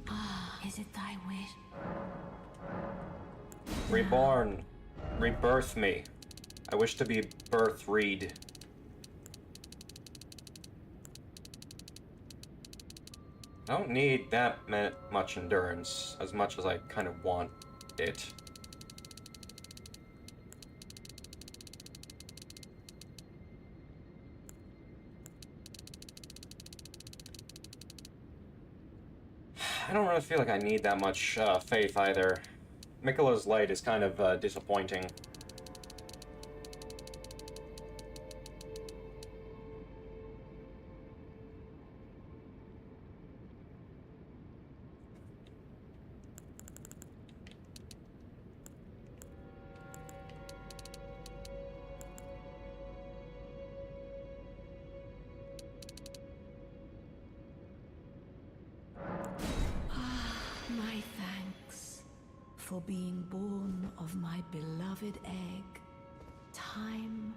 Ah, is it thy wish?
Reborn. Rebirth me. I wish to be birth reed. I don't need that much endurance, as much as I kind of want it. I don't really feel like I need that much faith either. Mikola's Light is kind of disappointing.
My thanks for being born of my beloved egg, time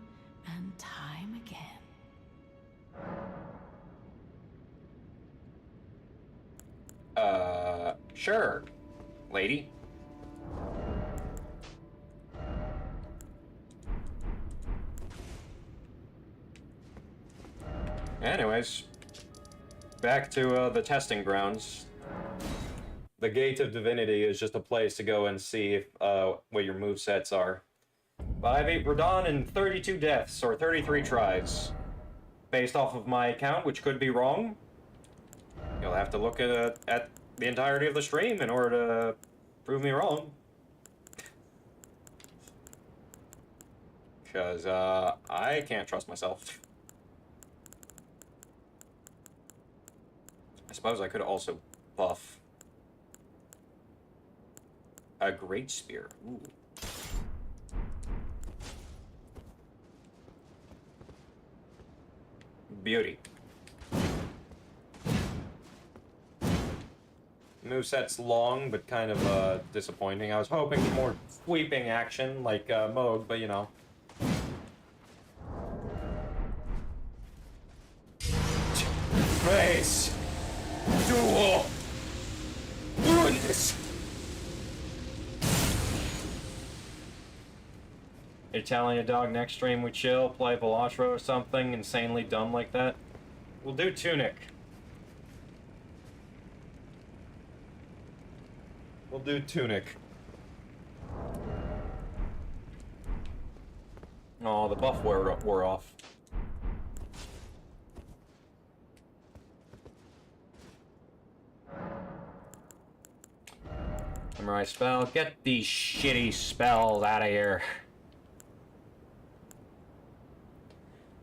and time again.
Sure, lady. Anyways, back to the testing grounds. The Gate of Divinity is just a place to go and see if, what your movesets are. But I beat Radahn in 32 deaths, or 33 tries. Based off of my account, which could be wrong. You'll have to look at the entirety of the stream in order to prove me wrong. Because, I can't trust myself. I suppose I could also buff a Great Spear. Ooh. Beauty. Moveset's long, but kind of disappointing. I was hoping for more sweeping action like Moog, but you know. Face! Duel! Goodness! You're telling a dog next stream we chill, play Velocro or something insanely dumb like that? We'll do Tunic. We'll do Tunic. Oh, the buff wore off. Memorize spell. Get these shitty spells out of here.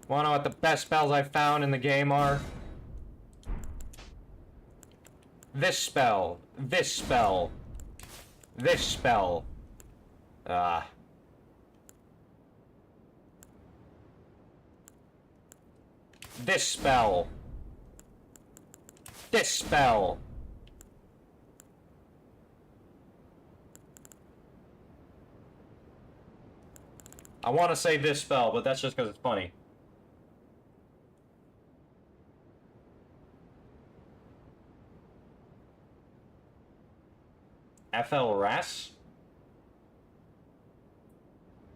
Wanna know what the best spells I found in the game are? This spell. This spell. This spell. This spell. This spell. I want to say this spell, but that's just because it's funny. Ethavz?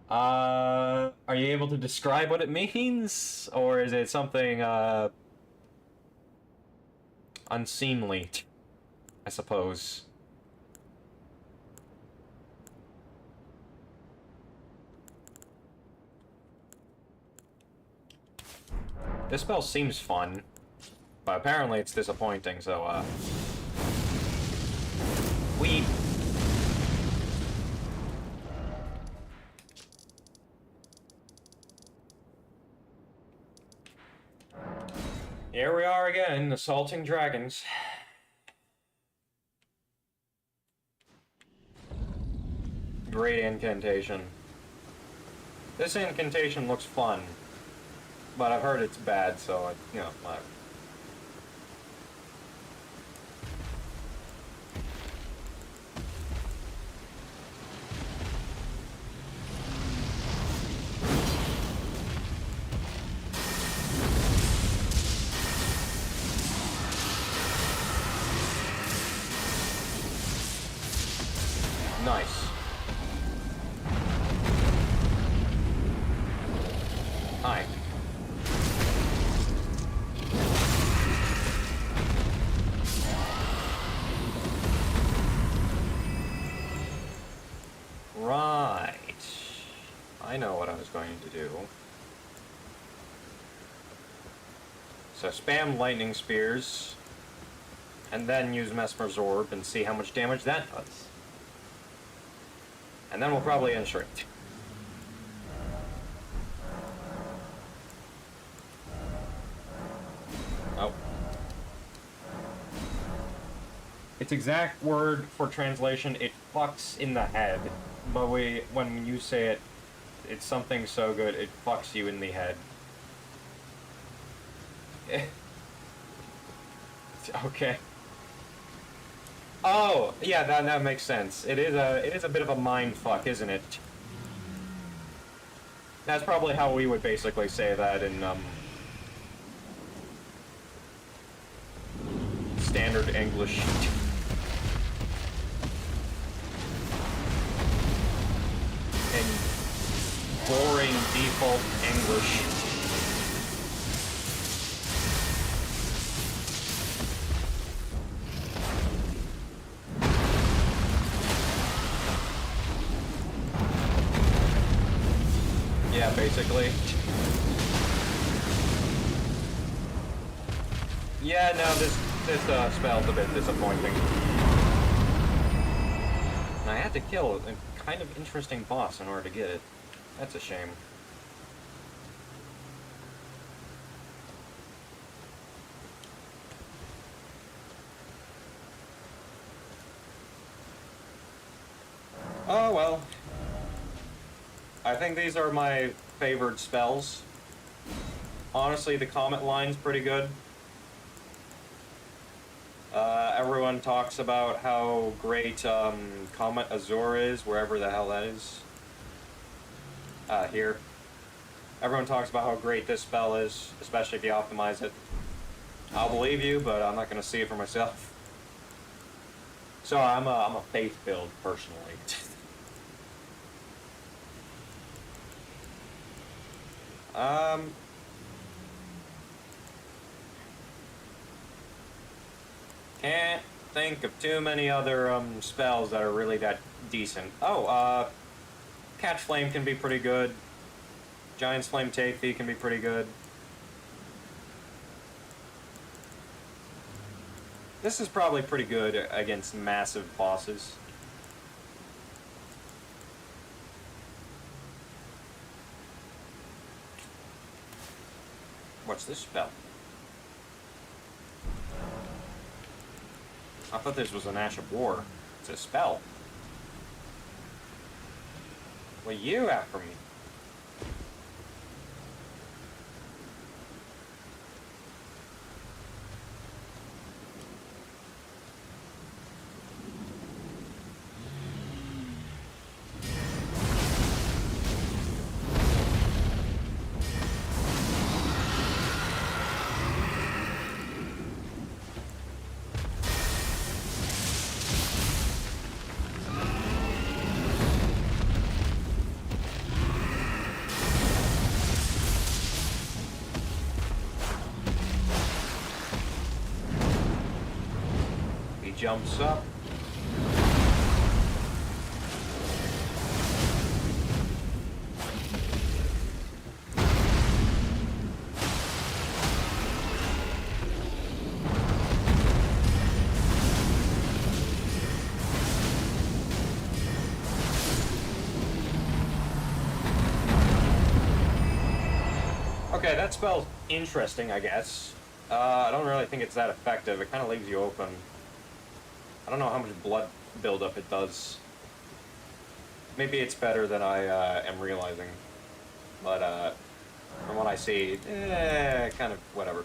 Are you able to describe what it means? Or is it something, unseemly? I suppose. This spell seems fun, but apparently it's disappointing, so, we... Here we are again, assaulting dragons. Great incantation. This incantation looks fun, but I've heard it's bad, so, you know, whatever. Nice. Hi. Right. I know what I was going to do. So spam lightning spears, and then use Mesmer's Orb and see how much damage that does. And then we'll probably end straight. Oh. Its exact word for translation, it fucks in the head. But when you say it, it's something so good, it fucks you in the head. Okay. Oh, yeah, that makes sense. It is a bit of a mind fuck, isn't it? That's probably how we would basically say that in standard English. In boring default English. Yeah, basically. Yeah, no, this spell's a bit disappointing. And I had to kill a kind of interesting boss in order to get it. That's a shame. Oh well. I think these are my favored spells. Honestly, the Comet line's pretty good. Everyone talks about how great Comet Azure is, wherever the hell that is. Here. Everyone talks about how great this spell is, especially if you optimize it. I'll believe you, but I'm not going to see it for myself. So I'm a faith build, personally. Can't think of too many other spells that are really that decent. Oh, Catch Flame can be pretty good. Giant's Flame Take Thee can be pretty good. This is probably pretty good against massive bosses. What's this spell? I thought this was an Ash of War. It's a spell. What you have for me? jumps up. Okay, that spell's interesting, I guess. I don't really think it's that effective. It kind of leaves you open. I don't know how much blood buildup it does. Maybe it's better than I am realizing. But from what I see, kind of whatever.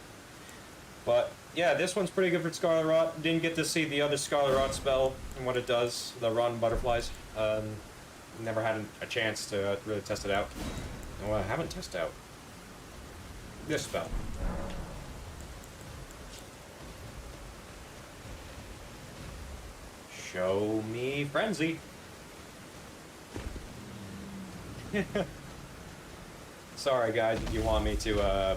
But yeah, this one's pretty good for Scarlet Rot. Didn't get to see the other Scarlet Rot spell and what it does, the rotten butterflies. Never had a chance to really test it out. No, I haven't tested out this spell. Show me frenzy. Sorry guys, if you want me to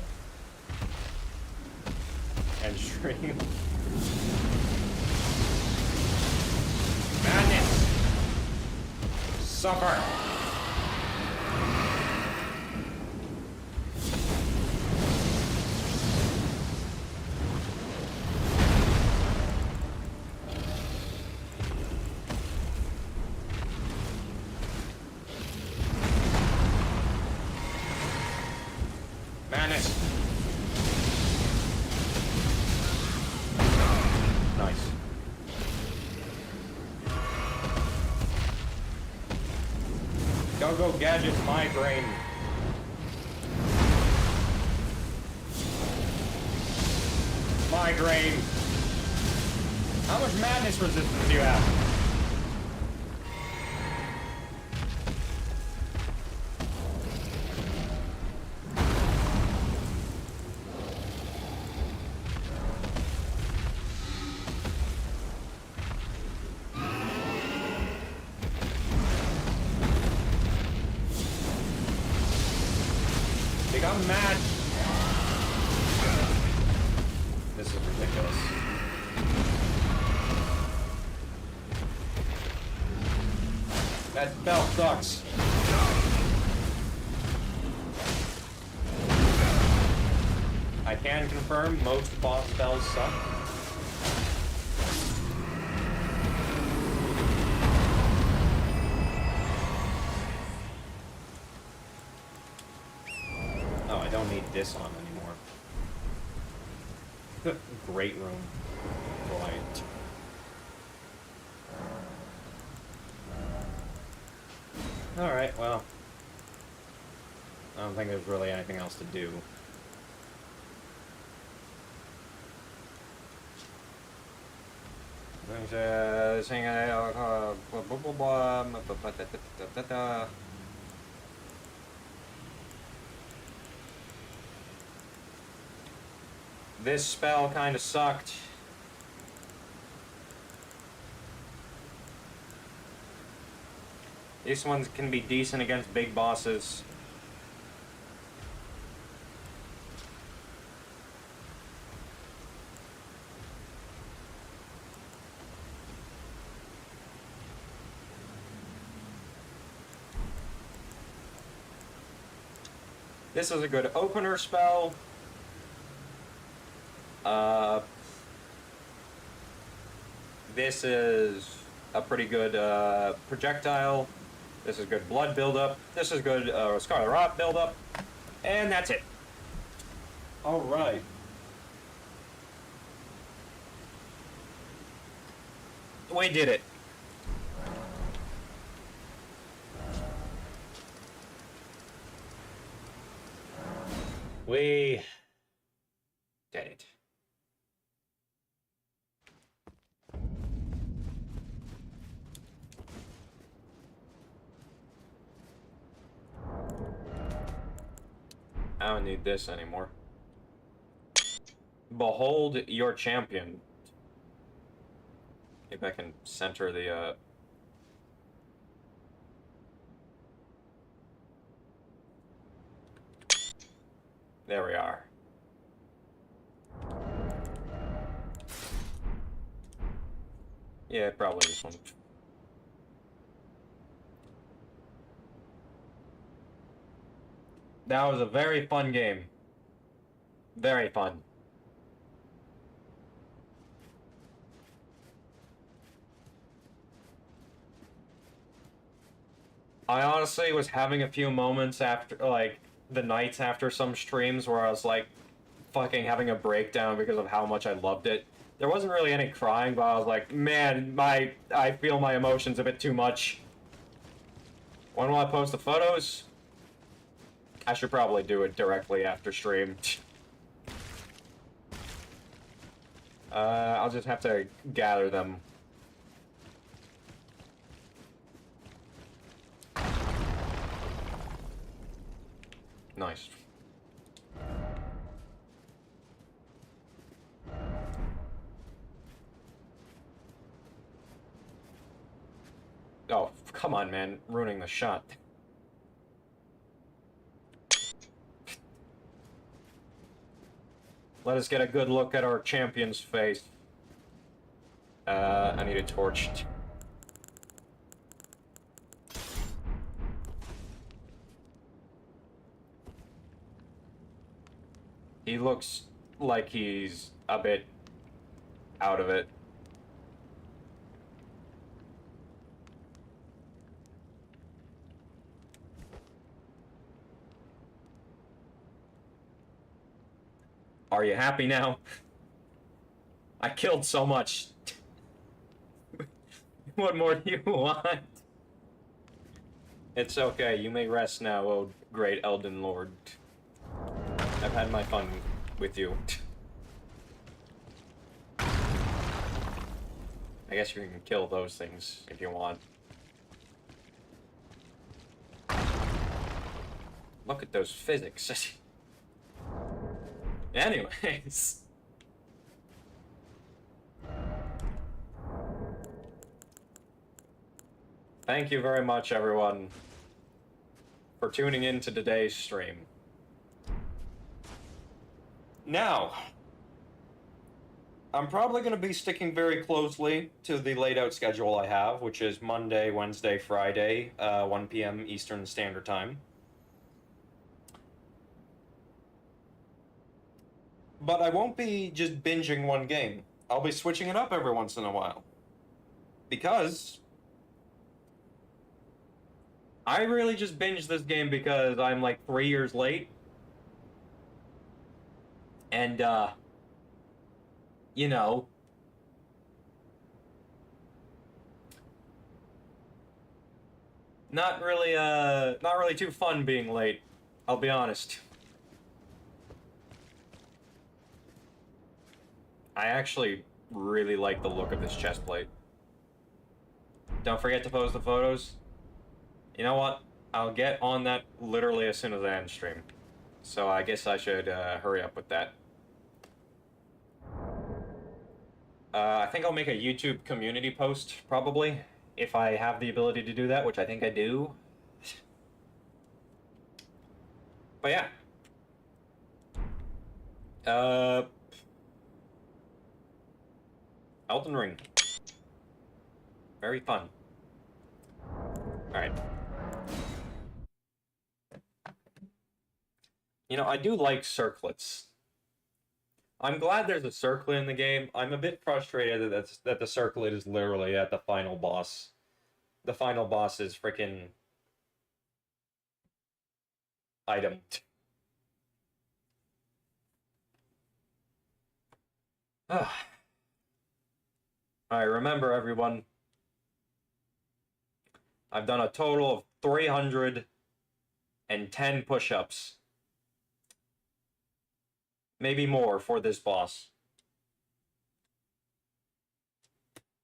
end stream. Madness! Suffer! Madness! Nice. Go gadget migraine. Migraine. How much madness resistance do you have? I'm mad. This is ridiculous. That spell sucks. I can confirm most boss spells suck. I don't need this on anymore. Great room. Right. Alright, well. I don't think there's really anything else to do. This spell kind of sucked. These ones can be decent against big bosses. This is a good opener spell. This is a pretty good projectile. This is good blood buildup. This is good Scarlet Rot buildup. And that's it. Alright. We did it. We did it. I don't need this anymore. Behold your champion. Maybe I can center the, There we are. Yeah, probably this one. That was a very fun game. Very fun. I honestly was having a few moments after, like, the nights after some streams where I was, like, fucking having a breakdown because of how much I loved it. There wasn't really any crying, but I was like, man, I feel my emotions a bit too much. When will I post the photos? I should probably do it directly after stream. I'll just have to gather them. Nice. Oh, come on, man. Ruining the shot. Let us get a good look at our champion's face. I need a torch. He looks like he's a bit out of it. Are you happy now? I killed so much. What more do you want? It's okay, you may rest now, oh great Elden Lord. I've had my fun with you. I guess you can kill those things if you want. Look at those physics. Anyways. Thank you very much, everyone, for tuning in to today's stream. Now, I'm probably going to be sticking very closely to the laid out schedule I have, which is Monday, Wednesday, Friday, 1 p.m. Eastern Standard Time. But I won't be just binging one game. I'll be switching it up every once in a while. Because I really just binged this game because I'm like 3 years late. And, you know, not really too fun being late. I'll be honest. I actually really like the look of this chest plate. Don't forget to post the photos. You know what? I'll get on that literally as soon as I end stream. So I guess I should hurry up with that. I think I'll make a YouTube community post, probably, if I have the ability to do that, which I think I do. But yeah. Elden Ring. Very fun. Alright. You know, I do like circlets. I'm glad there's a circlet in the game. I'm a bit frustrated that the circlet is literally at the final boss. The final boss is freaking item. Alright, remember everyone. I've done a total of 310 push-ups. Maybe more for this boss.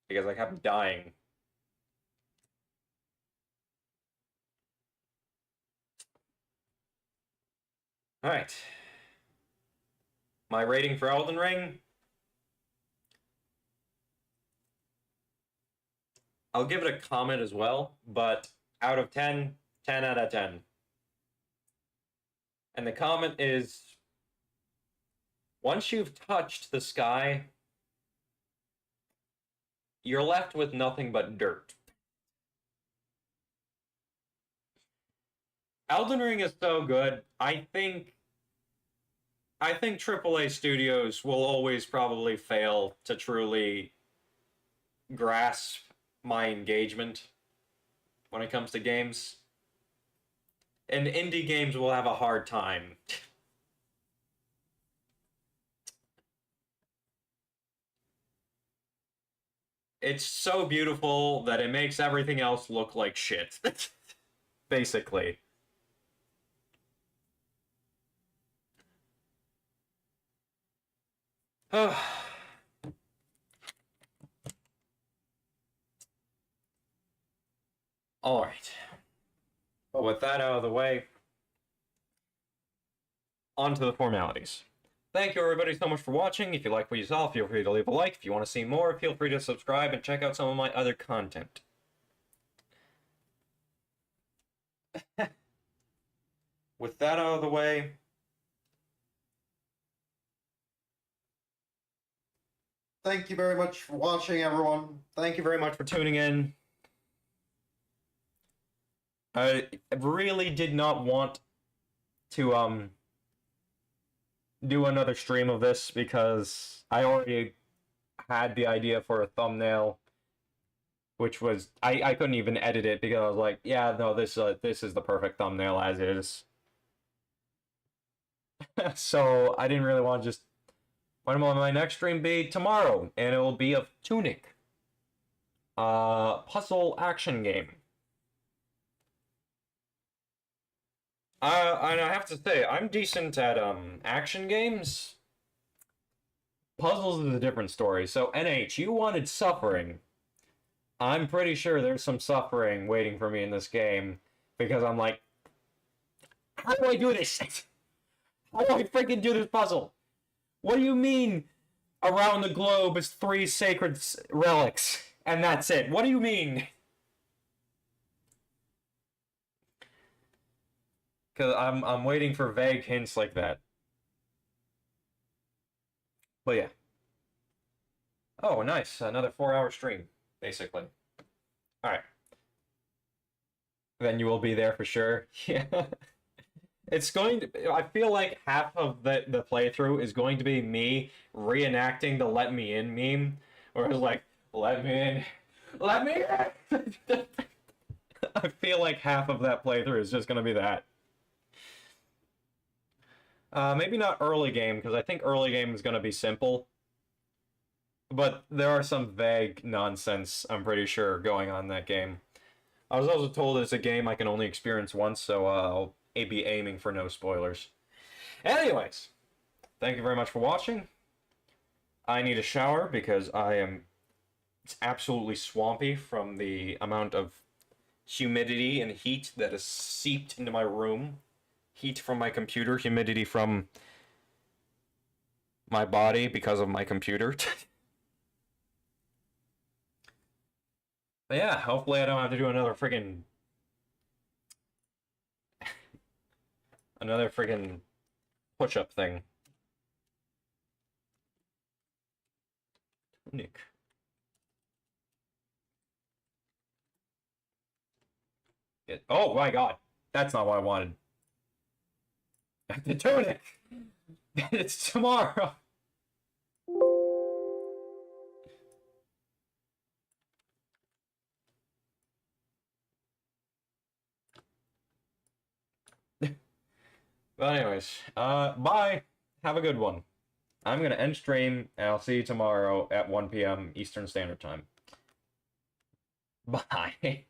Because I kept dying. Alright. My rating for Elden Ring? I'll give it a comment as well, but out of 10, 10 out of 10. And the comment is, once you've touched the sky, you're left with nothing but dirt. Elden Ring is so good. I think AAA studios will always probably fail to truly grasp my engagement when it comes to games. And indie games will have a hard time. It's so beautiful that it makes everything else look like shit. Basically. Alright. Well, with that out of the way, on to the formalities. Thank you everybody so much for watching. If you like what you saw, feel free to leave a like. If you want to see more, feel free to subscribe and check out some of my other content. With that out of the way, thank you very much for watching, everyone. Thank you very much for tuning in. I really did not want to do another stream of this because I already had the idea for a thumbnail, which was I couldn't even edit it because I was like, yeah, no, this is the perfect thumbnail as is. So I didn't really want to just. When will my next stream be? Tomorrow, and it will be of Tunic, puzzle action game. And I have to say, I'm decent at action games. Puzzles is a different story. So NH, you wanted suffering. I'm pretty sure there's some suffering waiting for me in this game because I'm like, how do I do this? How do I freaking do this puzzle? What do you mean around the globe is 3 sacred relics and that's it? What do you mean? Because I'm waiting for vague hints like that. But yeah. Oh, nice. Another 4-hour stream, basically. Alright. Then you will be there for sure. Yeah. It's going to... I feel like half of the playthrough is going to be me reenacting the Let Me In meme. Where it's like, let me in. Let me in! I feel like half of that playthrough is just going to be that. Maybe not early game, because I think early game is going to be simple. But there are some vague nonsense, I'm pretty sure, going on in that game. I was also told it's a game I can only experience once, so I'll be aiming for no spoilers. Anyways, thank you very much for watching. I need a shower because it's absolutely swampy from the amount of humidity and heat that has seeped into my room. Heat from my computer, humidity from my body because of my computer. But yeah, hopefully I don't have to do another friggin' push-up thing. Nick. Oh my god, that's not what I wanted. The tunic! It's tomorrow! But anyways, bye! Have a good one. I'm gonna end stream, and I'll see you tomorrow at 1 p.m. Eastern Standard Time. Bye!